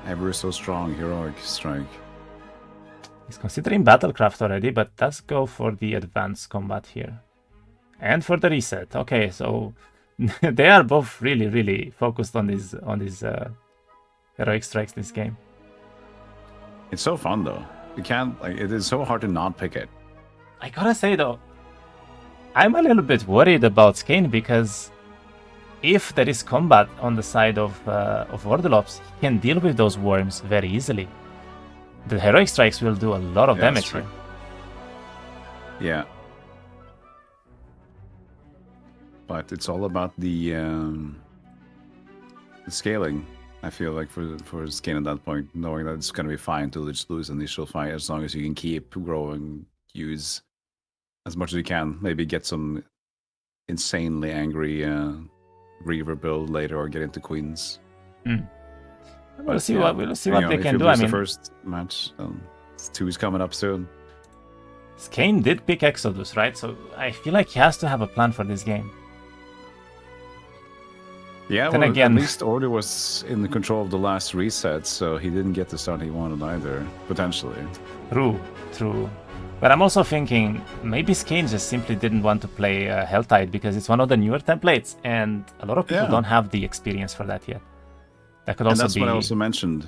Ever so strong heroic strike.
He's considering Battlecraft already, but does go for the advanced combat here. And for the reset. Okay, so they are both really, really focused on these heroic strikes this game.
It's so fun though. You can't, like, it is so hard to not pick it.
I gotta say though, I'm a little bit worried about Skayne, because if there is combat on the side of Ordulops, he can deal with those worms very easily. The heroic strikes will do a lot of damage here.
Yeah. But it's all about the scaling, I feel like, for Skayne at that point, knowing that it's going to be fine to just lose initial fight, as long as you can keep growing, use as much as you can, maybe get some insanely angry Reaver build later, or get into Queens.
We'll see what they can do.
I mean, the first match, 2's coming up soon.
Skayne did pick Exodus, right? So I feel like he has to have a plan for this game.
Yeah,
then
well,
again,
at least Order was in the control of the last reset, so he didn't get the start he wanted either, potentially.
True. But I'm also thinking maybe Skayne just simply didn't want to play Helltide, because it's one of the newer templates, and a lot of people don't have the experience for that yet. That could also be...
And that's what I also mentioned,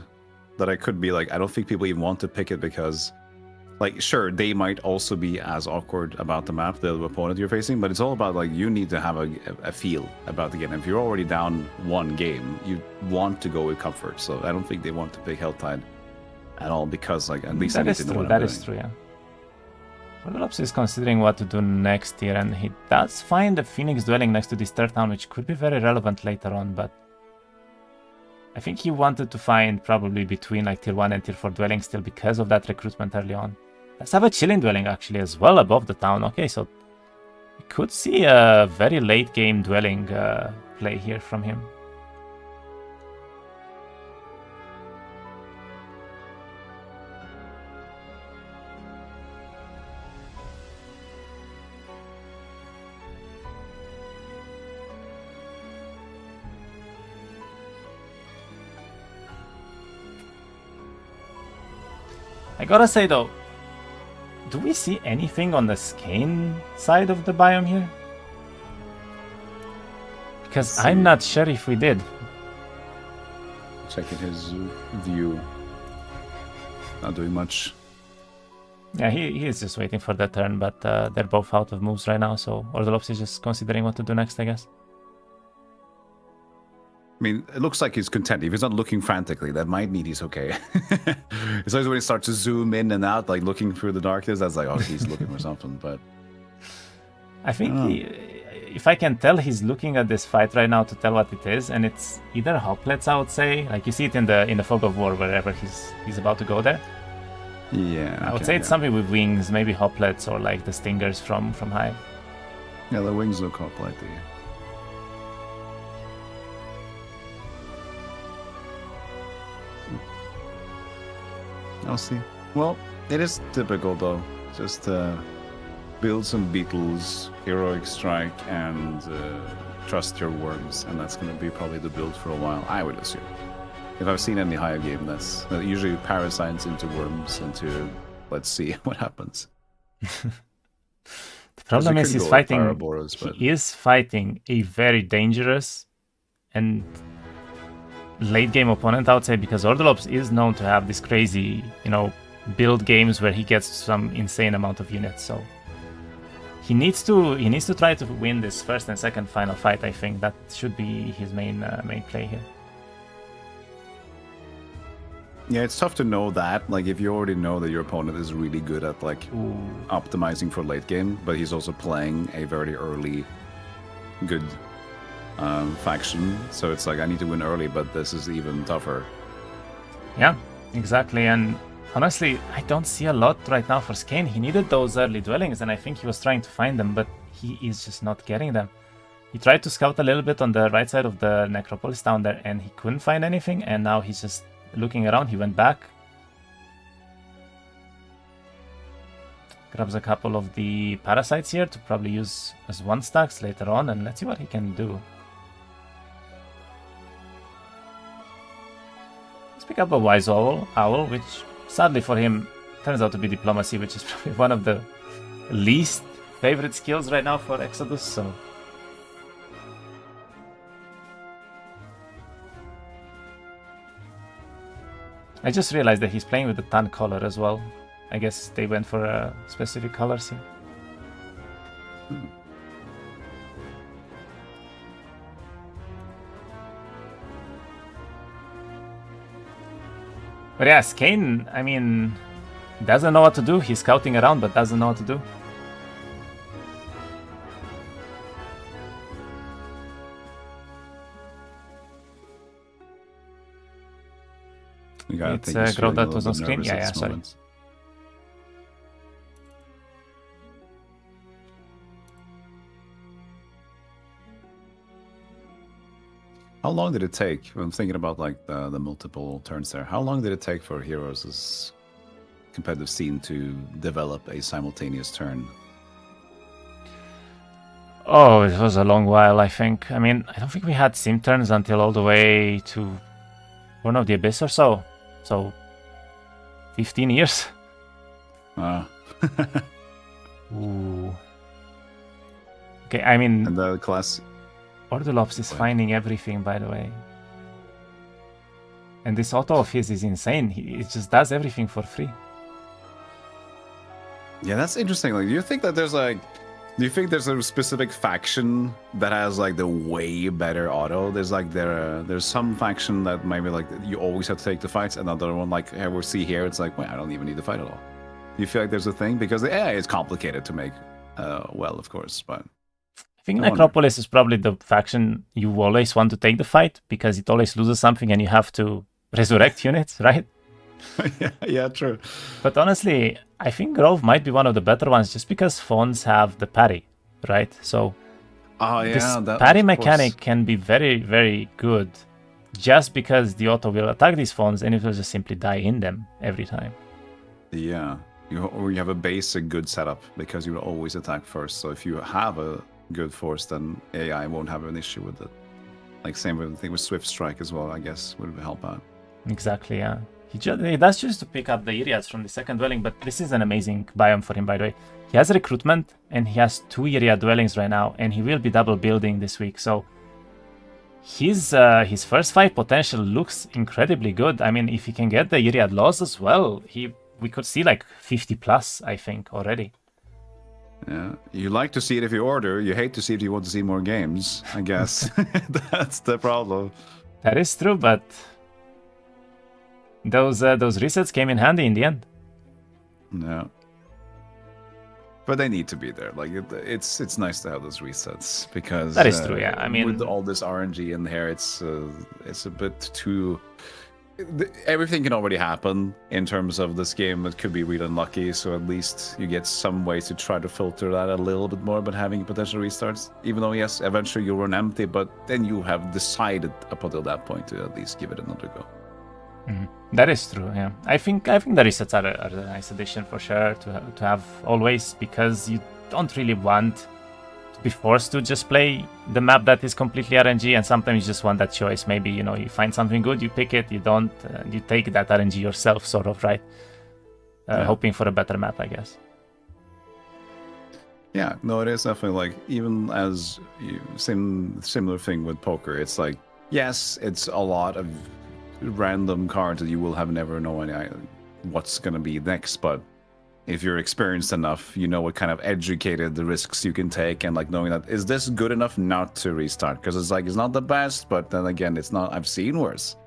that I could be like, I don't think people even want to pick it because, like, sure, they might also be as awkward about the map, the opponent you're facing, but it's all about, like, you need to have a feel about the game. If you're already down one game, you want to go with comfort, so I don't think they want to pick Helltide at all, because, like, at least I need to know what I'm doing.
That is true, yeah. Ordulops is considering what to do next here, and he does find the Phoenix dwelling next to this third town, which could be very relevant later on, but I think he wanted to find probably between like tier 1 and tier 4 dwelling still, because of that recruitment early on. Let's have a chilling dwelling actually as well above the town. Okay, so we could see a very late game dwelling play here from him. I gotta say though, do we see anything on the Skayne side of the biome here? Because I'm not sure if we did.
Checking his view. Not doing much.
Yeah, he is just waiting for the turn, but they're both out of moves right now, so Ordulops is just considering what to do next, I guess.
I mean, it looks like he's content. If he's not looking frantically, that might mean he's okay. It's always when he starts to zoom in and out, like looking through the darkness, that's like, oh, he's looking for something. But
I think if I can tell, he's looking at this fight right now to tell what it is, and it's either hoplets, I would say. Like you see it in the fog of war, wherever he's about to go there.
Yeah,
I would say it's something with wings, maybe hoplets or like the stingers from Hive.
Yeah, the wings look hoplety. I'll see. Well, it is typical though. Just build some beetles, heroic strike, and trust your worms, and that's going to be probably the build for a while, I would assume. If I've seen any Hive game, that's usually parasites into worms, into let's see what happens.
The problem is he's fighting.
Paraboros, but...
He is fighting a very dangerous and late game opponent, I would say, because Ordulops is known to have this crazy, build games where he gets some insane amount of units. So he needs to try to win this first and second final fight. I think that should be his main play here.
Yeah, it's tough to know that. Like, if you already know that your opponent is really good at optimizing for late game, but he's also playing a very early good faction, so it's like I need to win early, but this is even tougher.
Yeah, exactly. And honestly, I don't see a lot right now for Skayne. He needed those early dwellings, and I think he was trying to find them, but he is just not getting them. He tried to scout a little bit on the right side of the necropolis down there, and he couldn't find anything, and now he's just looking around. He went back, grabs a couple of the parasites here to probably use as 1-stacks later on, and let's see what he can do. Let's pick up a wise owl, which sadly for him turns out to be diplomacy, which is probably one of the least favorite skills right now for Exodus. So I just realized that he's playing with the tan color as well. I guess they went for specific colors here. But yeah, Skayne, I mean, doesn't know what to do. He's scouting around, but doesn't know what to do. It's Grow that was on screen. Yeah, sorry.
How long did it take? I'm thinking about like the multiple turns there. How long did it take for Heroes' competitive scene to develop a simultaneous turn?
Oh, it was a long while, I think. I mean, I don't think we had sim turns until all the way to Born of the Abyss or so. So, 15 years. Ooh. Okay, I mean...
And the class...
Ordulops is finding everything, by the way. And this auto of his is insane. It just does everything for free.
Yeah, that's interesting. Like, do you think there's a specific faction that has like the way better auto? There's like there's some faction that maybe like you always have to take the fights, and another one like we see here, it's like, well, I don't even need to fight at all. Do you feel like there's a thing? Because the AI is complicated to make well, of course, but
I think Necropolis is probably the faction you always want to take the fight because it always loses something and you have to resurrect units, right?
yeah, true.
But honestly, I think Grove might be one of the better ones just because phones have the parry, right? So this parry mechanic can be very, very good just because the auto will attack these phones and it will just simply die in them every time.
Yeah, you have a basic good setup because you will always attack first. So if you have a good force, then AI won't have an issue with it. Like same with the thing with Swift Strike as well, I guess would help out.
Exactly, yeah. He does choose to pick up the Iriads from the second dwelling, but this is an amazing biome for him, by the way. He has recruitment and he has 2 Iriad dwellings right now, and he will be double building this week. So his first fight potential looks incredibly good. I mean, if he can get the Iriad laws as well, we could see like 50 plus, I think, already.
Yeah, you like to see it if you order. You hate to see it if you want to see more games, I guess. That's the problem.
That is true, but those resets came in handy in the end.
Yeah. But they need to be there. Like it's nice to have those resets because
that is true. Yeah, I mean,
with all this RNG in here, it's a bit too. Everything can already happen in terms of this game. It could be really unlucky, so at least you get some ways to try to filter that a little bit more. But having potential restarts, even though yes, eventually you'll run empty, but then you have decided up until that point to at least give it another go.
Mm-hmm. That is true. Yeah, I think the resets are a nice addition for sure to have always, because you don't really want to be forced to just play the map that is completely RNG, and sometimes you just want that choice. Maybe you find something good, you pick it. You don't, you take that RNG yourself, sort of, right? Hoping for a better map, I guess.
Yeah, no, it is definitely like, even as similar thing with poker. It's like, yes, it's a lot of random cards that you will have never know any what's gonna be next, but if you're experienced enough, you know what kind of educated the risks you can take, and like knowing that, is this good enough not to restart? Because it's like, it's not the best, but then again, it's not, I've seen worse.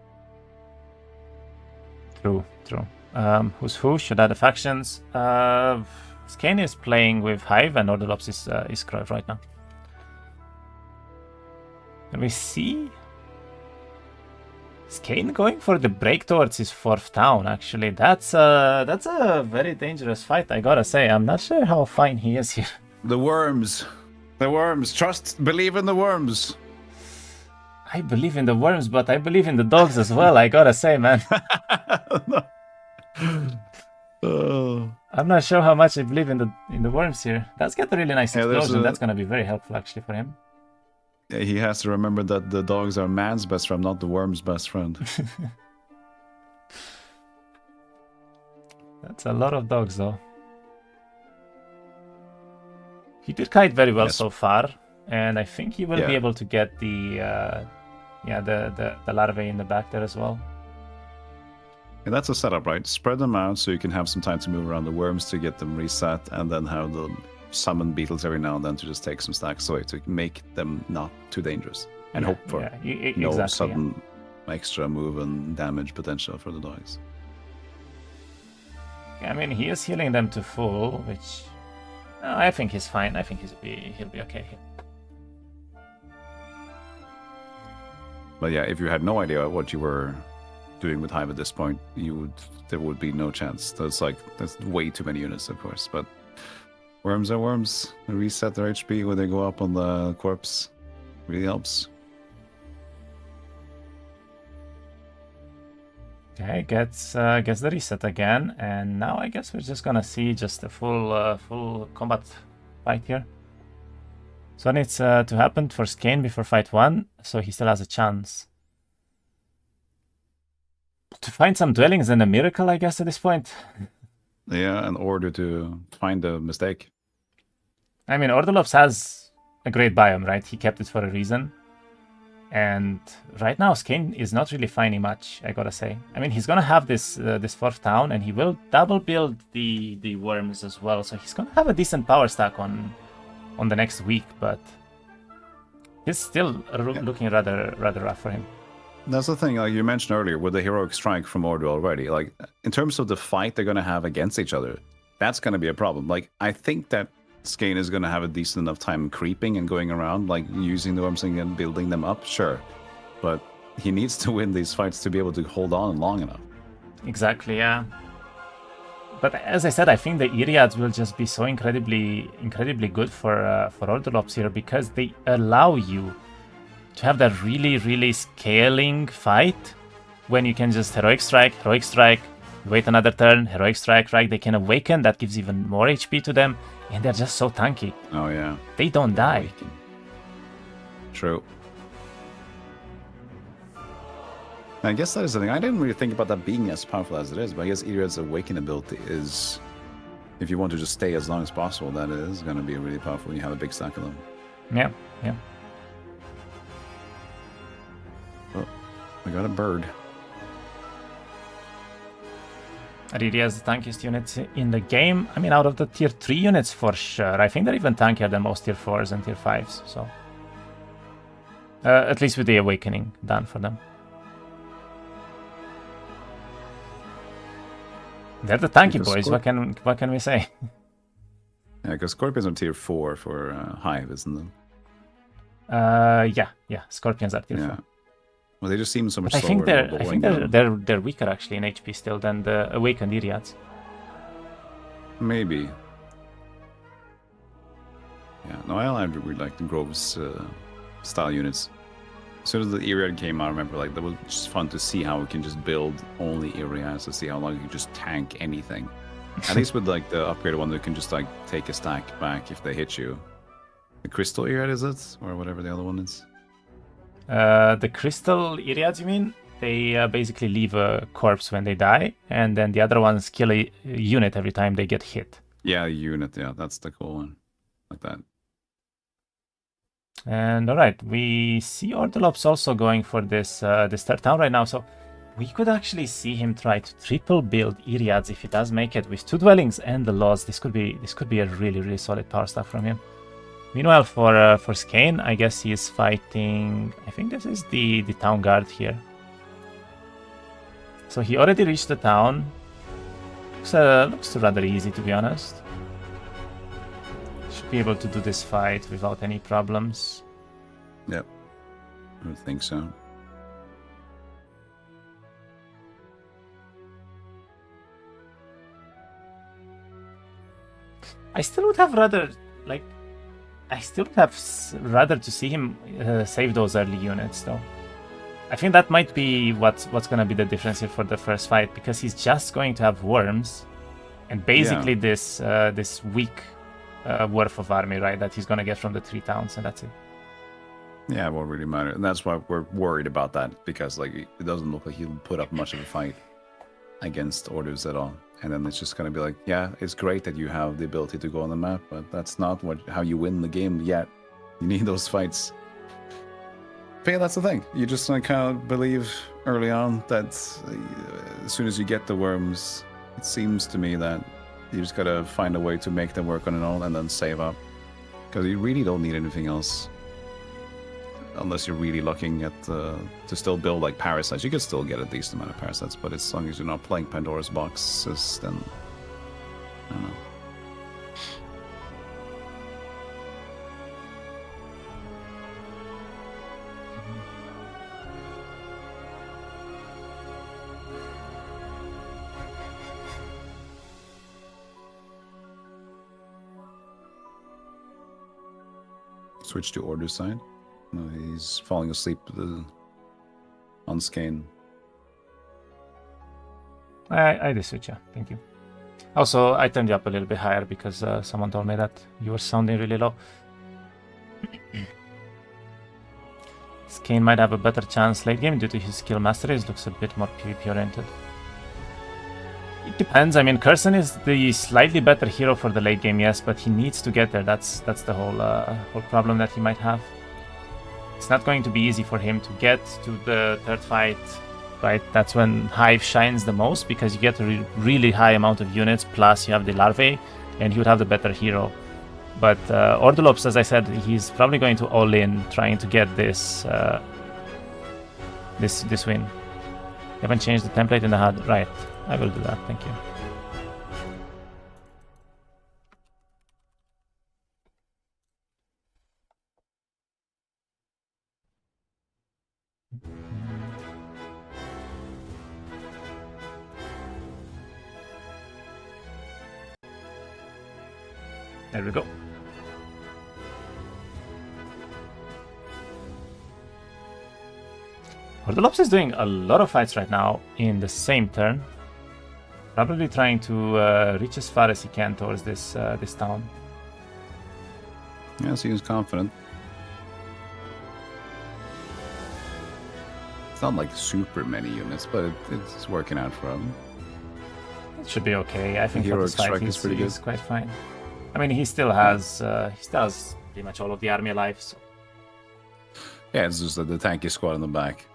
True. Who's who? Should add the factions. Skayne is playing with Hive and Ordulops is Cruyff right now. Can we see Skayne going for the break towards his 4th town? Actually, that's a very dangerous fight, I gotta say. I'm not sure how fine he is here.
The worms. Believe in the worms.
I believe in the worms, but I believe in the dogs as well, I gotta say, man. I'm not sure how much I believe in the worms here. That's got a really nice explosion. That's gonna be very helpful actually for him.
Yeah, he has to remember that the dogs are man's best friend, not the worm's best friend.
That's a lot of dogs, though. He did kite very well so far, and I think he will be able to get the larvae in the back there as well.
And that's a setup, right? Spread them out so you can have some time to move around the worms to get them reset, and then have the summon beetles every now and then to just take some stacks away to make them not too dangerous, and hope for no sudden extra move and damage potential for the dogs.
I mean, he is healing them to full, which I think he's fine. I think he'll be okay here.
But yeah, if you had no idea what you were doing with Hive at this point, there would be no chance. That's way too many units, of course. But worms are worms. They reset their HP when they go up on the corpse. Really helps.
Okay, gets the reset again, and now I guess we're just gonna see just a full combat fight here. So it needs to happen for Skayne before fight 1, so he still has a chance. To find some dwellings and a miracle, I guess, at this point.
Yeah, in order to find a mistake.
I mean, Ordulops has a great biome, right? He kept it for a reason. And right now, Skayne is not really finding much, I gotta say. I mean, he's gonna have this 4th town, and he will double build the worms as well. So he's gonna have a decent power stack on the next week, but it's still looking rather rough for him.
That's the thing, like you mentioned earlier, with the heroic strike from Ordu already. Like, in terms of the fight they're gonna have against each other, that's gonna be a problem. Like, I think that Skayne is going to have a decent enough time creeping and going around, like using the worms and building them up, sure. But he needs to win these fights to be able to hold on long enough.
Exactly, yeah. But as I said, I think the Iriads will just be so incredibly good for Ordulops here, because they allow you to have that really scaling fight when you can just heroic strike, wait another turn, heroic strike, right? They can awaken, that gives even more HP to them. And they're just so tanky.
Oh, yeah.
They don't die.
True. I guess that is the thing. I didn't really think about that being as powerful as it is, but I guess Iriad's Awaken ability is, if you want to just stay as long as possible, that is going to be really powerful when you have a big stack of them.
Yeah.
Oh, I got a bird.
Iridia is the tankiest unit in the game. I mean, out of the tier 3 units for sure. I think they're even tankier than most tier 4s and tier 5s. So, at least with the Awakening done for them. They're the tanky boys. What can we say?
Yeah, because Scorpions are tier 4 for Hive, isn't them?
Yeah. Scorpions are tier 4.
Well, they just seem so much
slower. I think they're weaker actually in HP still than the Awakened Iriads.
Maybe. Yeah, no, I really like the Groves style units. As soon as the Iriad came out, I remember that was just fun to see how we can just build only Iriads, to see how long you can just tank anything. At least with the upgraded one, that can just take a stack back if they hit you. The Crystal Iriad, is it? Or whatever the other one is.
The Crystal Iriads, you mean? They basically leave a corpse when they die, and then the other ones kill a unit every time they get hit.
Yeah, a unit, yeah, that's the cool one. like that.
And all right, we see Ordulops also going for this this third town right now, so we could actually see him try to triple build Iriads if he does make it with 2 dwellings and the laws. This could be a really solid power stack from him. Meanwhile, for Skayne, I guess he is fighting. I think this is the town guard here. So he already reached the town. Looks rather easy, to be honest. Should be able to do this fight without any problems.
Yep, I would think so.
I still would have rather to see him save those early units, though. I think that might be what's gonna be the difference here for the first fight, because he's just going to have worms, and basically this weak worth of army, right, that he's gonna get from the 3 towns, and that's it.
Yeah, it won't really matter, and that's why we're worried about that, because like it doesn't look like he'll put up much of a fight against orders at all. And then it's just gonna be like, yeah, it's great that you have the ability to go on the map, but that's not how you win the game yet. You need those fights. But yeah, that's the thing. You just kind of believe early on that as soon as you get the worms, it seems to me that you just gotta find a way to make them work on it all and then save up, because you really don't need anything else. Unless you're really looking at to still build like parasites. You can still get a decent amount of parasites, but as long as you're not playing Pandora's boxes, then I don't know. Switch to order side. No, he's falling asleep on Skayne.
I did switch, yeah. Thank you. Also, I turned you up a little bit higher because someone told me that you were sounding really low. Skayne might have a better chance late game due to his skill mastery. He looks a bit more PvP oriented. It depends. I mean, Curson is the slightly better hero for the late game, yes, but he needs to get there. That's the whole problem that he might have. It's not going to be easy for him to get to the third fight, right? That's when Hive shines the most, because you get a really high amount of units, plus you have the larvae, and he would have the better hero. But Ordulops, as I said, he's probably going to all in, trying to get this this win. You haven't changed the template in the HUD, right? I will do that, thank you. There we go. Ordulops is doing a lot of fights right now in the same turn. Probably trying to reach as far as he can towards this town.
Yeah, seems confident. It's not like super many units, but it's working out for him.
It should be okay. I think for this fight he's quite fine. I mean, he still has pretty much all of the army alive. So.
Yeah, it's just the tanky squad in the back.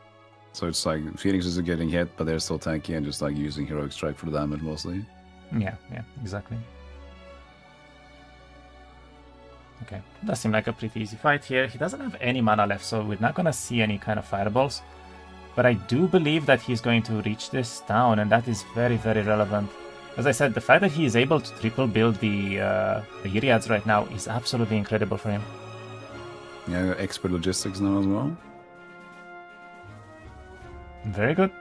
So it's like Phoenixes are getting hit, but they're still tanky and just like using Heroic Strike for the damage mostly.
Yeah, exactly. Okay, does seem like a pretty easy fight here. He doesn't have any mana left, so we're not gonna see any kind of fireballs. But I do believe that he's going to reach this town, and that is very relevant. As I said, the fact that he is able to triple build the Iriads right now is absolutely incredible for him.
Yeah, expert logistics now as well.
Very good.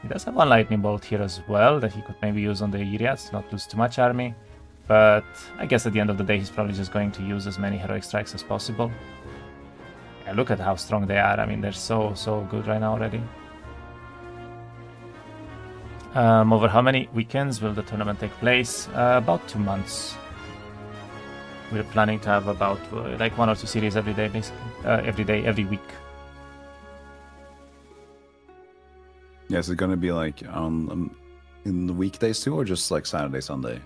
He does have one lightning bolt here as well that he could maybe use on the Iriads to not lose too much army. But I guess at the end of the day, he's probably just going to use as many heroic strikes as possible. Yeah, look at how strong they are. I mean, they're so good right now already. Over how many weekends will the tournament take place? About 2 months. We're planning to have about like 1 or 2 series every day, basically. Every week.
Yeah, is it going to be like in the weekdays too, or just like Saturday, Sunday?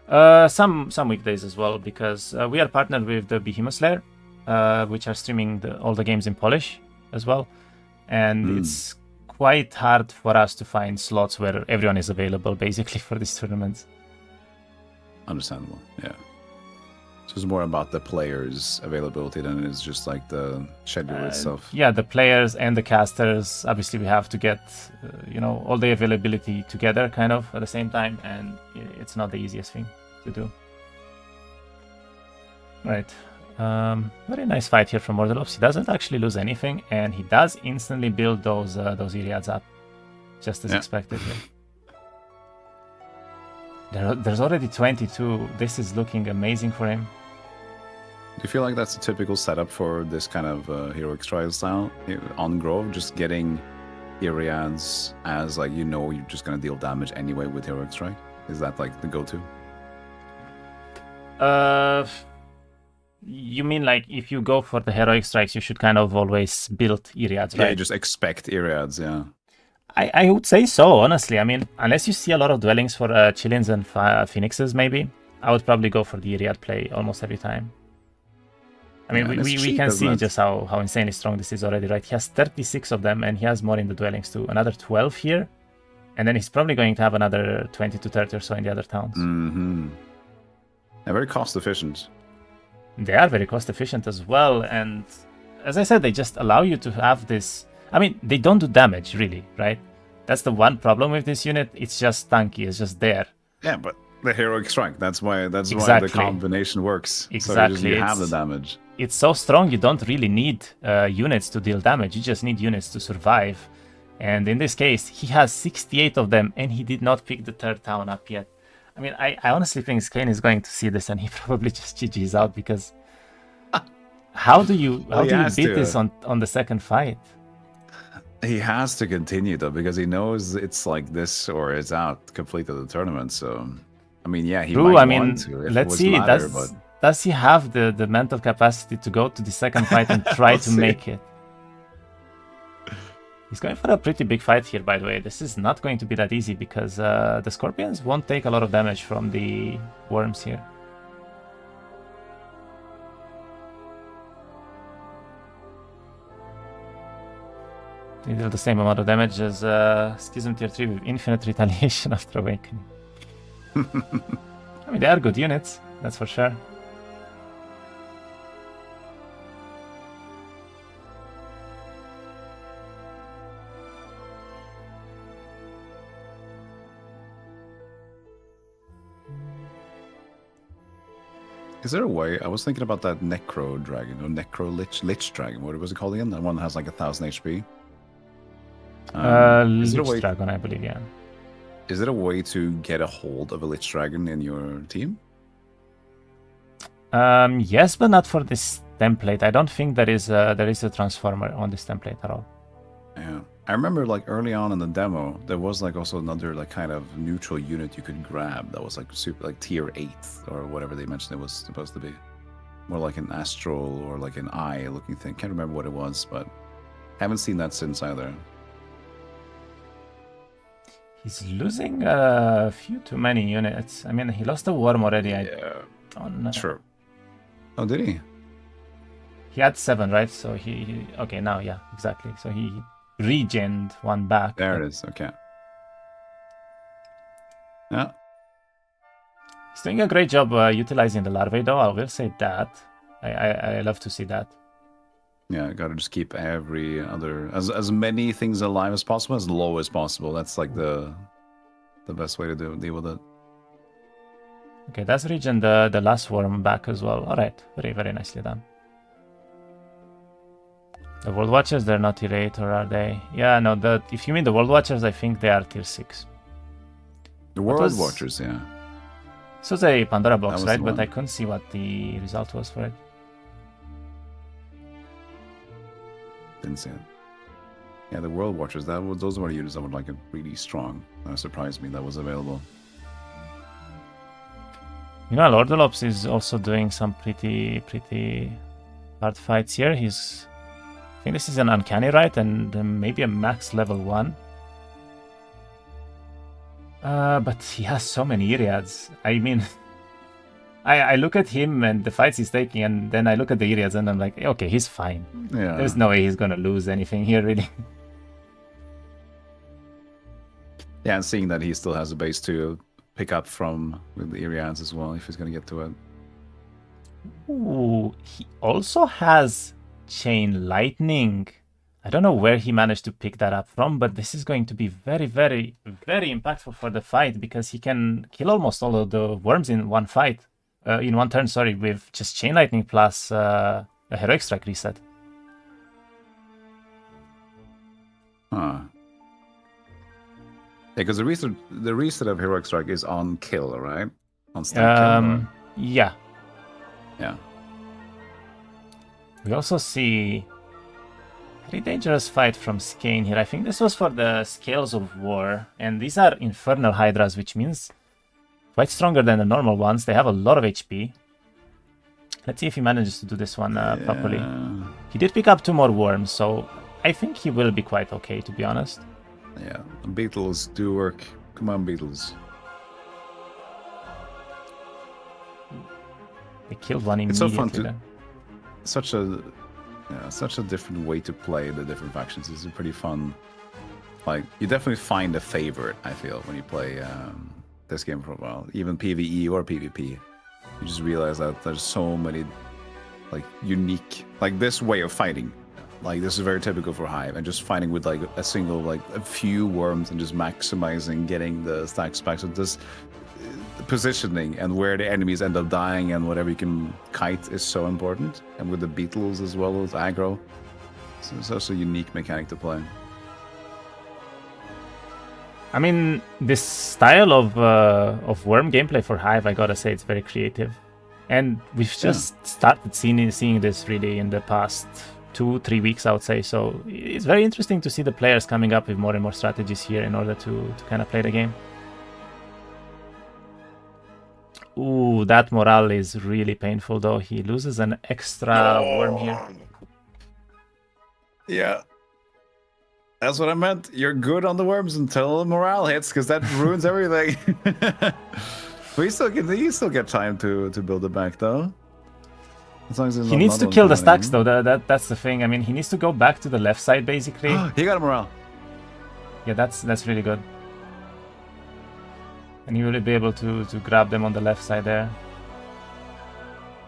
Some weekdays as well, because we are partnered with the Behemoth Slayer, which are streaming all the games in Polish as well, and it's quite hard for us to find slots where everyone is available, basically, for these tournaments.
Understandable, yeah. So it's more about the players' availability than it is just like the schedule itself.
Yeah, the players and the casters. Obviously, we have to get all the availability together, kind of at the same time, and it's not the easiest thing to do. Right. Very nice fight here from Ordulops. He doesn't actually lose anything, and he does instantly build those Iliads up, just as expected here. There's already 22. This is looking amazing for him.
Do you feel like that's a typical setup for this kind of heroic strike style on Grove? Just getting Iliads as like you're just gonna deal damage anyway with heroic strike. Is that like the go-to?
You mean like if you go for the heroic strikes, you should kind of always build Iliads, right?
Yeah, you just expect Iliads, yeah.
I would say so, honestly. I mean, unless you see a lot of dwellings for Chillins and Phoenixes, maybe, I would probably go for the Iliad play almost every time. I mean, we can see just how insanely strong this is already, right? He has 36 of them, and he has more in the dwellings too. Another 12 here, and then he's probably going to have another 20 to 30 or so in the other towns.
Mm-hmm. They're very cost efficient.
They are very cost efficient as well, and as I said, they just allow you to have this. I mean, they don't do damage, really, right? That's the one problem with this unit. It's just tanky. It's just there.
Yeah, but the heroic strike. That's why the combination works.
Exactly.
So you have the damage.
It's so strong, you don't really need units to deal damage. You just need units to survive. And in this case, he has 68 of them, and he did not pick the third town up yet. I mean, I honestly think Skayne is going to see this, and he probably just GG's out, because how do you beat this on the second fight?
He has to continue though, because he knows it's like this or it's out completely the tournament. So, I mean, yeah, he might want to.
Let's see. Does he have the mental capacity to go to the second fight and try to make it? He's going for a pretty big fight here, by the way. This is not going to be that easy, because the Scorpions won't take a lot of damage from the worms here. They deal the same amount of damage as Schism Tier 3 with Infinite Retaliation after Awakening. I mean, they are good units, that's for sure.
Is there a way? I was thinking about that Necro Dragon, or Necro Lich Dragon. What was it called again? That one that has like 1,000 HP.
Lich Dragon, I believe, yeah.
Is there a way to get a hold of a Lich Dragon in your team?
Yes, but not for this template. I don't think there is a transformer on this template at all.
Yeah, I remember like early on in the demo, there was like also another like kind of neutral unit you could grab that was like super like tier 8 or whatever they mentioned it was supposed to be. More like an astral or like an eye looking thing. Can't remember what it was, but haven't seen that since either.
He's losing a few too many units. I mean, he lost a worm already.
Yeah, sure. Oh, did he?
He had 7, right? So he okay, now, yeah, exactly. So he regened one back.
There it is, okay. Yeah.
He's doing a great job utilizing the larvae, though, I will say that. I love to see that.
Yeah, gotta just keep every other as many things alive as possible, as low as possible. That's like the best way to deal with it.
Okay, that's regen the last worm back as well. Alright, very, very nicely done. The World Watchers, they're not tier 8, or are they? Yeah, no, if you mean the World Watchers, I think they are tier 6.
The World Watchers, yeah.
This was a Pandora box, right? But I couldn't see what the result was for it.
Didn't see it. Yeah, the World Watchers, those were units that were like really strong. That surprised me that was available.
You know, Ordulops is also doing some pretty hard fights here. I think this is an Uncanny, right? And maybe a max level 1. But he has so many Iriads. I mean, I look at him and the fights he's taking, and then I look at the Iriads and I'm like, okay, he's fine.
Yeah.
There's no way he's gonna lose anything here, really.
Yeah, and seeing that he still has a base to pick up from with the Iriads as well, if he's gonna get to it.
Ooh, he also has Chain Lightning. I don't know where he managed to pick that up from, but this is going to be very, very, very impactful for the fight because he can kill almost all of the worms in one fight. In one turn, sorry, with just Chain Lightning plus a Heroic Strike reset.
Huh. Yeah, because the reset of Heroic Strike is on kill, right? On stack kill. Or...
Yeah.
Yeah.
We also see very dangerous fight from Skayne here. I think this was for the Scales of War, and these are Infernal Hydras, which means quite stronger than the normal ones. They have a lot of HP. Let's see if he manages to do this one properly. He did pick up 2 more worms, so I think he will be quite okay, to be honest.
Yeah, beetles do work. Come on, beetles.
They killed one
It's
immediately.
so fun to...
Then.
Such a different way to play the different factions. It's a pretty fun... Like, you definitely find a favorite, I feel, when you play this game for a while. Even PvE or PvP. You just realize that there's so many, like, unique... Like, this way of fighting. Like, this is very typical for Hive. And just fighting with, like, a single, like, a few worms and just maximizing getting the stacks back. So this... positioning and where the enemies end up dying and whatever you can kite is so important. And with the beetles as well as aggro, it's such a unique mechanic to play.
I mean, this style of worm gameplay for Hive, I gotta say, it's very creative, and we've just started seeing this really in the past 2-3 weeks, I would say. So it's very interesting to see the players coming up with more and more strategies here in order to kind of play the game. Ooh, that morale is really painful, though. He loses an extra worm here.
Yeah. That's what I meant. You're good on the worms until morale hits, because that ruins everything. But you still get time to build it back, though. As long as
he needs to kill the stacks, though. That's the thing. I mean, he needs to go back to the left side, basically.
He got a morale.
Yeah, that's really good. And he will be able to grab them on the left side there.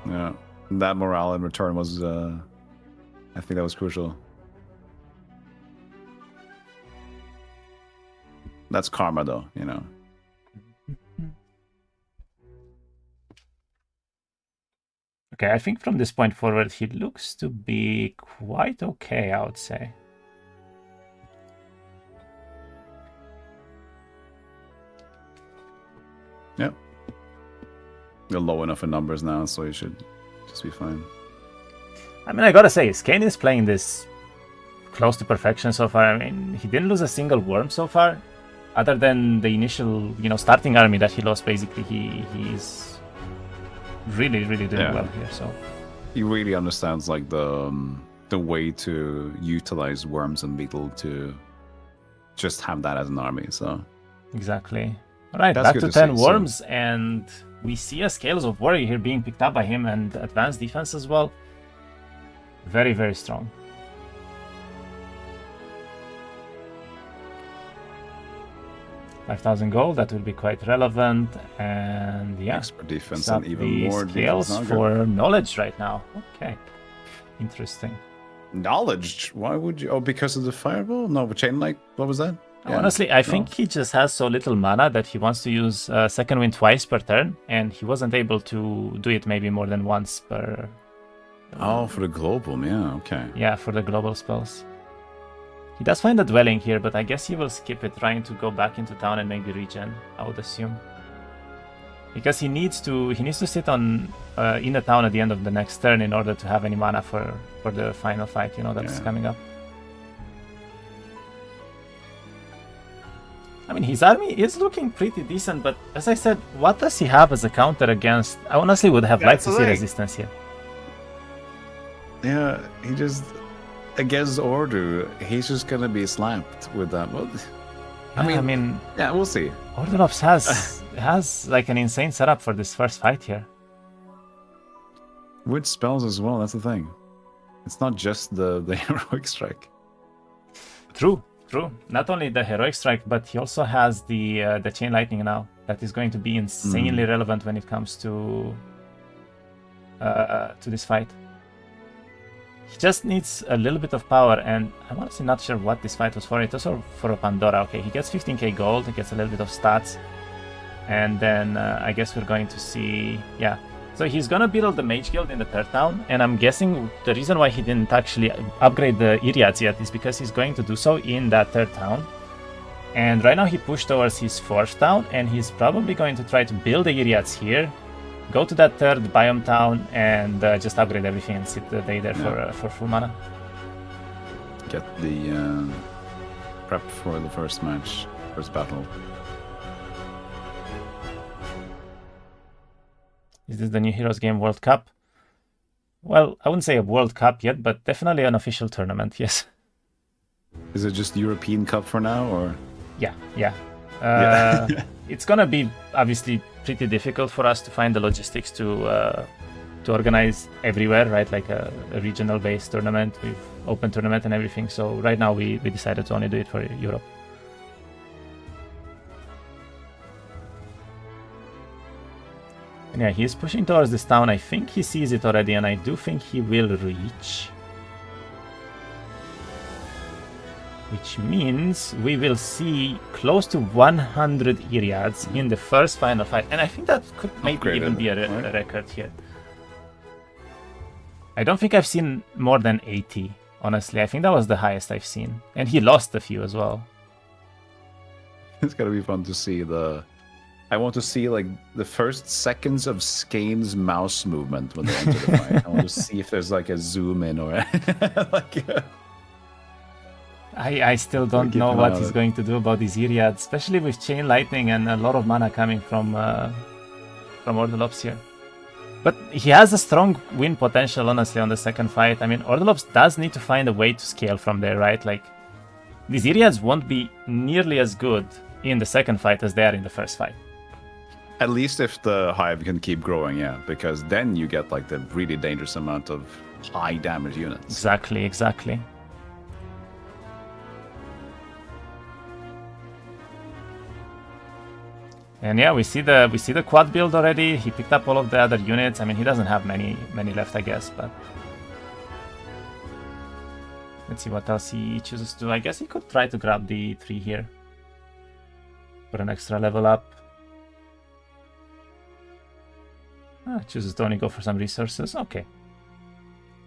Yeah, that morale in return was, I think that was crucial. That's karma, though, you know.
Okay, I think from this point forward, he looks to be quite okay, I would say.
Yep. You're low enough in numbers now, so you should just be fine.
I mean, I gotta say, Skayne is playing this close to perfection so far. I mean, he didn't lose a single worm so far, other than the initial, starting army that he lost. Basically, he's really, really doing well here. So
he really understands like the way to utilize worms and beetle to just have that as an army. So
exactly. All right,
that's
back to 10 worms, and we see a Scales of War here being picked up by him, and advanced defense as well. Very, very strong. $5,000 gold, that will be quite relevant, and yeah,
expert defense and even more
scales for knowledge right now. Okay, interesting.
Knowledge? Why would you? Oh, because of the fireball? No, but chain like what was that?
Yeah, honestly, I think he just has so little mana that he wants to use second wind twice per turn, and he wasn't able to do it maybe more than once per.
Oh, for the global, yeah, okay.
Yeah, for the global spells. He does find a dwelling here, but I guess he will skip it, trying to go back into town and maybe regen, I would assume. Because he needs to sit on in the town at the end of the next turn in order to have any mana for the final fight, that's coming up. I mean, his army is looking pretty decent, but as I said, what does he have as a counter against? I honestly would have liked to see resistance here.
Yeah, he just... Against Ordu, he's just gonna be slapped with that. Well,
I mean,
yeah, we'll see.
Ordulops has like an insane setup for this first fight here.
with spells as well. That's the thing. It's not just the heroic strike.
True. Not only the heroic strike, but he also has the chain lightning now. That is going to be insanely relevant when it comes to this fight. He just needs a little bit of power, and I'm honestly not sure what this fight was for. It was for a Pandora. Okay, he gets 15k gold, he gets a little bit of stats, and then I guess we're going to see, yeah. So he's gonna build the Mage Guild in the third town, and I'm guessing the reason why he didn't actually upgrade the Iriads yet is because he's going to do so in that third town. And right now he pushed towards his fourth town, and he's probably going to try to build the Iriads here, go to that third biome town, and just upgrade everything and sit the day there for full mana.
Get the prep for the first match, first battle.
Is this the new Heroes Game World Cup? Well, I wouldn't say a World Cup yet, but definitely an official tournament, yes.
Is it just European Cup for now, or?
Yeah. It's gonna be obviously pretty difficult for us to find the logistics to organize everywhere, right? Like a regional-based tournament with open tournament and everything. So right now we decided to only do it for Europe. And yeah, he's pushing towards this town. I think he sees it already, and I do think he will reach. Which means we will see close to 100 Iriads in the first final fight. And I think that could maybe even be a record here. I don't think I've seen more than 80, honestly. I think that was the highest I've seen. And he lost a few as well.
It's gonna be fun to see I want to see like the first seconds of Skayne's mouse movement when they enter the fight. I want to see if there's like a zoom in or like.
I still don't know what he's going to do about these Iriads, especially with Chain Lightning and a lot of mana coming from Ordulops here. But he has a strong win potential, honestly, on the second fight. I mean, Ordulops does need to find a way to scale from there, right? Like, these Iriads won't be nearly as good in the second fight as they are in the first fight.
At least if the hive can keep growing, yeah, because then you get like the really dangerous amount of high damage units.
Exactly. And yeah, we see the quad build already. He picked up all of the other units. I mean, he doesn't have many left, I guess, but let's see what else he chooses to do. I guess he could try to grab the 3 here for an extra level up. Chooses to only go for some resources. Okay.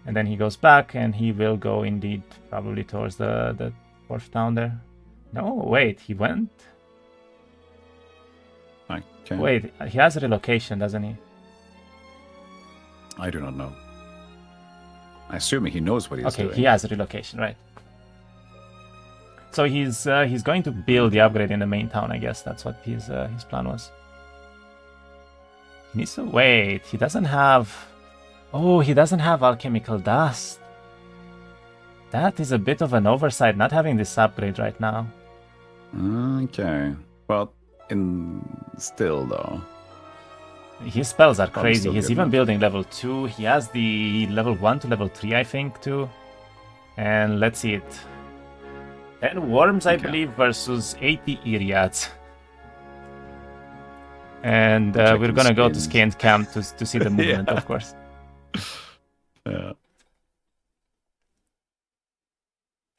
And then he goes back, and he will go indeed probably towards the fourth town there. No, wait, he went.
Okay.
Wait, he has a relocation, doesn't he?
I do not know. I assume he knows what he's doing.
Okay, he has a relocation, right? So he's going to build the upgrade in the main town, I guess. That's what his plan was. He needs to wait. He doesn't have. Oh, he doesn't have alchemical dust. That is a bit of an oversight, not having this upgrade right now.
Okay. Well, still though.
His spells are crazy. He's even building level 2. He has the level 1 to level 3, I think, too. And let's see it. 10 worms, I believe, versus 80 Iriads. And we're gonna go to Skayne camp to see the movement, of course.
Yeah.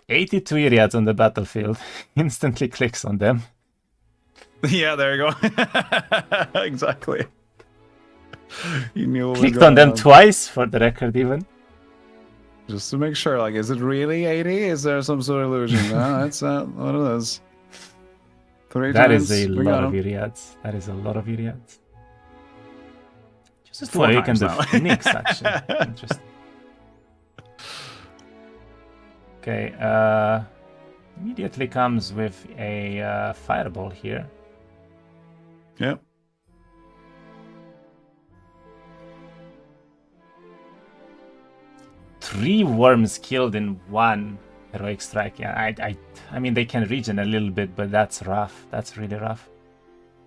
82 Iriads on the battlefield. Instantly clicks on them.
Yeah, there you go. Exactly. He knew what
clicked on them twice, for the record, even.
Just to make sure, like, is it really 80? Is there some sort of illusion? No, that's not what it is. 3
that
times,
is a lot of Iriads. That is a lot of Iriads. Just
4
awaken
times
the Phoenix, actually. Interesting. Okay, immediately comes with a fireball here.
Yep.
Three worms killed in one heroic strike. Yeah, I mean, they can regen a little bit, but that's rough. That's really rough.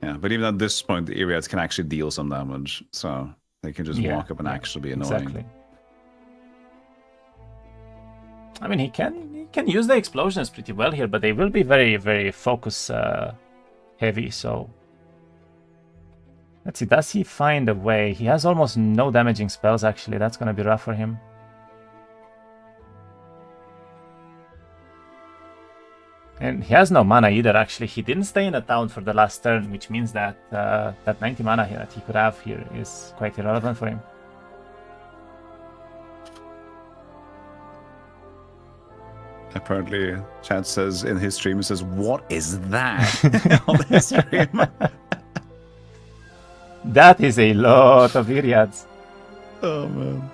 Yeah, but even at this point, the Iriads can actually deal some damage. So They can just walk up and actually be annoying.
Exactly. I mean, he can use the explosions pretty well here, but they will be very, very focus heavy, so... Let's see, does he find a way? He has almost no damaging spells, actually. That's gonna be rough for him. And he has no mana either, actually. He didn't stay in a town for the last turn, which means that that 90 mana here that he could have here is quite irrelevant for him.
Apparently, Chad says in his stream, he says, "What is that?" on his stream.
That is a lot of Iriads.
Oh, man.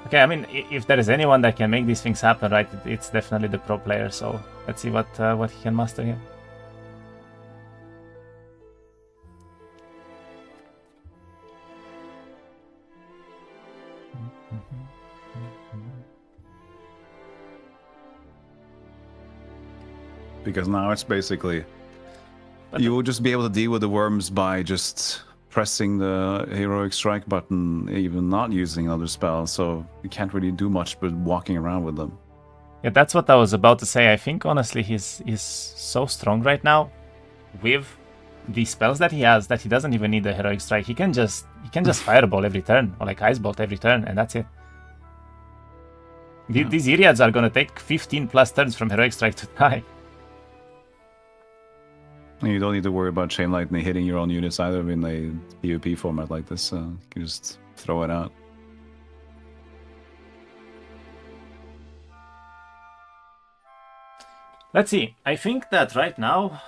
Okay, I mean, if there is anyone that can make these things happen, right, it's definitely the pro player, so let's see what he can master here.
Because now it's basically... you will just be able to deal with the worms by just pressing the heroic strike button, even not using another spell, so you can't really do much but walking around with them.
Yeah, that's what I was about to say. I think, honestly, he's so strong right now with the spells that he has that he doesn't even need the heroic strike. He can just fireball every turn, or like ice bolt every turn, and that's it. These Iriads are gonna take 15 plus turns from heroic strike to die.
You don't need to worry about Chain Lightning hitting your own units either in a PvP format like this, so you can just throw it out.
Let's see. I think that right now,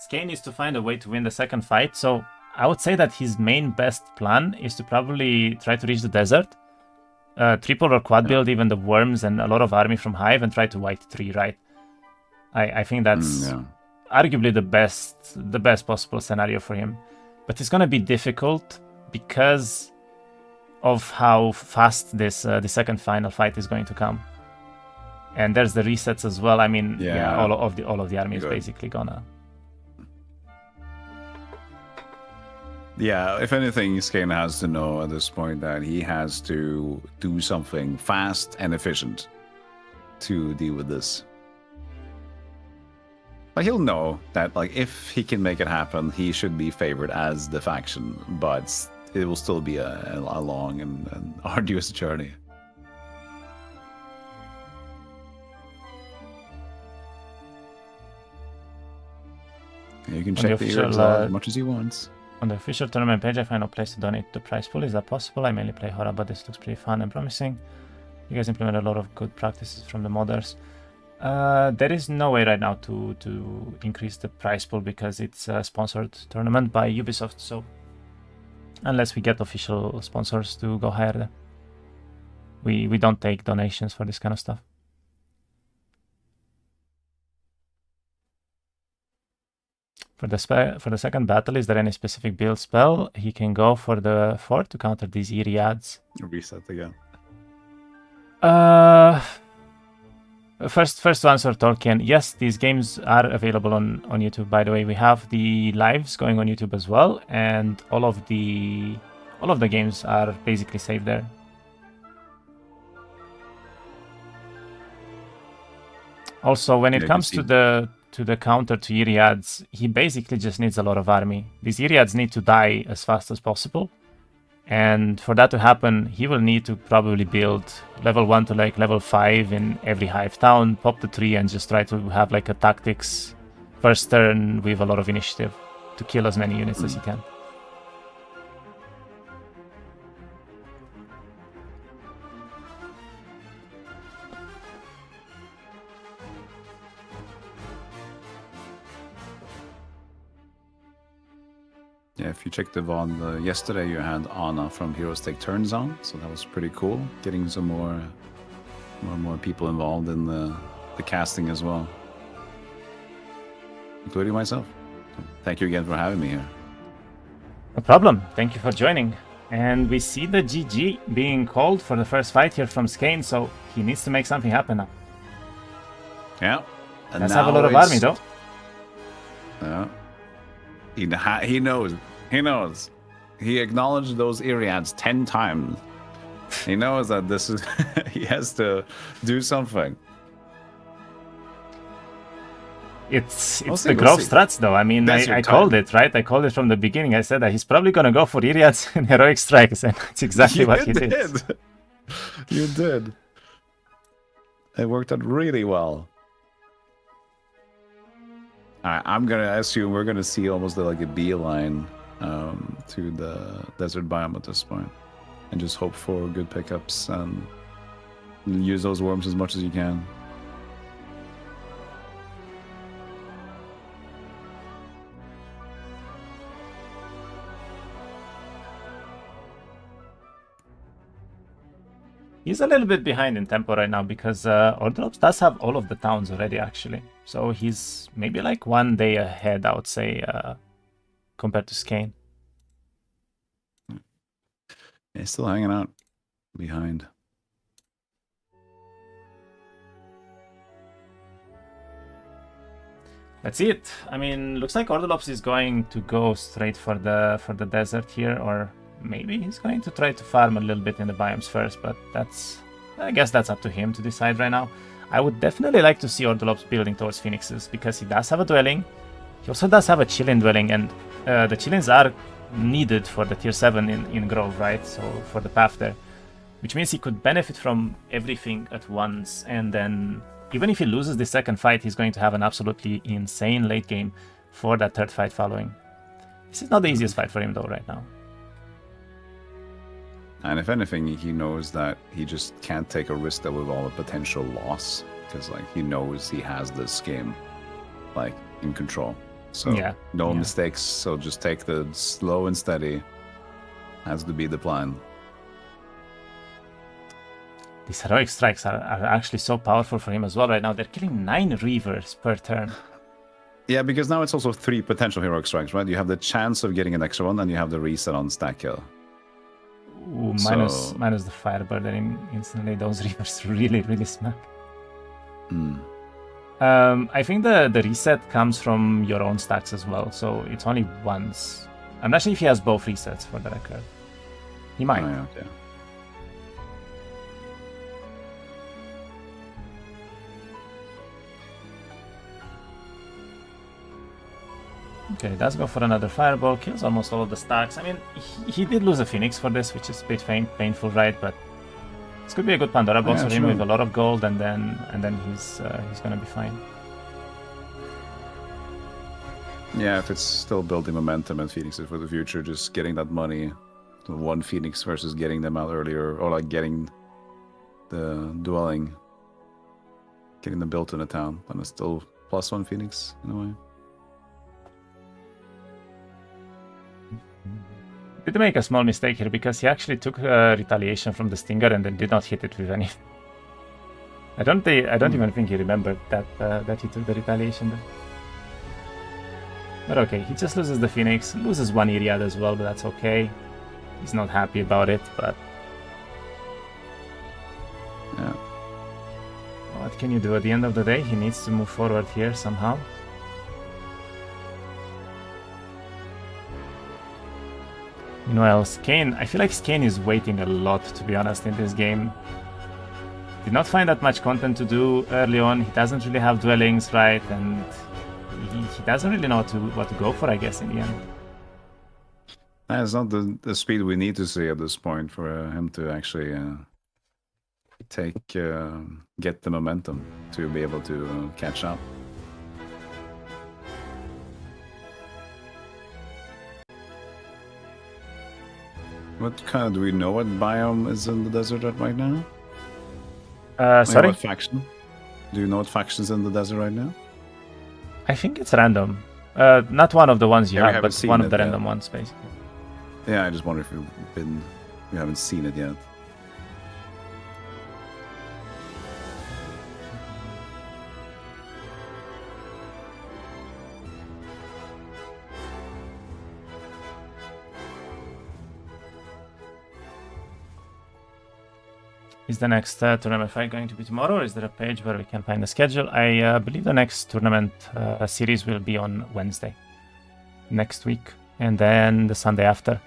Skayne needs to find a way to win the second fight, so I would say that his main best plan is to probably try to reach the desert, triple or quad build even the worms and a lot of army from Hive and try to white 3, right? I think that's... arguably the best possible scenario for him, but it's gonna be difficult because of how fast this the second final fight is going to come, and there's the resets as well. I mean, all of the army is basically gonna.
Yeah, if anything, Skayne has to know at this point that he has to do something fast and efficient to deal with this. But he'll know that, like, if he can make it happen, he should be favored as the faction, but it will still be a long and arduous journey. You can check the ears as much as you want.
On the official tournament page, I find no place to donate to the prize pool. Is that possible? I mainly play horror, but this looks pretty fun and promising. You guys implement a lot of good practices from the modders. There is no way right now to increase the prize pool because it's a sponsored tournament by Ubisoft, so unless we get official sponsors to go higher there, we don't take donations for this kind of stuff. For the second battle, is there any specific build spell he can go for the fort to counter these Iriads?
Reset again.
First to answer Tolkien, yes, these games are available on YouTube, by the way. We have the lives going on YouTube as well, and all of the games are basically saved there. Also, when it comes to the counter to Iriads, he basically just needs a lot of army. These Iriads need to die as fast as possible. And for that to happen, he will need to probably build level 1 to like level 5 in every Hive town, pop the tree, and just try to have like a tactics first turn with a lot of initiative to kill as many units as he can.
Yeah, if you checked the VOD yesterday, you had Anna from Heroes Take Turns on, so that was pretty cool. Getting some more people involved in the casting as well, including myself. So thank you again for having me here.
No problem. Thank you for joining. And we see the GG being called for the first fight here from Skayne, so he needs to make something happen now.
Yeah. And
let's have a lot of army, though.
Yeah. He knows. He knows. He acknowledged those Iriads 10 times. He knows that this is... he has to do something.
It's the Grove strats, though. I mean, I called it, right? I called it from the beginning. I said that he's probably going to go for Iriads and Heroic Strikes, and that's exactly what he did.
You did. It worked out really well. I'm going to assume we're going to see almost like a beeline to the desert biome at this point. And just hope for good pickups and use those worms as much as you can.
He's a little bit behind in tempo right now because Ordulops does have all of the towns already, actually. So he's maybe like 1 day ahead, I would say, compared to Skayne.
Yeah, he's still hanging out behind.
Let's see it. I mean, looks like Ordulops is going to go straight for the desert here, or maybe he's going to try to farm a little bit in the biomes first, but I guess that's up to him to decide right now. I would definitely like to see Ordulops building towards Phoenixes, because he does have a dwelling. He also does have a Chillin dwelling, and the Chillins are needed for the tier 7 in Grove, right? So for the path there. Which means he could benefit from everything at once, and then even if he loses the second fight, he's going to have an absolutely insane late game for that third fight following. This is not the easiest fight for him though right now.
And if anything, he knows that he just can't take a risk that will involve a potential loss, because like he knows he has this game like in control. So no mistakes. So just take the slow and steady. Has to be the plan.
These heroic strikes are actually so powerful for him as well right now. They're killing 9 Reavers per turn.
Yeah, because now it's also 3 potential heroic strikes, right? You have the chance of getting an extra one, and you have the reset on stack kill.
Ooh, minus the Firebird, and instantly those Reavers really smack. I think the reset comes from your own stacks as well, so it's only once. I'm not sure if he has both resets, for the record. He might.
Oh, yeah, okay.
Okay, does go for another Fireball, kills almost all of the stacks. I mean, he did lose a Phoenix for this, which is a bit painful, right? But this could be a good Pandora box for him with a lot of gold, and then he's gonna be fine.
Yeah, if it's still building momentum and Phoenixes for the future, just getting that money, 1 Phoenix versus getting them out earlier, or like getting the dwelling, getting them built in a town, and it's still +1 Phoenix in a way.
Did make a small mistake here, because he actually took retaliation from the Stinger and then did not hit it with any. I don't even think he remembered that he took the retaliation there. But okay, he just loses the Phoenix, loses 1 Iriad as well, but that's okay. He's not happy about it, but
yeah.
What can you do? At the end of the day, he needs to move forward here somehow. Meanwhile, Skayne, I feel like Skayne is waiting a lot, to be honest, in this game. Did not find that much content to do early on. He doesn't really have dwellings, right? And he doesn't really know what to go for, I guess, in the end.
It's not the speed we need to see at this point for him to actually get the momentum to be able to catch up. What kind of, do we know what biome is in the desert right now?
Sorry?
What faction? Do you know what faction's in the desert right now?
I think it's random. Not one of the ones you have, but one of the random ones, basically.
Yeah, I just wonder if you haven't seen it yet.
Is the next tournament fight going to be tomorrow, or is there a page where we can find the schedule? I believe the next tournament series will be on Wednesday next week, and then the Sunday after.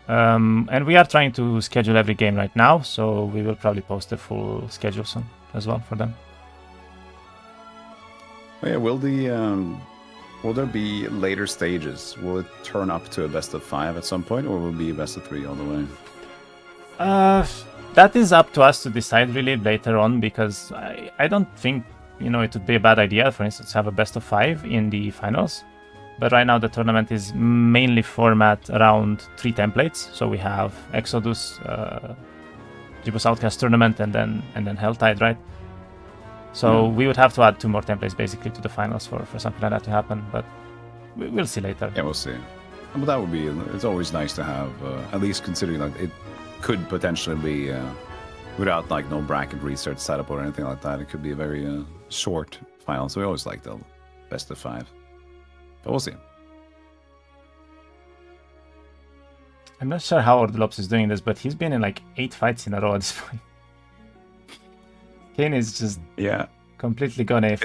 And we are trying to schedule every game right now, so we will probably post a full schedule soon as well for them.
Oh, yeah, will there be later stages? Will it turn up to a best of 5 at some point, or will it be a best of 3 all the way?
That is up to us to decide really later on, because I don't think, it would be a bad idea, for instance, to have a best of 5 in the finals. But right now the tournament is mainly format around 3 templates. So we have Exodus, Jibus Outcast tournament, and then Helltide, right? So we would have to add 2 more templates basically to the finals for something like that to happen. But we'll see later.
Yeah, we'll see. But that would be, it's always nice to have, at least considering like it could potentially be, without like no bracket research setup or anything like that, it could be a very short final. So we always like the best of 5. But we'll see.
I'm not sure how Ordulops is doing this, but he's been in like 8 fights in a row at this point. Skayne is just completely gone AFK.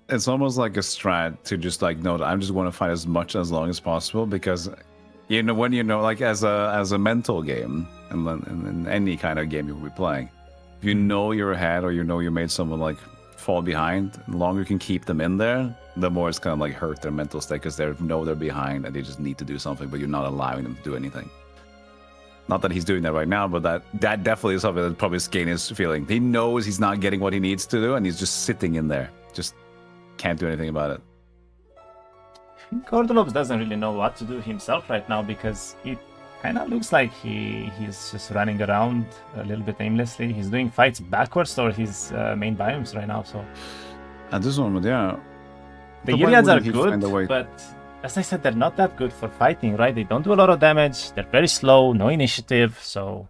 It's almost like a strat to just like know that I'm just want to fight as much as long as possible, because when like as a mental game and in any kind of game you'll be playing, if you know you're ahead or you made someone like fall behind, the longer you can keep them in there, the more it's gonna like hurt their mental state, because they know they're behind and they just need to do something, but you're not allowing them to do anything. Not that he's doing that right now, but that definitely is something that probably Skayne is feeling. He knows he's not getting what he needs to do, and he's just sitting in there, just can't do anything about it.
I think Ordulops doesn't really know what to do himself right now, because it kind of looks like he's just running around a little bit aimlessly. He's doing fights backwards toward his main biomes right now. So
at this moment, yeah,
the Iriads are good, but as I said, they're not that good for fighting, right? They don't do a lot of damage. They're very slow, no initiative, so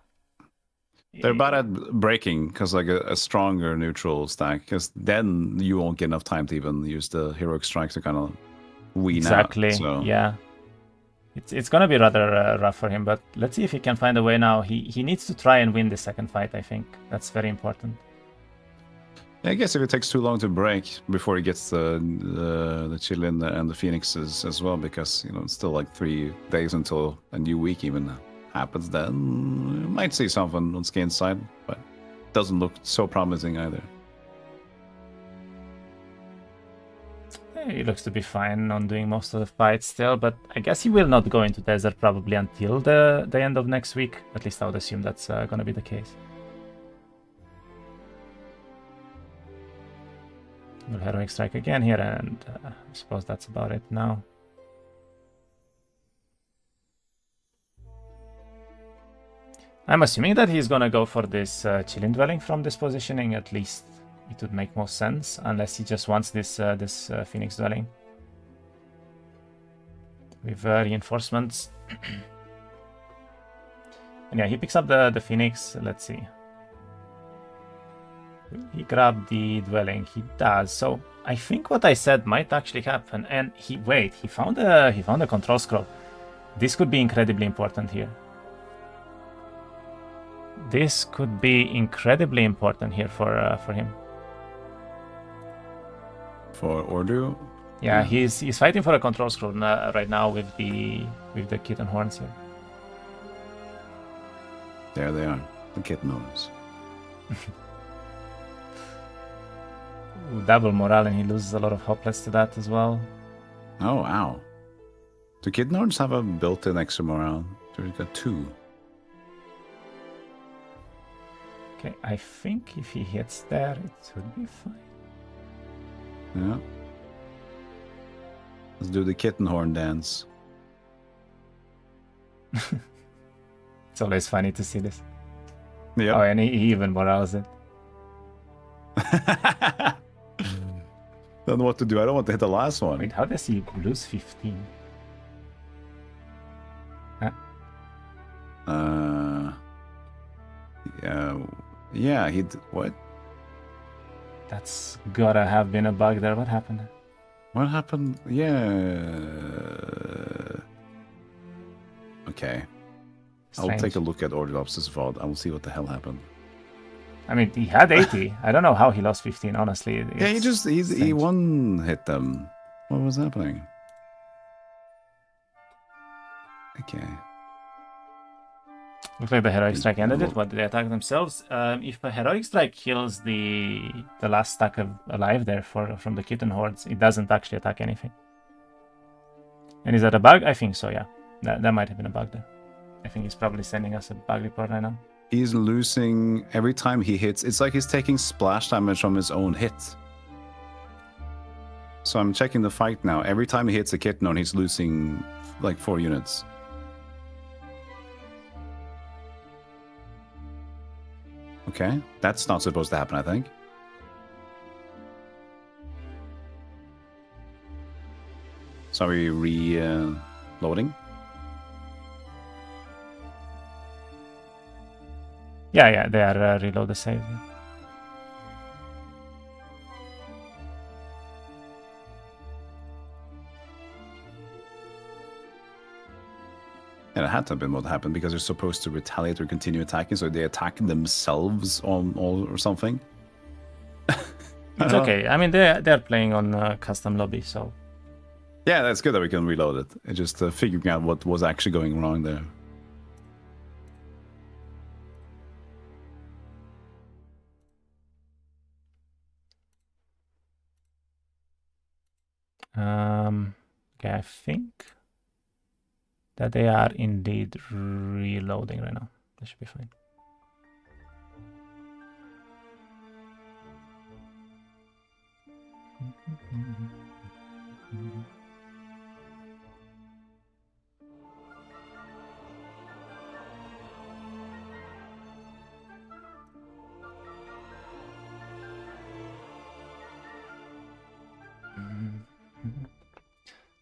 they're bad at breaking, because like a stronger neutral stack, because then you won't get enough time to even use the heroic strikes to kind of wean out. So.
Yeah. It's gonna be rather rough for him, but let's see if he can find a way now. He needs to try and win the second fight, I think. That's very important.
Yeah, I guess if it takes too long to break before he gets the Chillin and the Phoenixes as well, because it's still like 3 days until a new week even happens, then you might see something on Skayne's side, but it doesn't look so promising either.
He looks to be fine on doing most of the fights still, but I guess he will not go into desert probably until the end of next week. At least I would assume that's going to be the case. We'll heroic strike again here, and I suppose that's about it now. I'm assuming that he's going to go for this Chillin dwelling from this positioning, at least. It would make more sense, unless he just wants this Phoenix dwelling with reinforcements. And yeah, he picks up the Phoenix. Let's see. Will he grab the dwelling? He does. So I think what I said might actually happen. And he found a control scroll. This could be incredibly important here. This could be incredibly important here for him.
For Ordu?
Yeah, he's fighting for a control scroll right now with the kitten horns here.
There they are, the kitten horns.
Double morale, and he loses a lot of hoplets to that as well.
Oh, wow. Do kitten horns have a built-in extra morale? We've got 2.
Okay, I think if he hits there, it should be fine.
Yeah. Let's do the kitten horn dance.
It's always funny to see this.
Yeah.
Oh, and he even morales it.
Don't know what to do. I don't want to hit the last one.
Wait, how does he lose 15? Huh?
Yeah, he what?
That's gotta have been a bug there. What happened?
What happened? Yeah. Okay.
Strange.
I'll take a look at Ordulops' VOD. I will see what the hell happened.
I mean, he had 80. I don't know how he lost 15, honestly.
Yeah, he one hit them. What was happening? Okay.
Looks like the heroic strike ended it. What did they attack themselves? If a heroic strike kills the last stack of alive there from the kitten hordes, it doesn't actually attack anything. And is that a bug? I think so, yeah. That might have been a bug there. I think he's probably sending us a bug report right now.
He's losing every time he hits. It's like he's taking splash damage from his own hit. So I'm checking the fight now. Every time he hits a kitten horn, he's losing like 4 units. Okay, that's not supposed to happen, I think. So are we reloading?
Yeah, they are reload the save. Yeah.
And it had to have been what happened because they're supposed to retaliate or continue attacking, so they attack themselves on all or something.
It's okay. I mean, they're playing on custom lobby, so
yeah, that's good that we can reload it. It's just figuring out what was actually going wrong there.
Okay, I think that they are indeed reloading right now. That should be fine.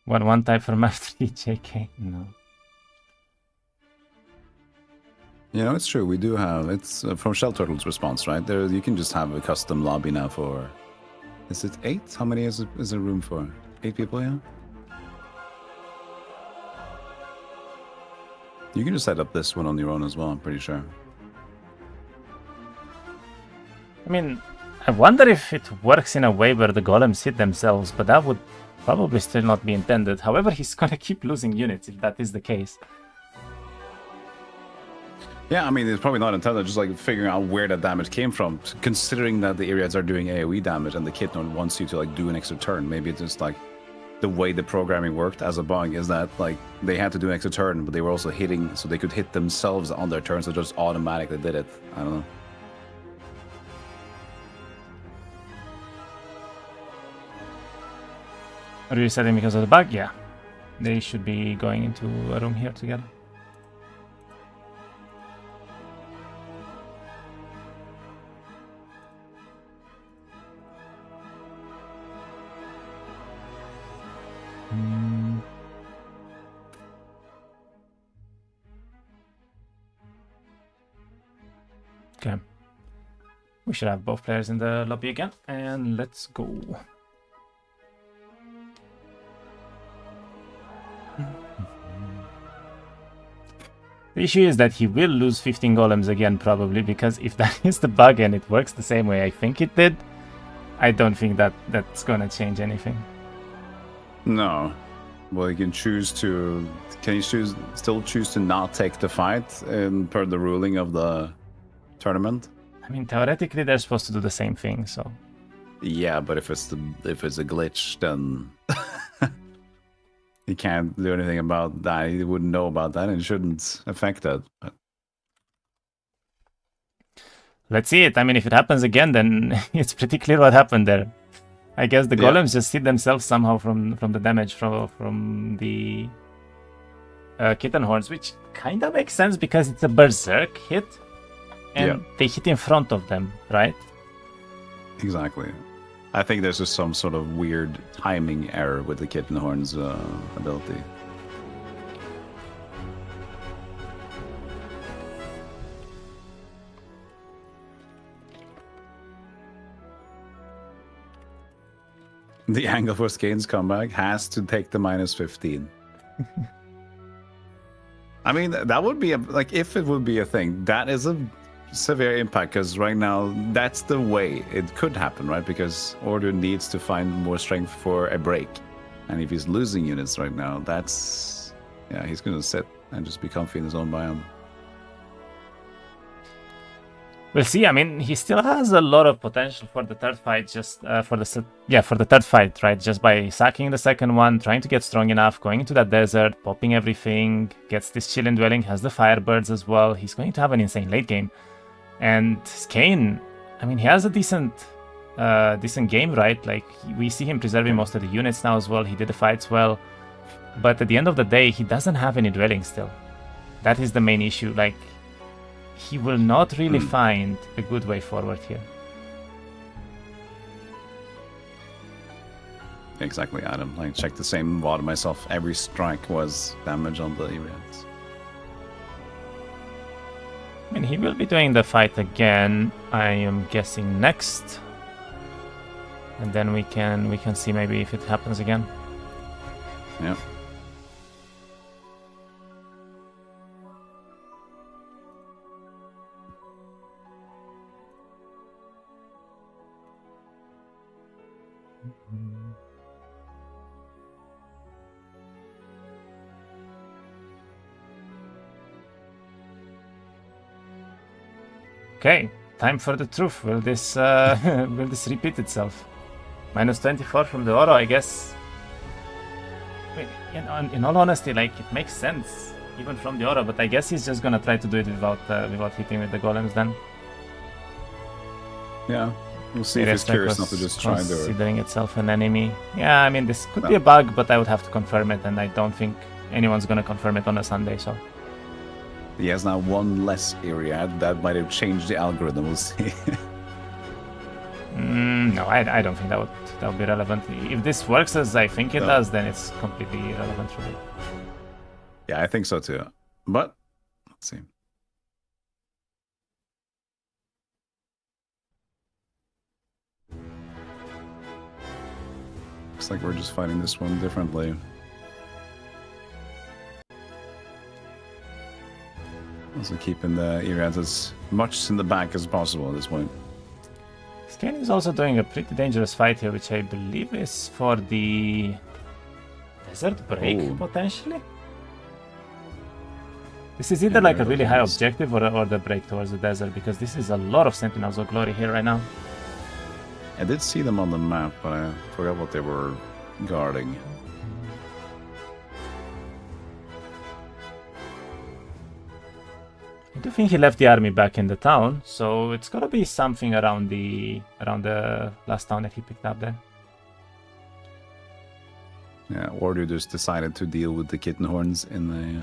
One type from after JK? No.
You know, it's true. We do have it's from Shell Turtle's response, right? There, you can just have a custom lobby now for. Is it 8? How many is there room for? 8 people, yeah. You can just set up this one on your own as well. I'm pretty sure.
I mean, I wonder if it works in a way where the golems hit themselves, but that would probably still not be intended. However, he's gonna keep losing units if that is the case.
Yeah, I mean, it's probably not intended, just like figuring out where that damage came from. Considering that the areas are doing AoE damage and the kitten wants you to like do an extra turn, maybe it's just like the way the programming worked as a bug is that like they had to do an extra turn, but they were also hitting, so they could hit themselves on their turn, so just automatically did it. I don't know.
Are you setting because of the bug? Yeah. They should be going into a room here together. Okay. We should have both players in the lobby again, and let's go. The issue is that he will lose 15 golems again, probably, because if that is the bug and it works the same way I think it did, I don't think that's gonna change anything.
No. Well, you can choose to... Can you still choose to not take the fight per the ruling of the tournament?
I mean, theoretically, they're supposed to do the same thing, so...
Yeah, but if it's a glitch, then... He can't do anything about that. He wouldn't know about that and shouldn't affect that. But...
Let's see it. I mean, if it happens again, then it's pretty clear what happened there. I guess the golems just hit themselves somehow from the damage from the kitten horns, which kind of makes sense because it's a berserk hit, and they hit in front of them, right?
Exactly. I think there's just some sort of weird timing error with the kitten horns ability. The angle for Skayne's comeback has to take the -15. I mean, that would be like if it would be a thing. That is a severe impact because right now that's the way it could happen, right? Because Order needs to find more strength for a break, and if he's losing units right now, that's he's gonna sit and just be comfy in his own biome.
We'll see. I mean, he still has a lot of potential for the third fight. Just for the third fight, right? Just by sacking the second one, trying to get strong enough, going into that desert, popping everything, gets this chill and dwelling, has the firebirds as well. He's going to have an insane late game. And Skayne, I mean, he has a decent game, right? Like we see him preserving most of the units now as well. He did the fights well, but at the end of the day, he doesn't have any dwelling still. That is the main issue. Like, he will not really find a good way forward here.
Exactly, Adam. I checked the same VOD myself. Every strike was damage on the events.
I mean, he will be doing the fight again, I am guessing next. And then we can see maybe if it happens again.
Yeah.
Okay, time for the truth. Will this repeat itself? Minus 24 from the Oro, I guess. I mean, in all honesty, like, it makes sense even from the Oro, but I guess he's just gonna try to do it without hitting with the golems then.
Yeah, we'll see if he's curious enough to just try and do it.
Considering itself an enemy. Yeah, I mean, this could be a bug, but I would have to confirm it, and I don't think anyone's gonna confirm it on a Sunday, so.
He has now one less area. That might have changed the algorithm. We'll see.
No, I don't think that would be relevant. If this works as I think it does, then it's completely irrelevant, really.
Yeah, I think so too. But let's see. Looks like we're just fighting this one differently. Also keeping the Iriad as much in the back as possible at this point.
Skayne is also doing a pretty dangerous fight here, which I believe is for the desert break, potentially. This is either like a really high objective or the break towards the desert, because this is a lot of Sentinels of Glory here right now.
I did see them on the map, but I forgot what they were guarding.
I do think he left the army back in the town, so it's gotta be something around the last town that he picked up there.
Yeah, Ordu just decided to deal with the kitten horns in the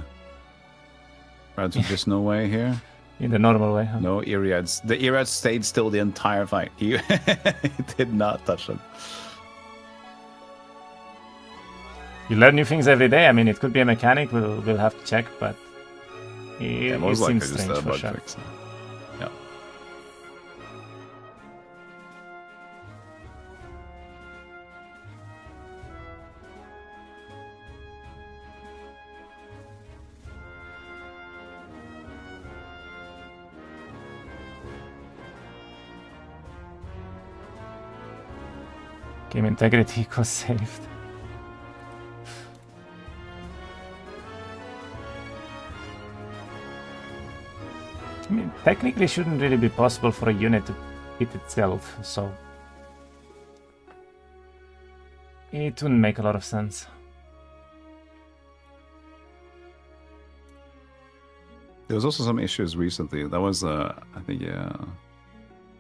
rather traditional way here.
In the normal way, huh?
No Iriads. The Iriads stayed still the entire fight. He did not touch them.
You learn new things every day. I mean, it could be a mechanic. We'll have to check, but it seems strange for sure.
Fix. Yeah.
Game integrity equals saved. I mean, technically, it shouldn't really be possible for a unit to hit itself, so it wouldn't make a lot of sense.
There was also some issues recently. That was, I think,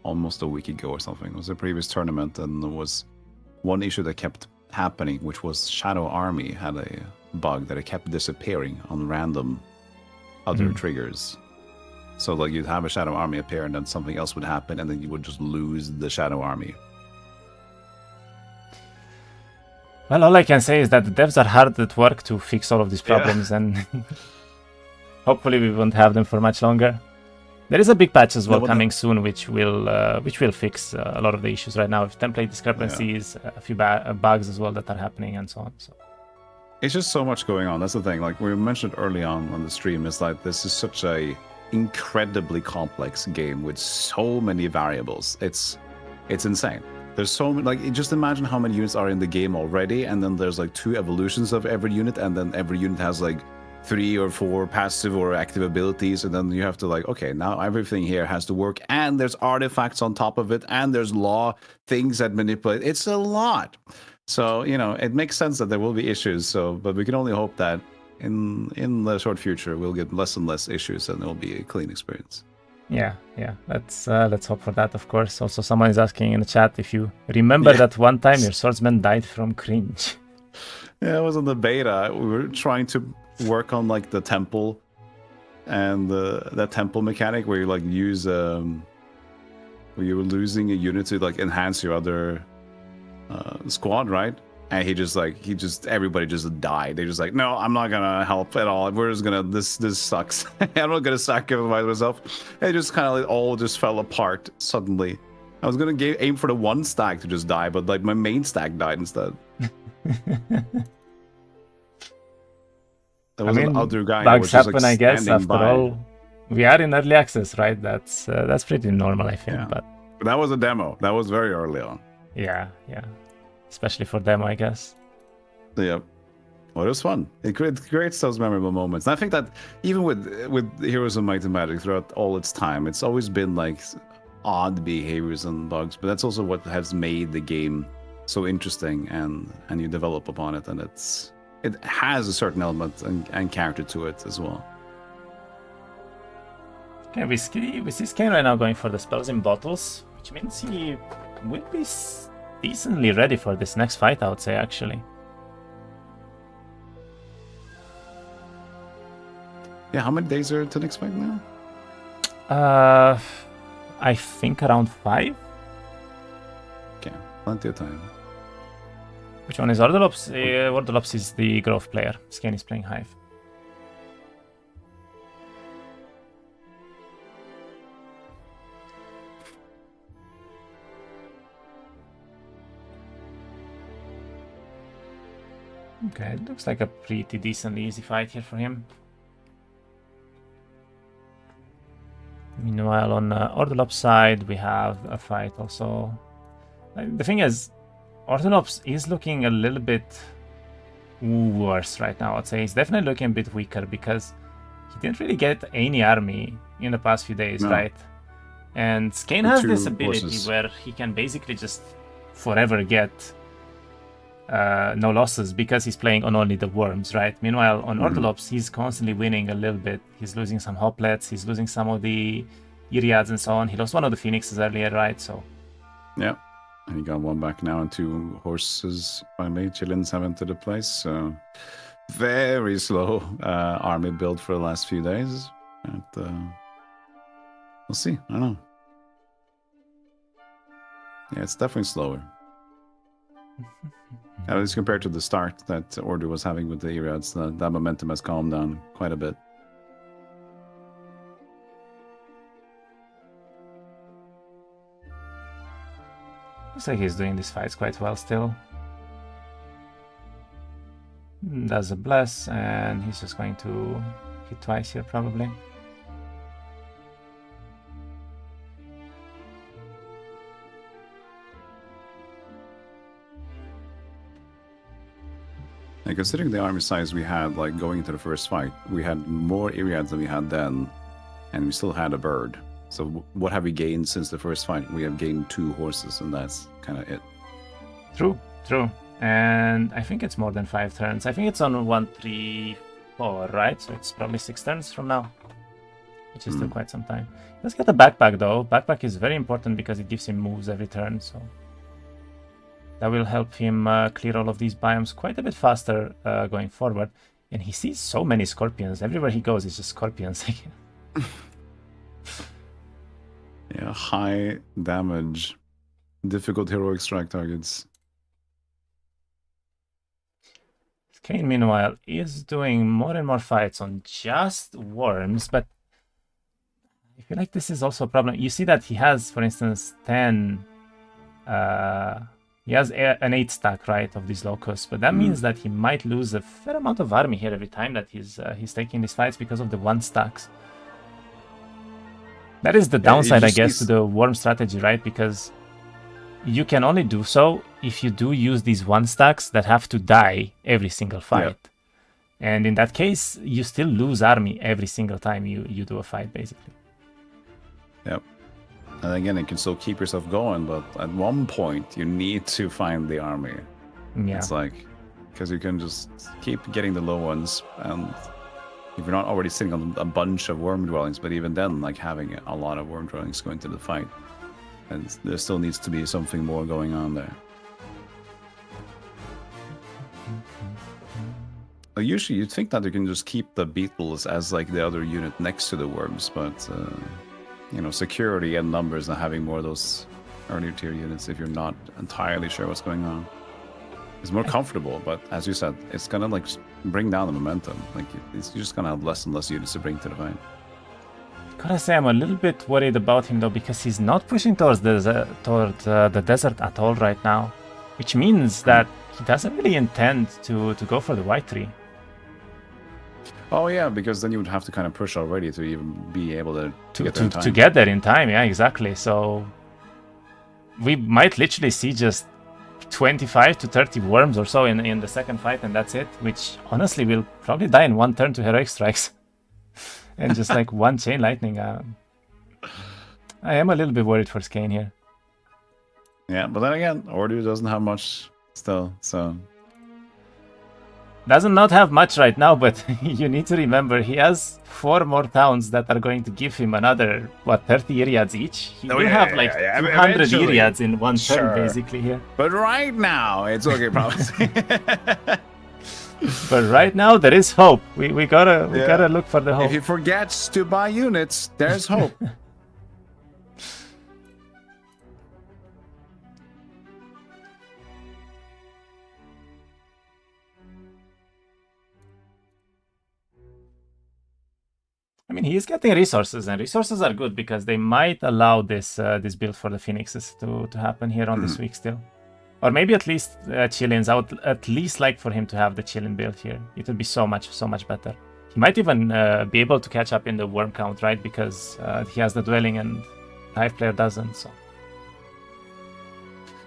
almost a week ago or something. It was a previous tournament, and there was one issue that kept happening, which was Shadow Army had a bug that it kept disappearing on random other triggers. So like you'd have a Shadow Army appear and then something else would happen and then you would just lose the Shadow Army.
Well, all I can say is that the devs are hard at work to fix all of these problems, and hopefully we won't have them for much longer. There is a big patch as well coming soon, which will fix a lot of the issues right now. With template discrepancies, a few bugs as well that are happening, and so on. So
it's just so much going on. That's the thing. Like we mentioned early on the stream, is like this is such a incredibly complex game with so many variables. It's insane. There's so many, like, just imagine how many units are in the game already, and then there's like 2 evolutions of every unit, and then every unit has like 3 or 4 passive or active abilities, and then you have to like, okay, now everything here has to work, and there's artifacts on top of it, and there's law things that manipulate. It's a lot. So, you know, it makes sense that there will be issues. So, but we can only hope that in the short future we'll get less and less issues, and it'll be a clean experience.
Yeah. Let's hope for that, of course. Also, someone is asking in the chat if you remember that one time your swordsman died from cringe.
Yeah, it was in the beta. We were trying to work on like the temple and that temple mechanic where you like use where you were losing a unit to like enhance your other squad, right? And everybody just died. They just like, no, I'm not gonna help at all. We're just gonna this sucks. I'm not gonna sacrifice myself. It just kind of like all just fell apart suddenly. I was gonna aim for the one stack to just die, but like my main stack died instead. There was another guy.
Bugs happen, like, I guess. After all, we are in early access, right? That's pretty normal, I think. Yeah. But
that was a demo. That was very early on.
Yeah. Especially for demo, I guess.
Yeah. Well, it was fun. It creates those memorable moments. And I think that even with Heroes of Might and Magic throughout all its time, it's always been like odd behaviors and bugs. But that's also what has made the game so interesting, and you develop upon it, and it has a certain element and character to it as well.
Okay, we see Skayne right now going for the spells in bottles, which means he will be decently ready for this next fight, I would say, actually.
Yeah, how many days are to next fight now?
I think around 5.
Okay, plenty of time.
Which one is Ordulops? Ordulops is the growth player. Skayne is playing Hive. Okay, it looks like a pretty decently easy fight here for him. Meanwhile, on Ordulops' side, we have a fight also. The thing is, Ordulops is looking a little bit worse right now, I'd say. He's definitely looking a bit weaker because he didn't really get any army in the past few days, right? And Skayne has this ability where he can basically just forever get no losses because he's playing on only the worms, right? Meanwhile, on Ordulops, he's constantly winning a little bit. He's losing some hoplets, he's losing some of the Iriads and so on. He lost one of the Phoenixes earlier, right? So,
yeah. And he got one back now, and 2 horses finally. Chillins have entered the place. So very slow army build for the last few days. But, we'll see. I don't know. Yeah, it's definitely slower. At least compared to the start that Order was having with the Iriads, that momentum has calmed down quite a bit.
Looks like he's doing these fights quite well still. Does a bless, and he's just going to hit twice here probably.
And considering the army size we had, like going into the first fight, we had more Iriads than we had then, and we still had a bird. So what have we gained since the first fight? We have gained 2 horses, and that's kind of it.
True. And I think it's more than 5 turns. I think it's on 1, 3, 4, right? So it's probably 6 turns from now, which is still quite some time. Let's get the backpack though. Backpack is very important because it gives him moves every turn, so that will help him clear all of these biomes quite a bit faster going forward. And he sees so many scorpions. Everywhere he goes, it's just scorpions.
Yeah, high damage, difficult heroic strike targets.
Skayne, meanwhile, is doing more and more fights on just worms, but I feel like this is also a problem. You see that he has, for instance, 10... he has an 8 stack, right, of these locusts, but that means that he might lose a fair amount of army here every time that he's taking these fights because of the 1 stacks. That is the downside, I guess, to the worm strategy, right? Because you can only do so if you do use these 1 stacks that have to die every single fight. And in that case, you still lose army every single time you do a fight, basically.
Yep. And again, you can still keep yourself going, but at one point, you need to find the army.
Yeah.
It's like, because you can just keep getting the low ones, and if you're not already sitting on a bunch of worm dwellings, but even then, like having a lot of worm dwellings going to the fight, and there still needs to be something more going on there. Usually, you'd think that you can just keep the beetles as like the other unit next to the worms, but you know, security and numbers and having more of those earlier tier units, if you're not entirely sure what's going on, is more comfortable. But as you said, it's gonna like bring down the momentum. Like you're just gonna have less and less units to bring to the fight.
Gotta say, I'm a little bit worried about him though, because he's not pushing towards the desert at all right now, which means that he doesn't really intend to go for the white tree.
Oh yeah, because then you would have to kind of push already to even be able to get there in time.
To get there in time, yeah, exactly. So we might literally see just 25 to 30 worms or so in the second fight, and that's it, which honestly will probably die in one turn to heroic strikes. And just like one chain lightning. I am a little bit worried for Skayne here.
Yeah, but then again, Ordu doesn't have much still, so...
Doesn't not have much right now, but you need to remember he has 4 more towns that are going to give him another, what, 30 Iriads each? He will have like 200 Iriads in one turn, basically, here.
But right now, it's okay, promising.
But right now, there is hope. We gotta look for the hope.
If he forgets to buy units, there's hope.
I mean, he is getting resources, and resources are good because they might allow this this build for the Phoenixes to happen here on this week still. Or maybe at least Chillins. I would at least like for him to have the Chillin build here. It would be so much better. He might even be able to catch up in the worm count, right? Because he has the dwelling and Hive player doesn't, so...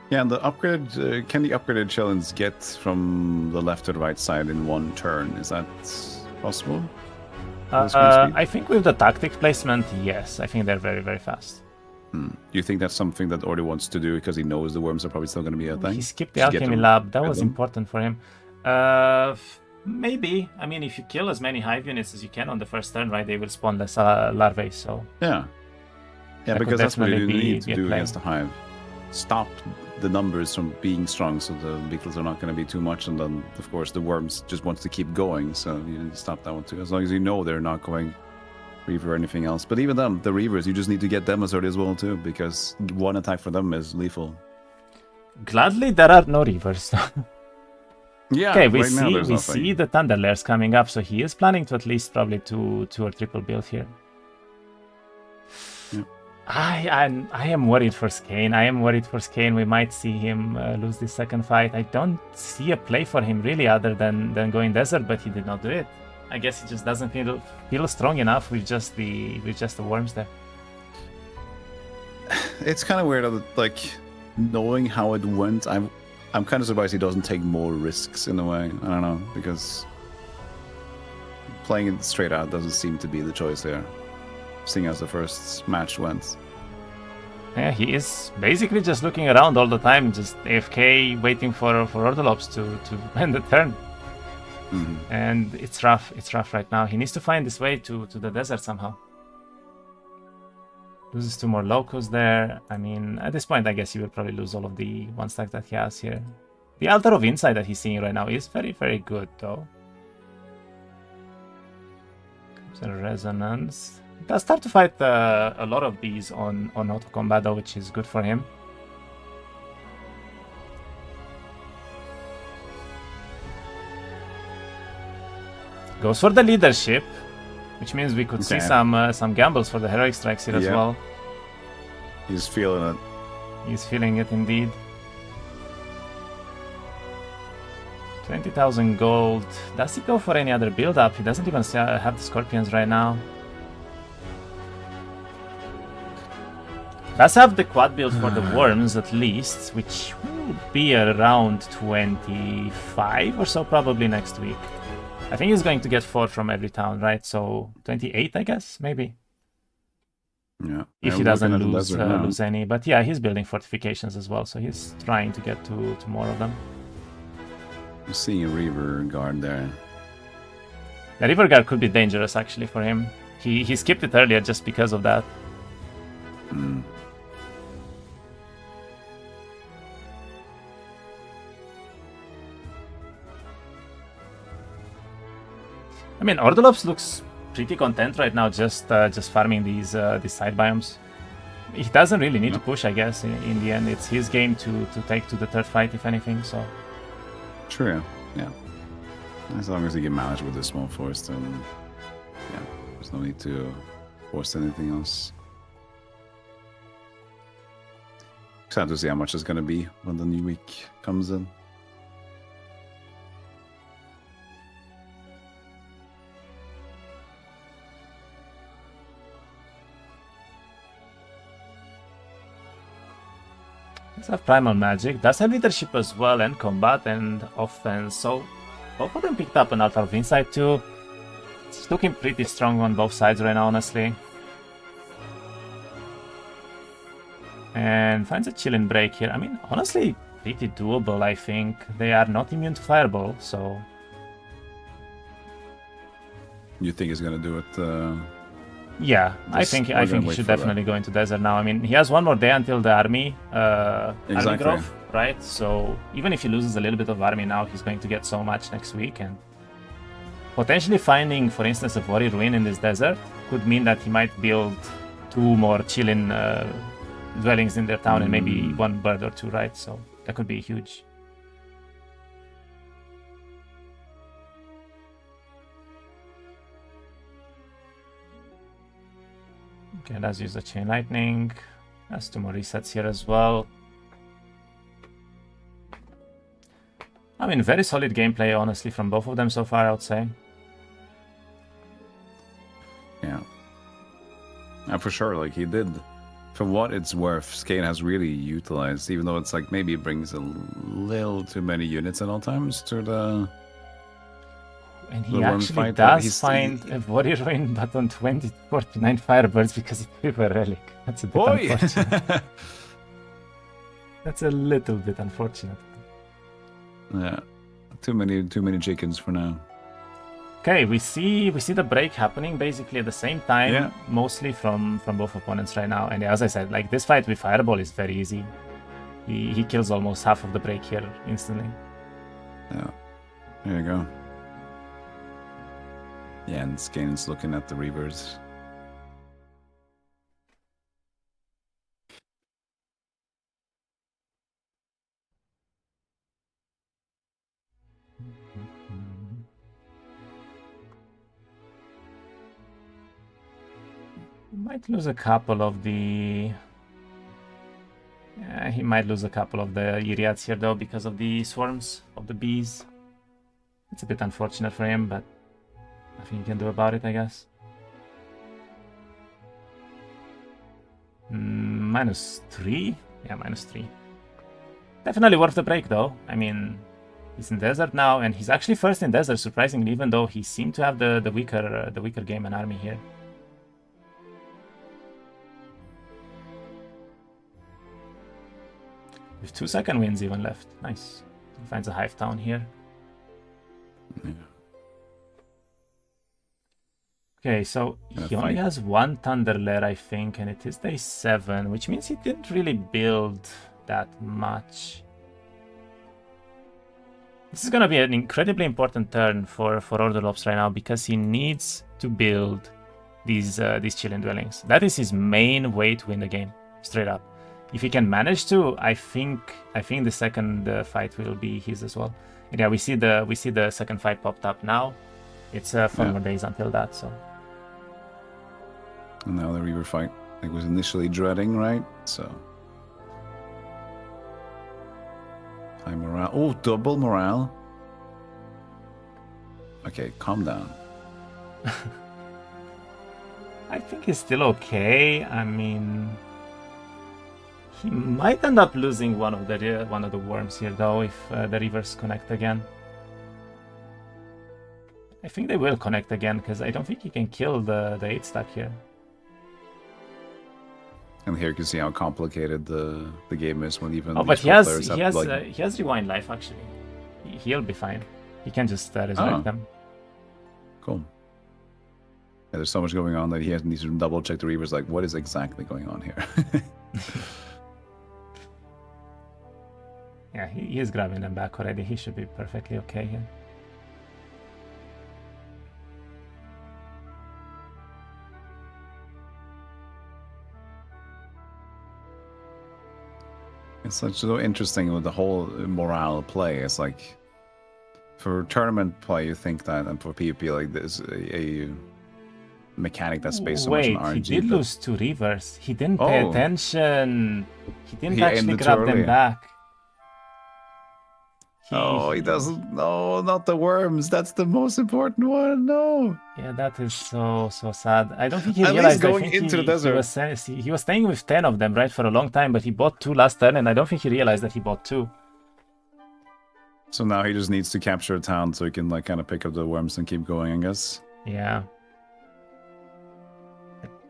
Yeah, and the upgraded, can the upgraded Chillins get from the left to the right side in one turn? Is that possible?
I think with the tactic placement, yes. I think they're very, very fast.
Do you think that's something that Ordu wants to do because he knows the worms are probably still going to be a thing?
He skipped the alchemy lab. That was important for him. Maybe. I mean, if you kill as many hive units as you can on the first turn, right, they will spawn less larvae, so...
Yeah, because that's what you need to do against the hive. Stop the numbers from being strong, so the beetles are not going to be too much, and then, of course, the worms just wants to keep going, so you need to stop that one too. As long as you know they're not going Reaver or anything else. But even them, the Reavers, you just need to get them as early as well too, because one attack for them is lethal.
Gladly, there are no Reavers.
Yeah.
Okay, we see the Thunder Layers coming up, so he is planning to at least probably two or triple build here.
Yeah.
I am worried for Skayne. We might see him lose this second fight. I don't see a play for him really other than going desert, but he did not do it. I guess he just doesn't feel strong enough with just the worms there.
It's kind of weird, like knowing how it went. I'm kind of surprised he doesn't take more risks in a way. I don't know, because playing it straight out doesn't seem to be the choice there, seeing as the first match went.
Yeah, he is basically just looking around all the time, just AFK, waiting for Ordulops to end the turn.
Mm-hmm.
And it's rough right now. He needs to find his way to the desert somehow. Loses 2 more locos there. I mean, at this point, I guess he will probably lose all of the 1 stack that he has here. The Altar of Insight that he's seeing right now is very, very good, though. Comes a Resonance. He does start to fight a lot of these on auto combat, though, which is good for him. Goes for the leadership, which means we could see some gambles for the heroic strikes here as well.
He's feeling it.
He's feeling it indeed. 20,000 gold. Does he go for any other build up? He doesn't even have the scorpions right now. Does have the quad build for the worms at least, which will be around 25 or so probably next week. I think he's going to get 4 from every town, right? So 28, I guess, maybe.
Yeah.
If
I'm
he doesn't
looking at the
lose
desert now.
lose any. But yeah, he's building fortifications as well, so he's trying to get to more of them.
I'm seeing a river guard there.
The river guard could be dangerous actually for him. He skipped it earlier just because of that.
Mm.
I mean, Ordulops looks pretty content right now, just farming these side biomes. He doesn't really need to push, I guess. In the end, it's his game to take to the third fight, if anything. So
True. Yeah. As long as he can manage with the small force, then yeah, there's no need to force anything else. Excited to see how much it's gonna be when the new week comes in.
does have primal magic, does have leadership as well, and combat and offense. So both of them picked up an Altar of Insight too. It's looking pretty strong on both sides right now, honestly. And finds a chilling break here. I mean, honestly, pretty doable, I think. They are not immune to Fireball, so...
You think he's gonna do it?
Yeah, I think he should definitely go into Desert now. I mean, he has one more day until the army growth, right? So even if he loses a little bit of army now, he's going to get so much next week. And potentially finding, for instance, a Vori Ruin in this desert could mean that he might build 2 more chilling dwellings in their town and maybe 1 bird or 2, right? So that could be huge. Okay, let's use the Chain Lightning. Has 2 more resets here as well. I mean, very solid gameplay, honestly, from both of them so far, I would say.
Yeah. For sure, like he did. For what it's worth, Skayne has really utilized, even though it's like maybe it brings a little too many units at all times to the...
And he actually does find a Vori Ruin, but on 2049 Firebirds because it's River Relic. That's a bit unfortunate. That's a little bit unfortunate.
Yeah, too many chickens for now.
Okay, we see the break happening basically at the same time, mostly from both opponents right now. And as I said, like this fight with Fireball is very easy. He kills almost half of the break here instantly.
Yeah, there you go. Yeah, and Skayne's looking at the Reavers.
He might lose a couple of the... Yeah, he might lose a couple of the Iriads here though because of the swarms of the bees. It's a bit unfortunate for him, but nothing you can do about it, I guess. -3? Yeah, -3. Definitely worth the break, though. I mean, he's in Desert now, and he's actually first in Desert, surprisingly, even though he seemed to have the weaker game and army here. With 2 second wins even left. Nice. He finds a hive town here.
Yeah.
Okay, so he only has 1 Thunder Lair, I think, and it is day 7, which means he didn't really build that much. This is going to be an incredibly important turn for Ordulops right now because he needs to build these chilling dwellings. That is his main way to win the game, straight up. If he can manage to, I think the second fight will be his as well. And yeah, we see the second fight popped up now. It's 4 more days until that, so.
And now the Reaver fight, I was initially dreading, right? So high morale. Oh, double morale. Okay, calm down.
I think he's still okay. I mean, he might end up losing one of the worms here, though, if the rivers connect again. I think they will connect again, because I don't think he can kill the 8-stack here.
And here you can see how complicated the game is when even
but
he
has rewind life, actually. He'll be fine. He can just resurrect them.
Cool. Yeah, there's so much going on that he needs to double check the Reavers, like, what is exactly going on here?
Yeah, he is grabbing them back already. He should be perfectly okay here.
It's like so interesting with the whole morale play. It's like, for tournament play, you think that, and for PvP, like, there's a mechanic that's based so much on RNG.
He did lose 2 Reavers. He didn't pay attention. He didn't actually grab them back.
He doesn't. No, not the worms. That's the most important one. No.
Yeah, that is so sad. I don't think he
At
realized
least going into the desert.
He was staying with 10 of them, right, for a long time, but he bought 2 last turn, and I don't think he realized that he bought 2.
So now he just needs to capture a town so he can, like, kind of pick up the worms and keep going, I guess.
Yeah.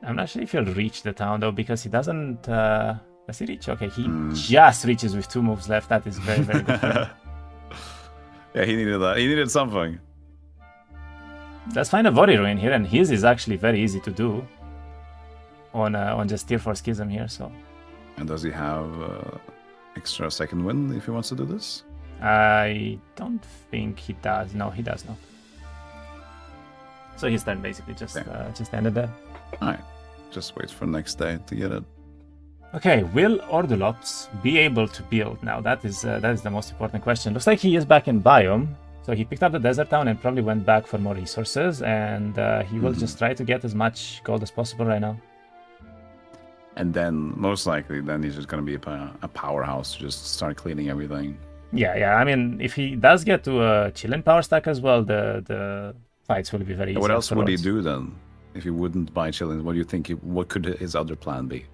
I'm not sure if he'll reach the town, though, because he doesn't... does he reach? Okay, he just reaches with 2 moves left. That is very, very good for him.
Yeah, he needed that. He needed something.
Let's find a Vori Ruin here, and his is actually very easy to do on just Tier 4 Schism here, so...
And does he have extra second wind if he wants to do this?
I don't think he does. No, he does not. So his turn basically just ended there.
Alright, just wait for next day to get it.
Okay, will Ordulops be able to build now? That is the most important question. Looks like he is back in biome, so he picked up the desert town and probably went back for more resources, and he will just try to get as much gold as possible right now.
And then, most likely, then he's just going to be a powerhouse to just start cleaning everything.
Yeah. I mean, if he does get to a chillin power stack as well, the fights will be very easy.
What else would he do then? If he wouldn't buy chillin, what do you think? What could his other plan be?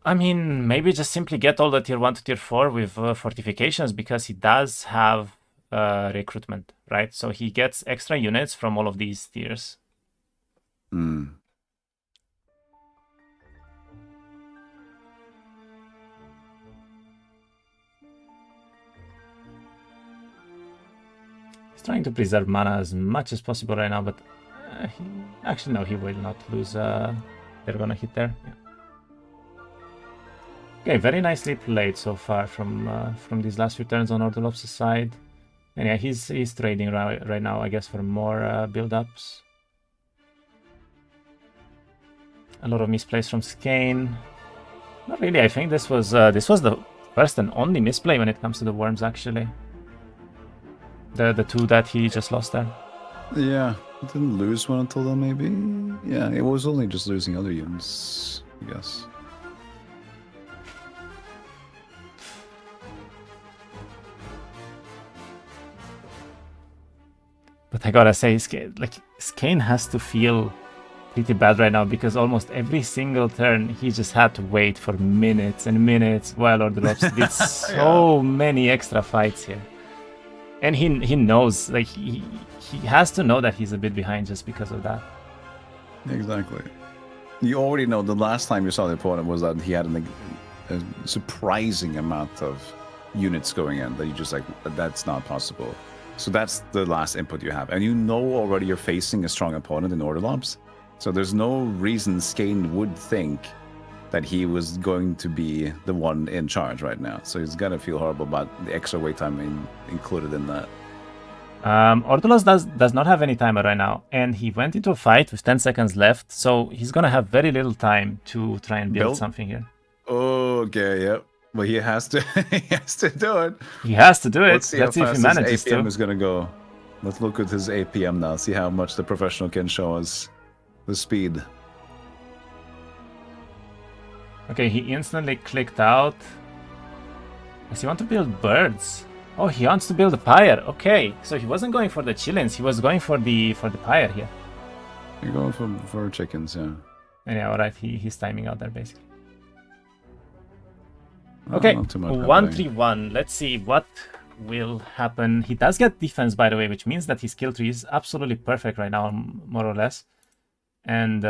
I mean, maybe just simply get all the tier 1 to tier 4 with fortifications, because he does have recruitment, right? So he gets extra units from all of these tiers. He's trying to preserve mana as much as possible right now, but he will not lose. They're gonna hit there. Yeah. Okay, very nicely played so far from these last few turns on Ordulops' side. And yeah, he's trading right now, I guess, for more build-ups. A lot of misplays from Skayne. Not really, I think this was the first and only misplay when it comes to the worms, actually. The 2 that he just lost there.
Yeah, didn't lose one until then, maybe? Yeah, it was only just losing other units, I guess.
But I gotta say, Skayne has to feel pretty bad right now, because almost every single turn he just had to wait for minutes and minutes while Ordulops did so many extra fights here. And he knows, like, he has to know that he's a bit behind just because of that.
Exactly. You already know the last time you saw the opponent was that he had a surprising amount of units going in that you just like, that's not possible. So that's the last input you have. And you know already you're facing a strong opponent in Ordulops. So there's no reason Skayne would think that he was going to be the one in charge right now. So he's gonna feel horrible about the extra wait time included in that.
Ordulops does not have any timer right now, and he went into a fight with 10 seconds left, so he's gonna have very little time to try and build something here.
Okay, yep. But he has to he has to do it.
He has to do it.
Let's see if he manages his APM is gonna go. Let's look at his APM now, see how much the professional can show us the speed.
Okay, he instantly clicked out. Does he want to build birds? Oh, he wants to build a pyre. Okay, so he wasn't going for the chillins, he was going for the pyre here.
You're going for chickens, yeah.
And yeah, alright, he's timing out there basically. Okay, 1-3-1. Let's see what will happen. He does get defense, by the way, which means that his kill tree is absolutely perfect right now, more or less. And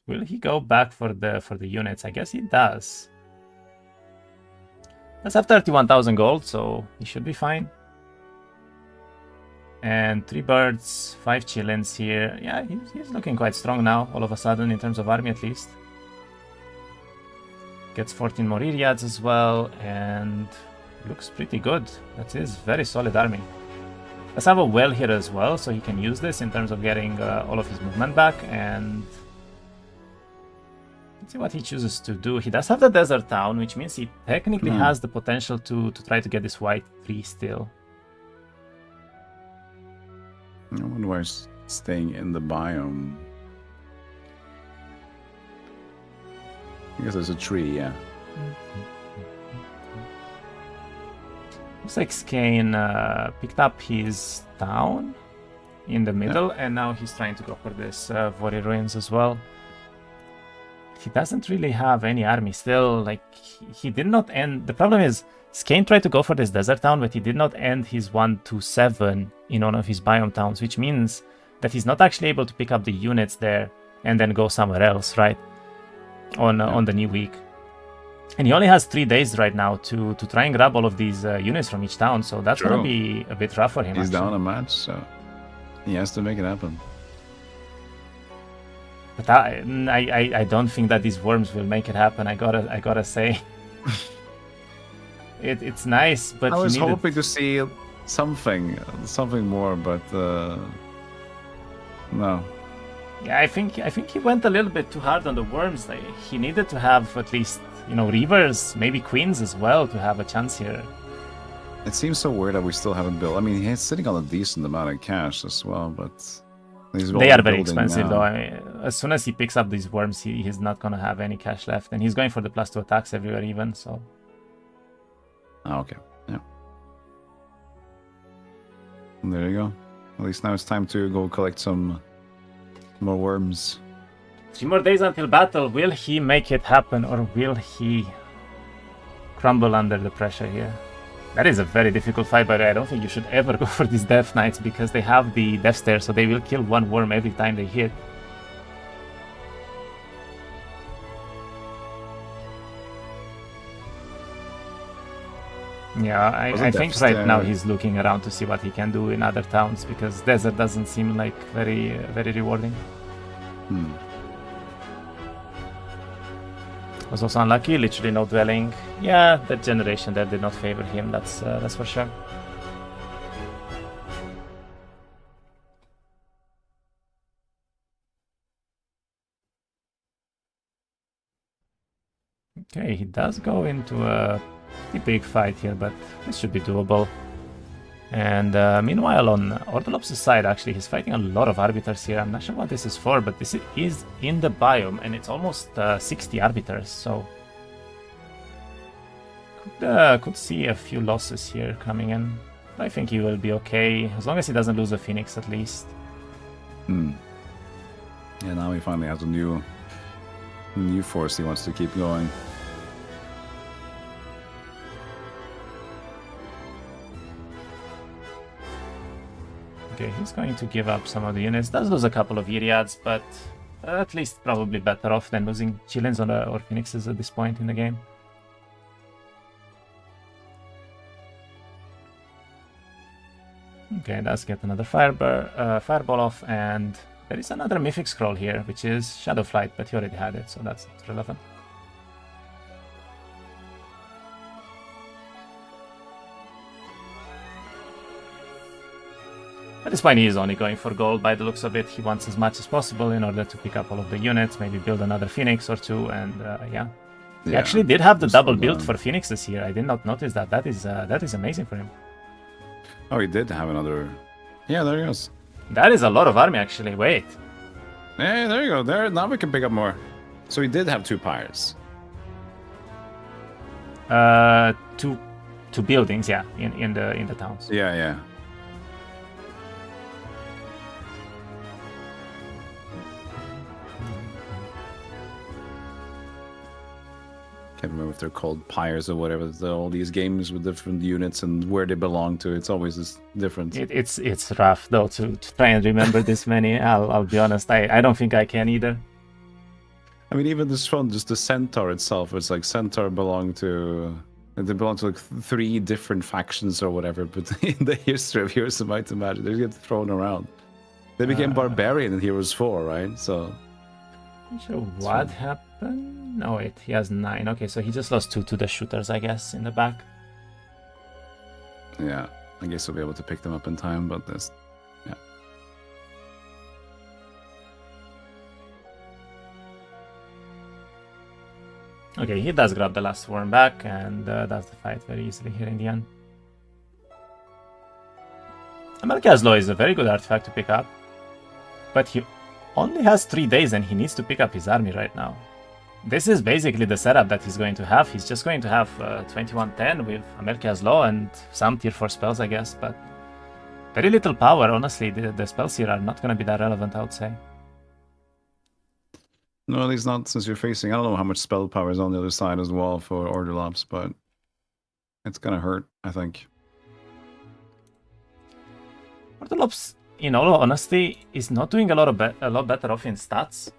will he go back for the units? I guess he does. Let's have 31,000 gold, so he should be fine. And 3 birds, 5 chillins here. Yeah, he's looking quite strong now, all of a sudden, in terms of army at least. Gets 14 more Iriads as well, and looks pretty good. That is very solid army. Let's have a well here as well, so he can use this in terms of getting all of his movement back, and let's see what he chooses to do. He does have the desert town, which means he technically has the potential to try to get this white tree still.
I wonder why he's staying in the biome. I guess there's a tree, yeah.
Looks like Skayne picked up his town in the middle, and now he's trying to go for this Vori ruins as well. He doesn't really have any army still. Like, he did not end. The problem is, Skayne tried to go for this desert town, but he did not end his 1-7 in one of his biome towns, which means that he's not actually able to pick up the units there and then go somewhere else, right? On the new week. And he only has 3 days right now to try and grab all of these units from each town, so that's going to be a bit rough for him.
He's down a match, so he has to make it happen.
But I don't think that these worms will make it happen. I gotta say, it's nice, but
I was hoping to see something more, but no.
Yeah, I think he went a little bit too hard on the worms. Like, he needed to have at least, reavers, maybe queens as well, to have a chance here.
It seems so weird that we still haven't built. I mean, he's sitting on a decent amount of cash as well, but
they are very expensive though. I mean, as soon as he picks up these worms, he's not gonna have any cash left, and he's going for the +2 attacks everywhere even. So.
Oh, okay. Yeah. There you go. At least now it's time to go collect some more worms.
3 more days until battle. Will he make it happen, or will he crumble under the pressure here? That is a very difficult fight, but I don't think you should ever go for these Death Knights, because they have the Death Stare, so they will kill 1 worm every time they hit. Yeah, I think right now he's looking around to see what he can do in other towns, because Desert doesn't seem like very rewarding. Was also unlucky, literally no dwelling. Yeah, that generation there did not favor him, that's for sure. Okay, he does go into a pretty big fight here, but this should be doable. And meanwhile, on Ordulops' side, actually, he's fighting a lot of arbiters here. I'm not sure what this is for, but this is in the biome, and it's almost 60 arbiters, so could see a few losses here coming in. I think he will be okay, as long as he doesn't lose a Phoenix at least.
Yeah, now he finally has a new force he wants to keep going.
Okay, he's going to give up some of the units. Does lose a couple of Iriads, but at least probably better off than losing Chillins or Phoenixes at this point in the game. Okay, does get another fireball off, and there is another Mythic Scroll here, which is Shadow Flight, but he already had it, so that's not relevant. At this point, he is only going for gold by the looks of it. He wants as much as possible in order to pick up all of the units, maybe build another Phoenix or 2, and yeah. He actually did have the double build for Phoenixes here. I did not notice that. That is amazing for him.
Oh, he did have another. Yeah, there he goes.
That is a lot of army, actually. Wait.
Hey, there you go. There, now we can pick up more. So he did have 2 pyres.
Two buildings, yeah, in the towns.
Yeah, yeah. can't remember if they're called pyres or whatever. All these games with different units and where they belong to. It's always this different.
It's rough though to try and remember this many. I'll be honest. I don't think I can either.
I mean, even this one, just the centaur itself. It's like centaur they belong to like 3 different factions or whatever. But in the history of Heroes of Might and Magic, they get thrown around. They became barbarian in Heroes 4, right? So.
So what happened? No, wait, he has 9. Okay, so he just lost 2 to the shooters, I guess, in the back.
Yeah, I guess we'll be able to pick them up in time, but that's... yeah.
Okay, he does grab the last worm back, and does the fight very easily here in the end. Amelka's Law is a very good artifact to pick up, but he only has 3 days and he needs to pick up his army right now. This is basically the setup that he's going to have. He's just going to have 2110 with Amelka's Law and some tier 4 spells, I guess, but very little power. Honestly, the spells here are not going to be that relevant, I would say.
No, at least not since you're facing... I don't know how much spell power is on the other side as well for Ordulops, but it's going to hurt, I think.
Ordulops, in all honesty, is not doing a lot better off in stats.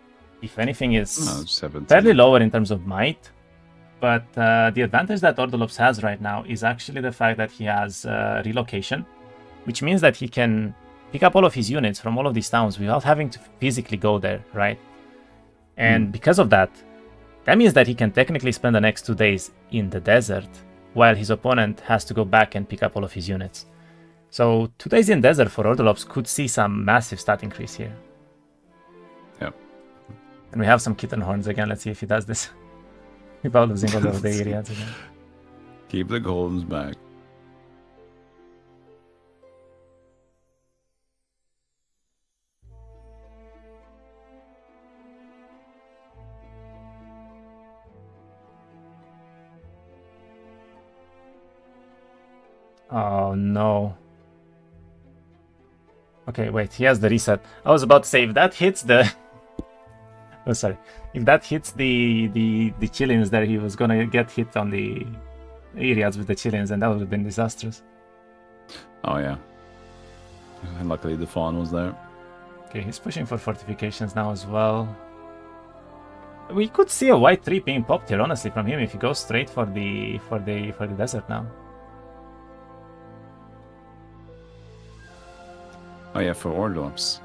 If anything, is fairly lower in terms of might. But the advantage that Ordulops has right now is actually the fact that he has relocation, which means that he can pick up all of his units from all of these towns without having to physically go there, right? And because of that, that means that he can technically spend the next 2 days in the desert, while his opponent has to go back and pick up all of his units. So 2 days in desert for Ordulops could see some massive stat increase here.
Yep.
And we have some kitten horns again. Let's see if he does this without losing all of the areas again.
Keep the golems back.
Oh no. Okay, wait, he has the reset. I was about to say, if that hits the... oh, sorry. If that hits the Chillins there, he was gonna get hit on the areas with the Chillins, and that would have been disastrous.
Oh, yeah. And luckily the fawn was there.
Okay, he's pushing for fortifications now as well. We could see a white tree being popped here, honestly, from him if he goes straight for the desert now.
Oh yeah, for Ordulops.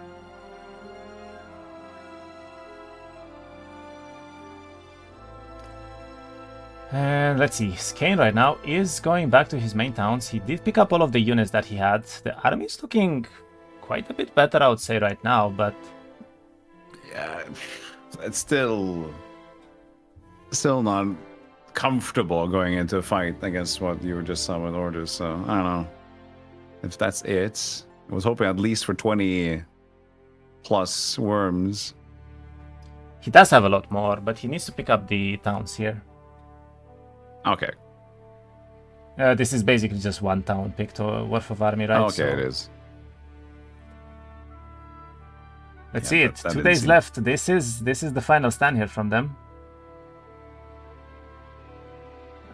And let's see, Skayne right now is going back to his main towns. He did pick up all of the units that he had. The army is looking quite a bit better, I would say, right now, but...
yeah, it's still not comfortable going into a fight against what you were just saw with orders, so I don't know. If that's it... I was hoping at least for 20 plus worms.
He does have a lot more, but he needs to pick up the towns here.
Okay.
This is basically just one town picked worth of army, right?
Okay,
so
it is.
Let's see it. 2 days left. This is the final stand here from them.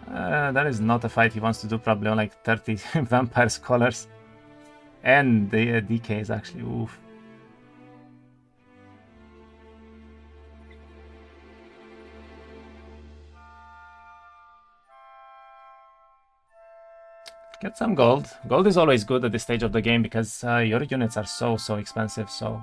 That is not a fight he wants to do, probably on like 30 vampire scholars. And the DK is actually, oof. Get some gold. Gold is always good at this stage of the game because your units are so expensive, so...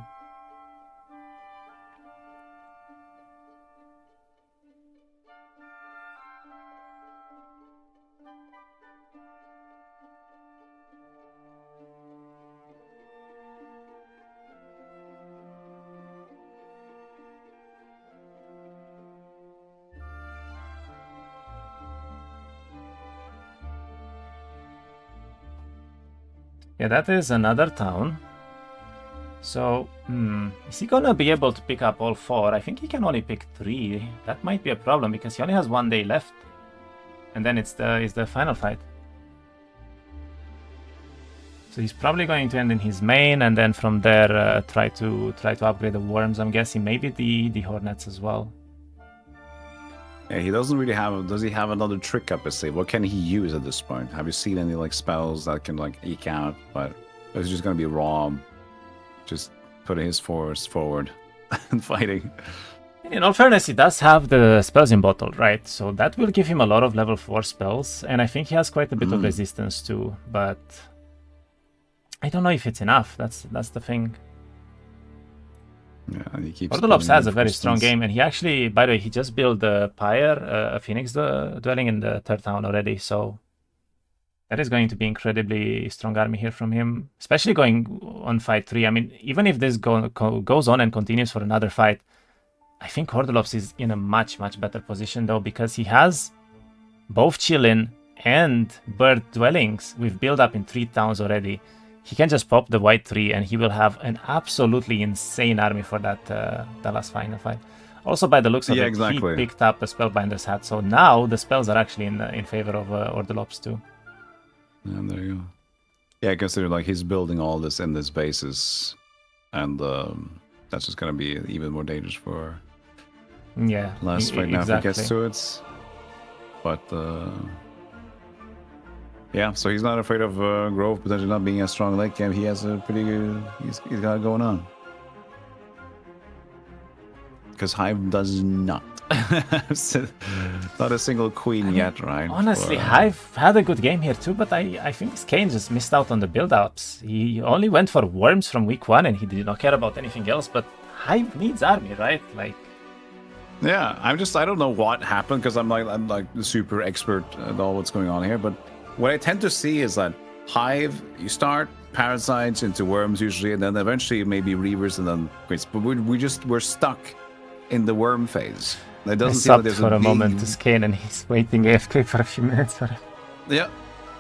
yeah, that is another town. So, is he gonna be able to pick up all 4? I think he can only pick 3. That might be a problem because he only has 1 day left. And then it's the final fight. So he's probably going to end in his main and then from there try to upgrade the worms, I'm guessing. Maybe the hornets as well.
Yeah, he doesn't really have. Does he have another trick up his sleeve? What can he use at this point? Have you seen any like spells that can like eke out? But it's just gonna be raw, just putting his force forward and fighting.
In all fairness, he does have the spells in bottle, right? So that will give him a lot of level 4 spells, and I think he has quite a bit of resistance too. But I don't know if it's enough. That's the thing.
Yeah, and he keeps.
Ordulops has a very strong game, and he actually, by the way, he just built a pyre, a phoenix dwelling in the 3rd town already. So that is going to be incredibly strong army here from him, especially going on fight 3. I mean, even if this goes on and continues for another fight, I think Ordulops is in a much better position though, because he has both Chillin and Bird dwellings with build up in 3 towns already. He can just pop the white 3 and he will have an absolutely insane army for that last final fight. Also, by the looks of it, he picked up a Spellbinder's hat, so now the spells are actually in favor of Ordulops too.
And there you go. Yeah, consider like he's building all this in this basis, and that's just gonna be even more dangerous for last fight now if he gets to it. But yeah, so he's not afraid of Grove potentially not being a strong late game. He has a pretty good. He's got it going on. Because Hive does not. Not a single queen yet, right?
Honestly, Hive had a good game here too, but I think Skayne just missed out on the build-ups. He only went for worms from week 1 and he did not care about anything else, but Hive needs army, right? Like.
Yeah, I don't know what happened because I'm like the super expert at all what's going on here, but what I tend to see is that Hive, you start parasites into worms usually, and then eventually maybe reavers and then queens. But we're stuck in the worm phase. It doesn't seem like there's
for a moment to Skayne and he's waiting AFK for a few minutes for it.
Yeah.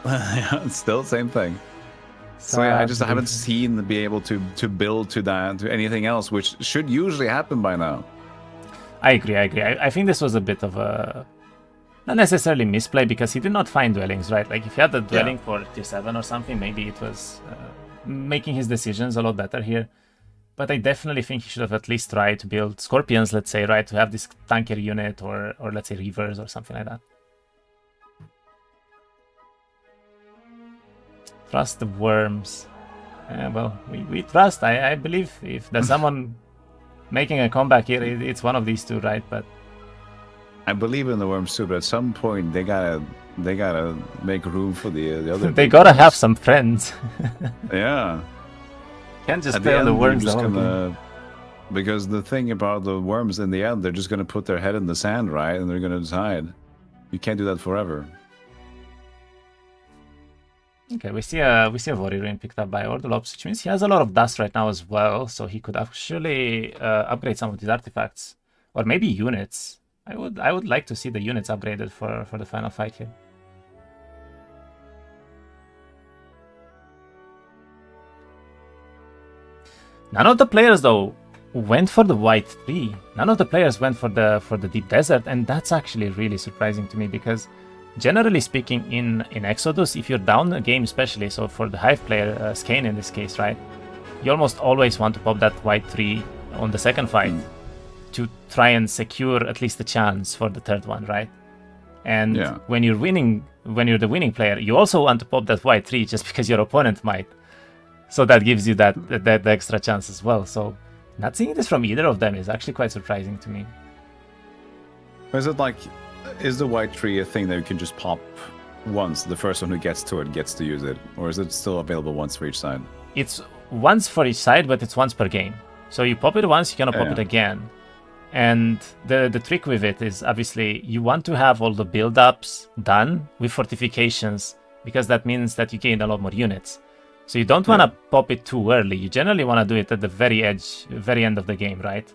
Yeah, it's still the same thing. So yeah, I just haven't seen be able to build to anything else, which should usually happen by now.
I agree. I think this was a bit of a not necessarily misplay because he did not find dwellings, right? Like if he had the dwelling for tier 7 or something, maybe it was making his decisions a lot better here. But I definitely think he should have at least tried to build scorpions, let's say, right? To have this tanker unit or let's say reavers or something like that. Trust the worms. Well, we trust. I believe if there's someone making a comeback here, it's one of these two, right? But
I believe in the worms too, but at some point they gotta make room for the other.
They gotta have some friends.
Yeah.
Can't just play on the worms.
Because the thing about the worms in the end, they're just gonna put their head in the sand, right? And they're gonna decide. You can't do that forever.
Okay, we see a Warrior picked up by Ordulops, which means he has a lot of dust right now as well, so he could actually upgrade some of these artifacts. Or maybe units. I would like to see the units upgraded for the final fight here. None of the players though went for the white 3. None of the players went for the deep desert, and that's actually really surprising to me because generally speaking in Exodus, if you're down a game especially, so for the Hive player, Skayne in this case, right, you almost always want to pop that white 3 on the second fight to try and secure at least a chance for the third one, right? And when you're the winning player, you also want to pop that white 3 just because your opponent might. So that gives you that extra chance as well. So not seeing this from either of them is actually quite surprising to me.
Is it like, is the white 3 a thing that you can just pop once? The first one who gets to it gets to use it? Or is it still available once for each side?
It's once for each side, but it's once per game. So you pop it once, you cannot pop it again. And the trick with it is obviously you want to have all the build-ups done with fortifications because that means that you gain a lot more units. So you don't want to pop it too early. You generally want to do it at the very end of the game, right?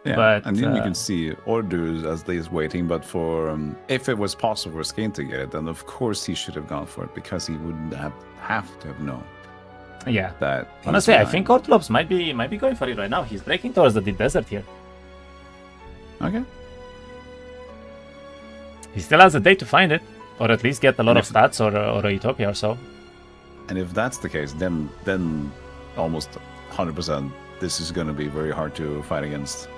Yeah,
but,
and then you can see Ordu as least waiting, but for if it was possible for Skayne to get it, then of course he should have gone for it because he wouldn't have to have known.
Yeah.
That
honestly, I think Ordulops might be going for it right now. He's breaking towards the deep desert here.
Okay.
He still has a day to find it, or at least get a lot of stats or a Utopia or so.
And if that's the case, then almost 100% this is going to be very hard to fight against.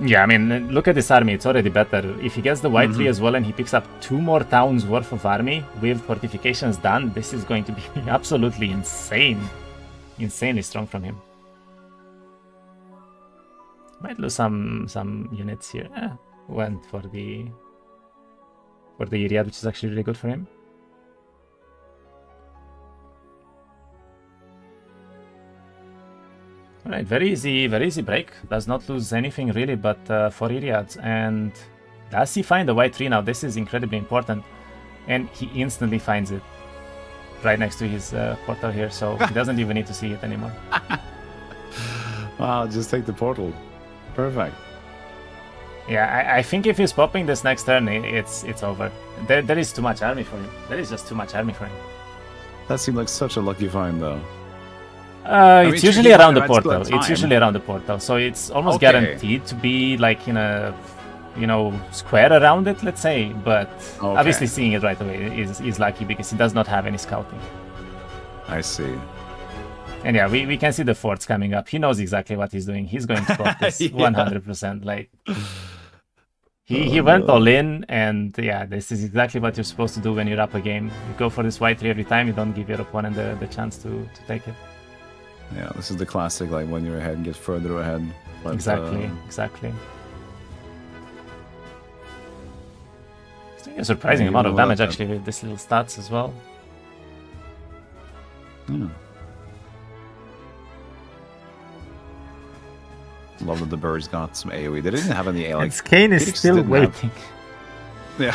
Yeah, I mean, look at this army. It's already better. If he gets the white tree as well and he picks up 2 more towns worth of army with fortifications done, this is going to be absolutely insane. Insanely strong from him. Might lose some units here. Went for the Iriad, which is actually really good for him. Alright, very easy break. Does not lose anything really but 4 Iriads. And does he find the white tree now? This is incredibly important. And he instantly finds it right next to his portal here, so he doesn't even need to see it anymore.
Wow, just take the portal. Perfect.
Yeah, I think if he's popping this next turn, it's over. There is too much army for him. There is just too much army for him.
That seemed like such a lucky find, though.
It's usually around the portal. It's usually around the portal, so it's almost guaranteed to be like in a, square around it, let's say. But obviously seeing it right away is lucky because he does not have any scouting.
I see.
And yeah, we can see the forts coming up. He knows exactly what he's doing. He's going to pop this 100%. Like he went all in, and yeah, this is exactly what you're supposed to do when you're up a game. You go for this white tree every time. You don't give your opponent the chance to take it.
Yeah, this is the classic, like when you're ahead, get further ahead. But,
exactly. He's doing a surprising amount of damage actually with this little stats as well.
Yeah. Love that the birds got some AoE. They didn't have any like.
Skayne is still waiting.
Yeah.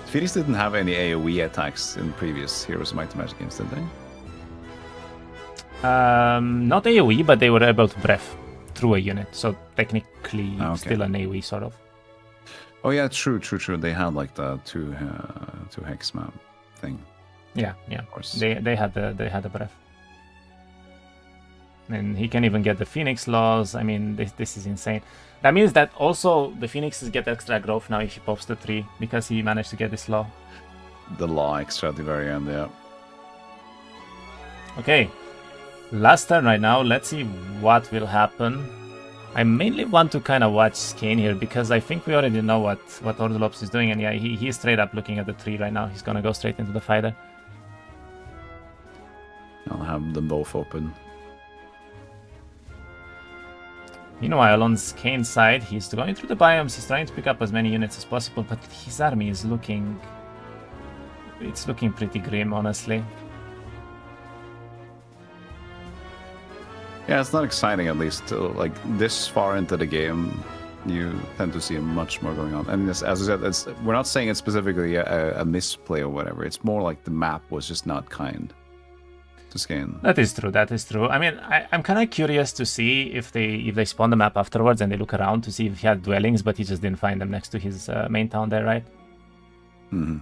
Phoenix didn't have any AoE attacks in previous Heroes of Might and Magic games, did they?
Not AoE, but they were able to breath through a unit, so technically still an AoE sort of.
Oh yeah, true. They had like the two hex map thing.
Yeah. Of course. They had the breath. And he can even get the Phoenix laws. I mean, this is insane. That means that also the Phoenixes get extra growth now if he pops the 3 because he managed to get this law.
The law extra at the very end, yeah.
Okay. Last turn right now. Let's see what will happen. I mainly want to kind of watch Skayne here because I think we already know what Ordulops is doing. And yeah, he's straight up looking at the 3 right now. He's going to go straight into the fighter.
I'll have them both open.
Meanwhile, on Skayne's side, he's going through the biomes. He's trying to pick up as many units as possible, but his army is looking... It's looking pretty grim, honestly.
Yeah, it's not exciting, at least. Like, this far into the game, you tend to see much more going on. And as I said, we're not saying it's specifically a misplay or whatever. It's more like the map was just not kind to Skayne.
That is true. I mean, I'm kind of curious to see if they spawn the map afterwards and they look around to see if he had dwellings, but he just didn't find them next to his main town there, right?
Mm-hmm.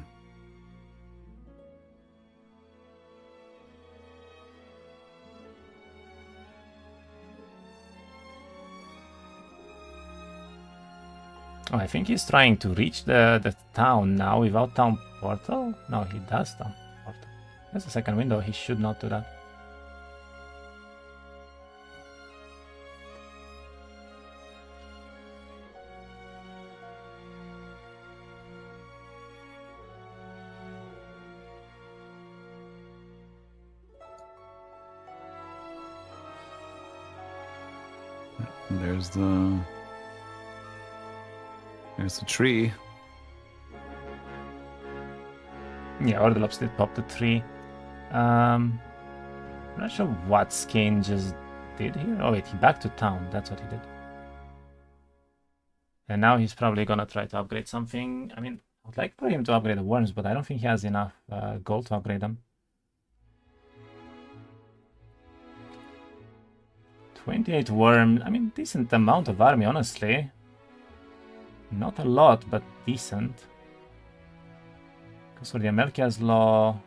Oh, I think he's trying to reach the town now without town portal. No, he does town portal. That's the second window. He should not do that.
There's the tree.
Yeah, Ordulops did pop the 3. I'm not sure what Skayne just did here. Oh wait, he back to town. That's what he did. And now he's probably gonna try to upgrade something. I mean, I would like for him to upgrade the worms, but I don't think he has enough gold to upgrade them. 28 worm. I mean, decent amount of army, honestly. Not a lot, but decent. Because for the Amelchia's Law...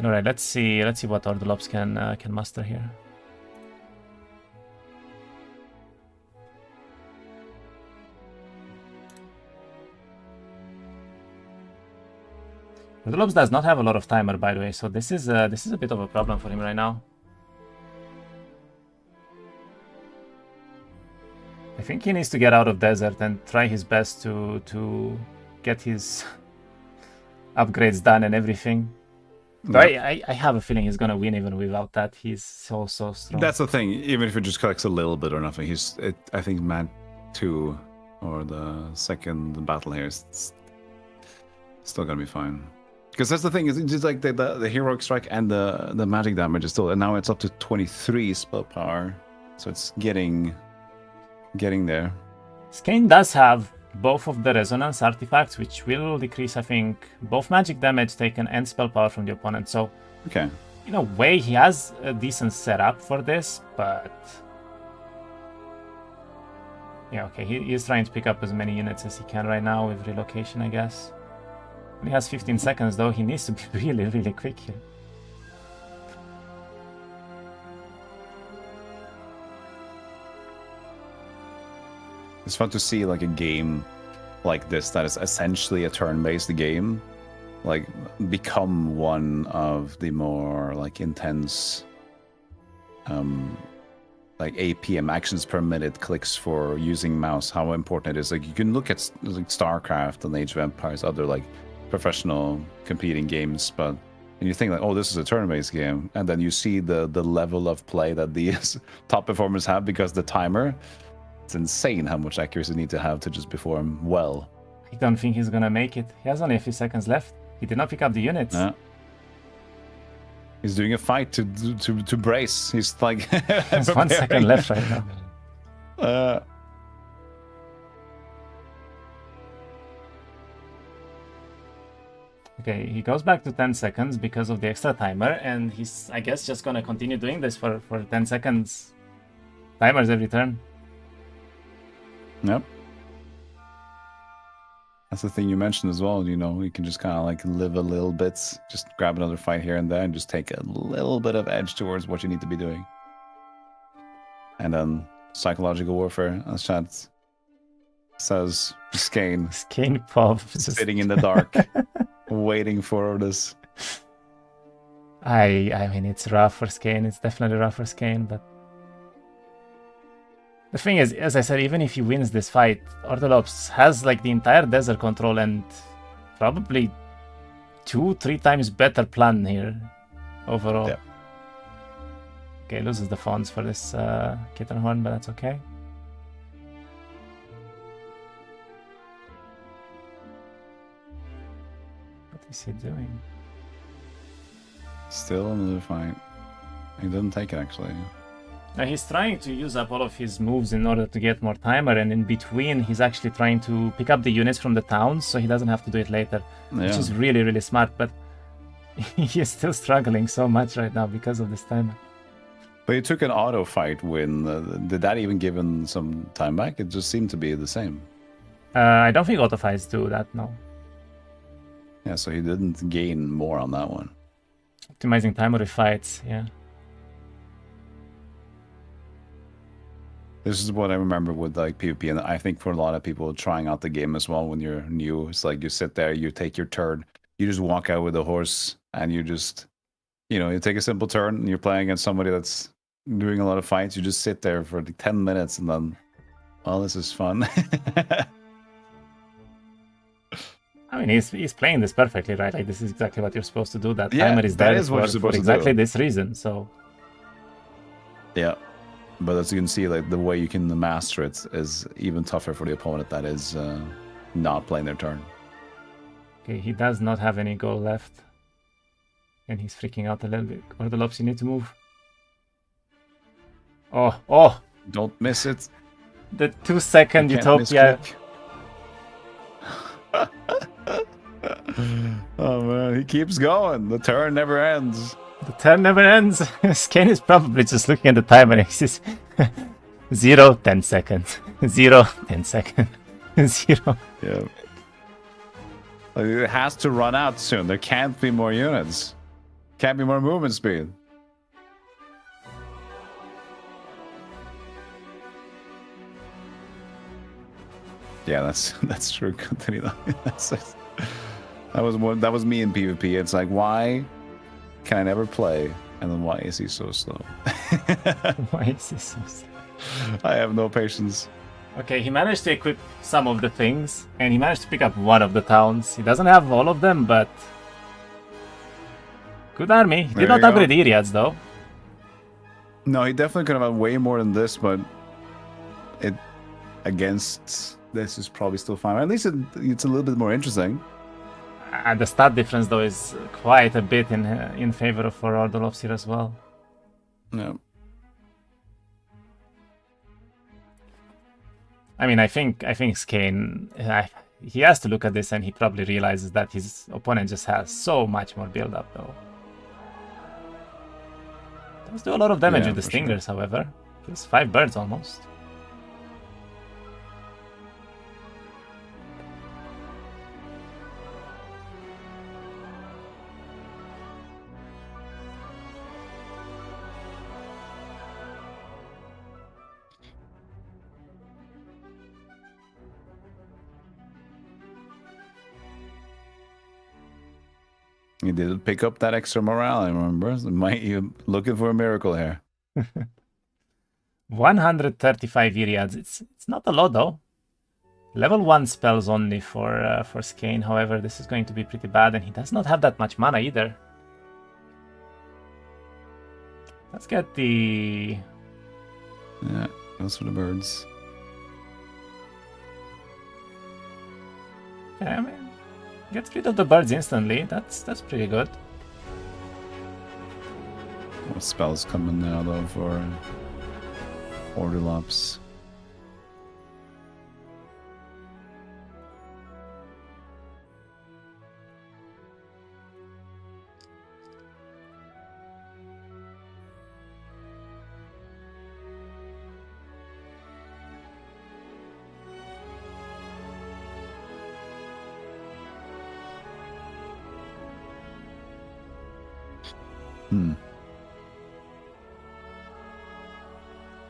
Alright, let's see what Ordulops can muster here. Ordulops does not have a lot of timer, by the way, so this is a bit of a problem for him right now. I think he needs to get out of desert and try his best to get his upgrades done and everything. But I have a feeling he's gonna win even without that. He's so strong.
That's the thing. Even if it just collects a little bit or nothing, I think Man 2 or the second battle here is still gonna be fine. Because that's the thing, is it's just like the heroic strike and the magic damage is still, and now it's up to 23 spell power, so it's getting there.
Skayne does have both of the resonance artifacts, which will decrease, I think, both magic damage taken and spell power from the opponent. So,
okay,
in a way, he has a decent setup for this, but yeah, okay, he is trying to pick up as many units as he can right now with relocation, I guess. He has 15 seconds, though. He needs to be really quick here.
it's fun to see like a game like this that is essentially a turn-based game, like become one of the more like intense like APM, actions per minute, clicks for using mouse, how important it is. Like you can look at like StarCraft and Age of Empires, other like professional competing games, but and you think like, oh, this is a turn-based game, and then you see the level of play that these top performers have because the timer, it's insane how much accuracy you need to have to just perform well.
I don't think he's gonna make it. He has only a few seconds left. He did not pick up the units.
Yeah. He's doing a fight to brace. He's like
There's 1 second left right now. Okay, he goes back to 10 seconds because of the extra timer, and he's, I guess, just gonna continue doing this for 10 seconds. Timers every turn.
Yep. That's the thing you mentioned as well, you know, you can just kind of like live a little bit, just grab another fight here and there and just take a little bit of edge towards what you need to be doing. And then psychological warfare, as chat says, Skayne.
Skayne Pop.
Sitting in the dark, waiting for this.
I mean, it's rough for Skayne. It's definitely rough for Skayne, but the thing is, as I said, even if he wins this fight, Ordulops has like the entire desert control and probably 2-3 times better plan here overall.
Yeah.
Okay, loses the funds for this kitten horn, but that's okay. What is he doing?
Still another fight. He didn't take it actually.
He's trying to use up all of his moves in order to get more timer, and in between he's actually trying to pick up the units from the towns so he doesn't have to do it later, which is really smart, but he is still struggling so much right now because of this timer.
But he took an auto fight win. Did that even give him some time back? It just seemed to be the same.
I don't think auto fights do that, no.
Yeah, so he didn't gain more on that one.
Optimizing timer with fights, yeah.
This is what I remember with like PvP, and I think for a lot of people trying out the game as well when you're new, it's like you sit there, you take your turn, you just walk out with a horse, and you just, you know, you take a simple turn, and you're playing against somebody that's doing a lot of fights, you just sit there for like 10 minutes, and then, well, this is fun.
I mean, he's playing this perfectly, right? Like, this is exactly what you're supposed to do. That timer is there for exactly this reason, so...
Yeah. But as you can see, like the way you can master it is even tougher for the opponent that is not playing their turn.
Okay, he does not have any gold left. And he's freaking out a little bit. Ordulops, you need to move. Oh!
Don't miss it.
The 2-second Utopia.
Oh man, he keeps going. The turn never ends.
The turn never ends. Skayne is probably just looking at the timer and he's 0, 10 seconds. 0, 10 seconds. 0.
Yeah. Like, it has to run out soon. There can't be more units. Can't be more movement speed. Yeah, that's true. That was me in PvP. It's like, why can I never play? And then why is he so slow?
Why is he so slow?
I have no patience.
Okay, he managed to equip some of the things, and he managed to pick up one of the towns. He doesn't have all of them, but... Good army. He did not upgrade the Iriads, though.
No, he definitely could have had way more than this, but... it against this is probably still fine. At least it's a little bit more interesting.
And the stat difference, though, is quite a bit in favor of Ordulops here as well.
Yeah.
I mean, I think Skayne, he has to look at this and he probably realizes that his opponent just has so much more build-up, though. Does do a lot of damage with the stingers, however. Kills 5 birds almost.
He did pick up that extra morale, I remember. You're looking for a miracle here.
135 Iriads. It's not a lot, though. Level 1 spells only for Skayne. However, this is going to be pretty bad, and he does not have that much mana either. Let's get the...
Yeah, those for the birds.
Yeah, I mean, gets rid of the birds instantly. That's pretty good.
What spells coming now, though, for Ordulops?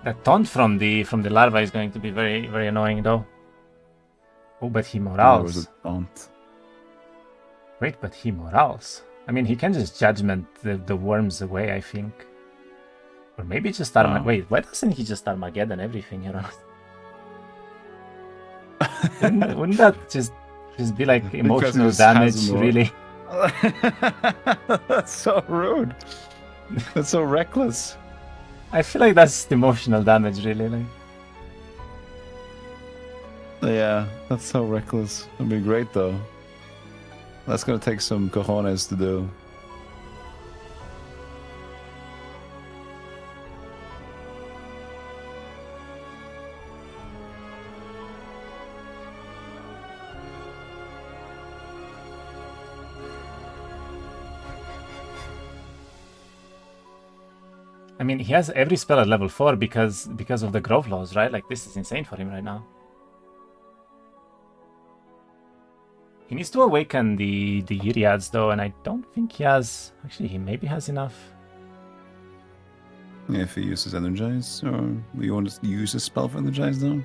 That taunt from the larva is going to be very, very annoying, though. Oh, but he morals.
There was a taunt.
Wait, but he morals. I mean, he can just judgment the worms away, I think. Or maybe just Armageddon. Wait, why doesn't he just Armageddon everything here? wouldn't that just be like emotional damage, really?
That's so rude. That's so reckless.
I feel like that's emotional damage, really. Like.
Yeah, that's so reckless. That'd be great, though. That's gonna take some cojones to do.
I mean, he has every spell at level 4 because of the growth laws, right? Like, this is insane for him right now. He needs to awaken the Iriads, though, and I don't think he has... Actually, he maybe has enough.
Yeah, if he uses Energize, or you want to use a spell for Energize, though?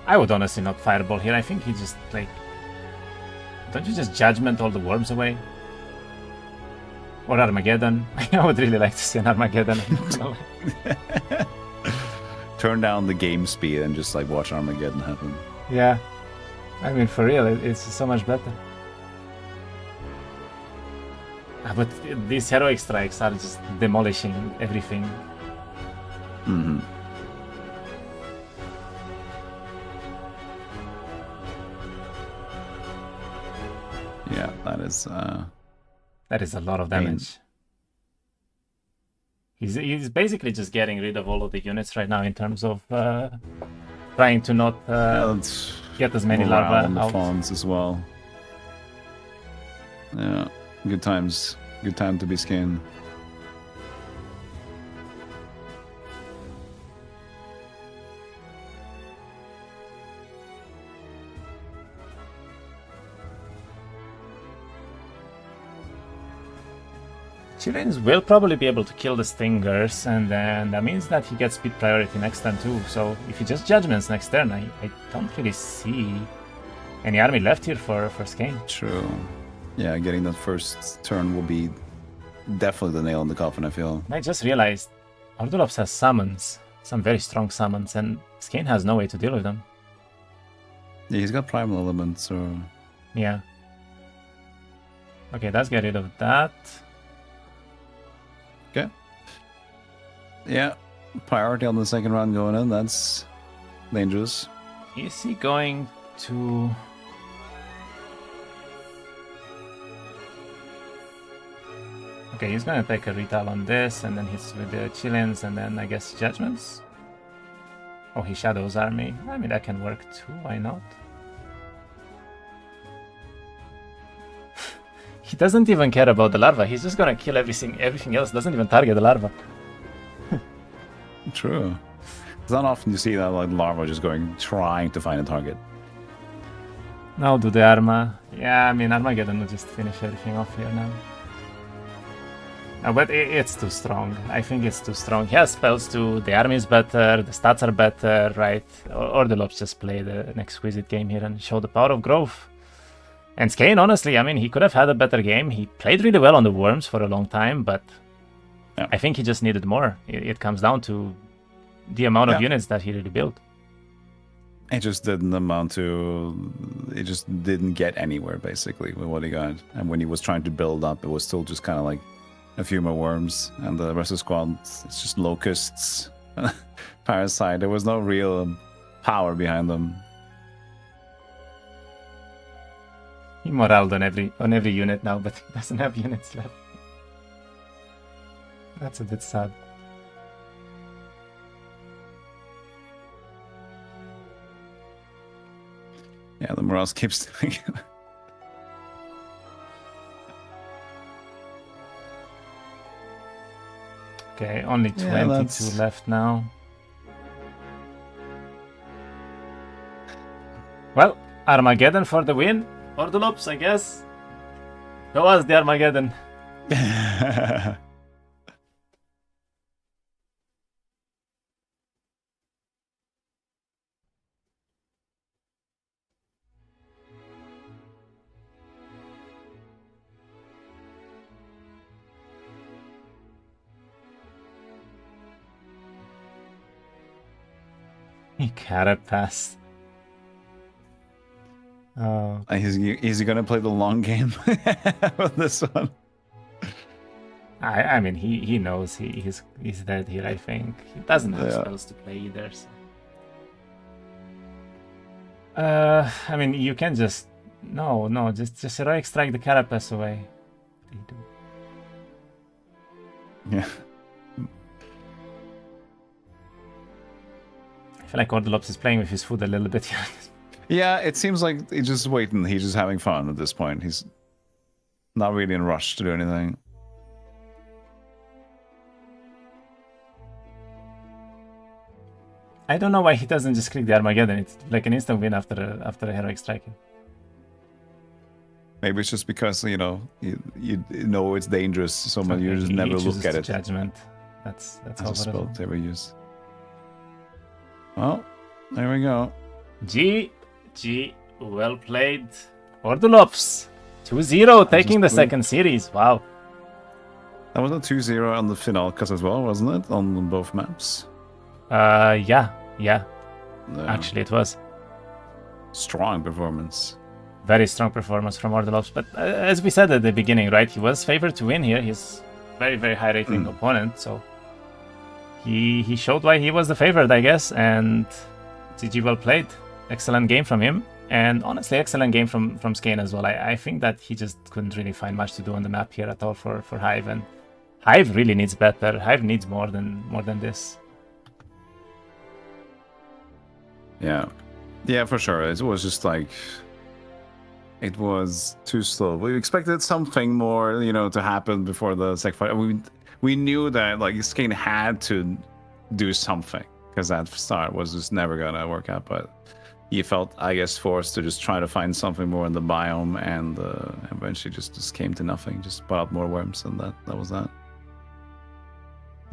I would honestly not Fireball here. I think he just, like... Don't you just Judgment all the worms away? Or Armageddon. I would really like to see an Armageddon.
Turn down the game speed and just like watch Armageddon happen.
Yeah. I mean, for real, it's so much better. But these heroic strikes are just demolishing everything.
Mm-hmm. Yeah, that is...
That is a lot of damage. He's basically just getting rid of all of the units right now in terms of trying to not get as many larvae
on the
out.
fawns as well. Yeah, good times. Good time to be Skayne.
Chileans will probably be able to kill the Stingers, and then that means that he gets speed priority next turn too. So if he just Judgments next turn, I don't really see any army left here for Skayne.
True. Yeah, getting that first turn will be definitely the nail in the coffin, I feel.
I just realized Ordulops has summons, some very strong summons, and Skayne has no way to deal with them.
Yeah, he's got primal elements, so...
Yeah. Okay, let's get rid of that.
Okay. Yeah, priority on the second round going in, that's dangerous.
Is he going to... Okay, he's gonna take a retail on this, and then hits with the Chillins, and then I guess Judgments. Oh, he Shadows Army. I mean, that can work too, why not? He doesn't even care about the larva, he's just gonna kill everything else, doesn't even target the larva.
True. It's not often you see that like larva just trying to find a target.
Now do the Arma. Yeah, I mean, Armageddon will just finish everything off here now. But it's too strong. I think it's too strong. He has spells too. The army is better. The stats are better, right? Ordulops just played an exquisite game here and showed the power of growth. And Skayne, honestly, I mean, he could have had a better game. He played really well on the worms for a long time, but yeah. I think he just needed more. It comes down to the amount of units that he really built.
It just didn't amount to... It just didn't get anywhere, basically, with what he got. And when he was trying to build up, it was still just kind of like a few more worms, and the rest of the squad, it's just locusts, parasite. There was no real power behind them.
He moraled on every unit now, but he doesn't have units left. That's a bit sad.
Yeah, the morale keeps doing it.
Okay, only 22 left now. Well, Armageddon for the win. Ordulops, I guess. Show us the Armageddon. Carapace. Oh.
Is he gonna play the long game on this one?
I mean, he knows he's dead here. I think he doesn't have spells to play either. So. I mean, you can just just heroic strike the Carapace away.
Yeah.
I feel like Ordulops is playing with his food a little bit here.
Yeah, it seems like he's just waiting. He's just having fun at this point. He's not really in a rush to do anything.
I don't know why he doesn't just click the Armageddon. It's like an instant win after a heroic striking.
Maybe it's just because you know it's dangerous, so okay, you just never look at it.
Judgment. That's
a spell to ever use. Well, there we go.
GG, well played. Ordulops, 2-0, taking the second series. Wow.
That was a 2-0 on the Finalcast as well, wasn't it? On both maps.
Yeah. Actually, it was.
Strong performance.
Very strong performance from Ordulops. But as we said at the beginning, right? He was favored to win here. He's very, very high rating opponent, so he showed why he was the favorite, I guess. And GG, well played. Excellent game from him. And honestly, excellent game from Skayne as well. I think that he just couldn't really find much to do on the map here at all for Hive. And Hive really needs better. Hive needs more than this.
Yeah, for sure. It was just like, it was too slow. We expected something more, to happen before the second fight. We knew that like Skayne had to do something because that start was just never gonna work out. But he felt, I guess, forced to just try to find something more in the biome, and eventually just came to nothing. Just put out more worms, and that was that.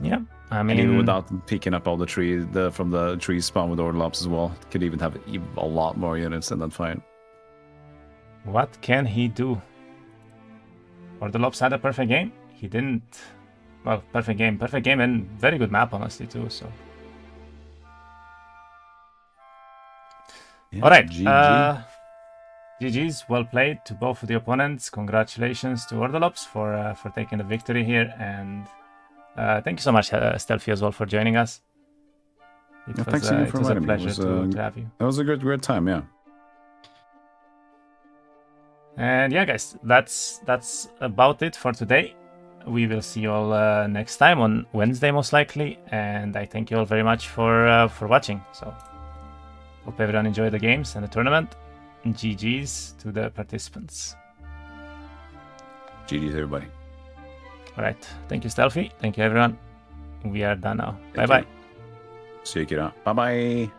Yeah, I mean,
and even without picking up all the trees from the tree spawn with Ordulops as well, could even have a lot more units in that fight.
What can he do? Ordulops had a perfect game. He didn't Well, perfect game, and very good map, honestly, too. So,
Yeah,
all right,
GG.
GG's, well played to both of the opponents. Congratulations to Ordulops for taking the victory here, and thank you so much, Stealthy, as well, for joining us.
Thanks again for inviting me.
It was a pleasure to have you.
That was a great time, yeah.
And yeah, guys, that's about it for today. We will see you all next time on Wednesday, most likely. And I thank you all very much for watching. So, hope everyone enjoyed the games and the tournament. And GG's to the participants.
GG's, everybody.
All right. Thank you, Stealthy. Thank you, everyone. We are done now. Bye-bye.
See you, kiddo. Bye-bye.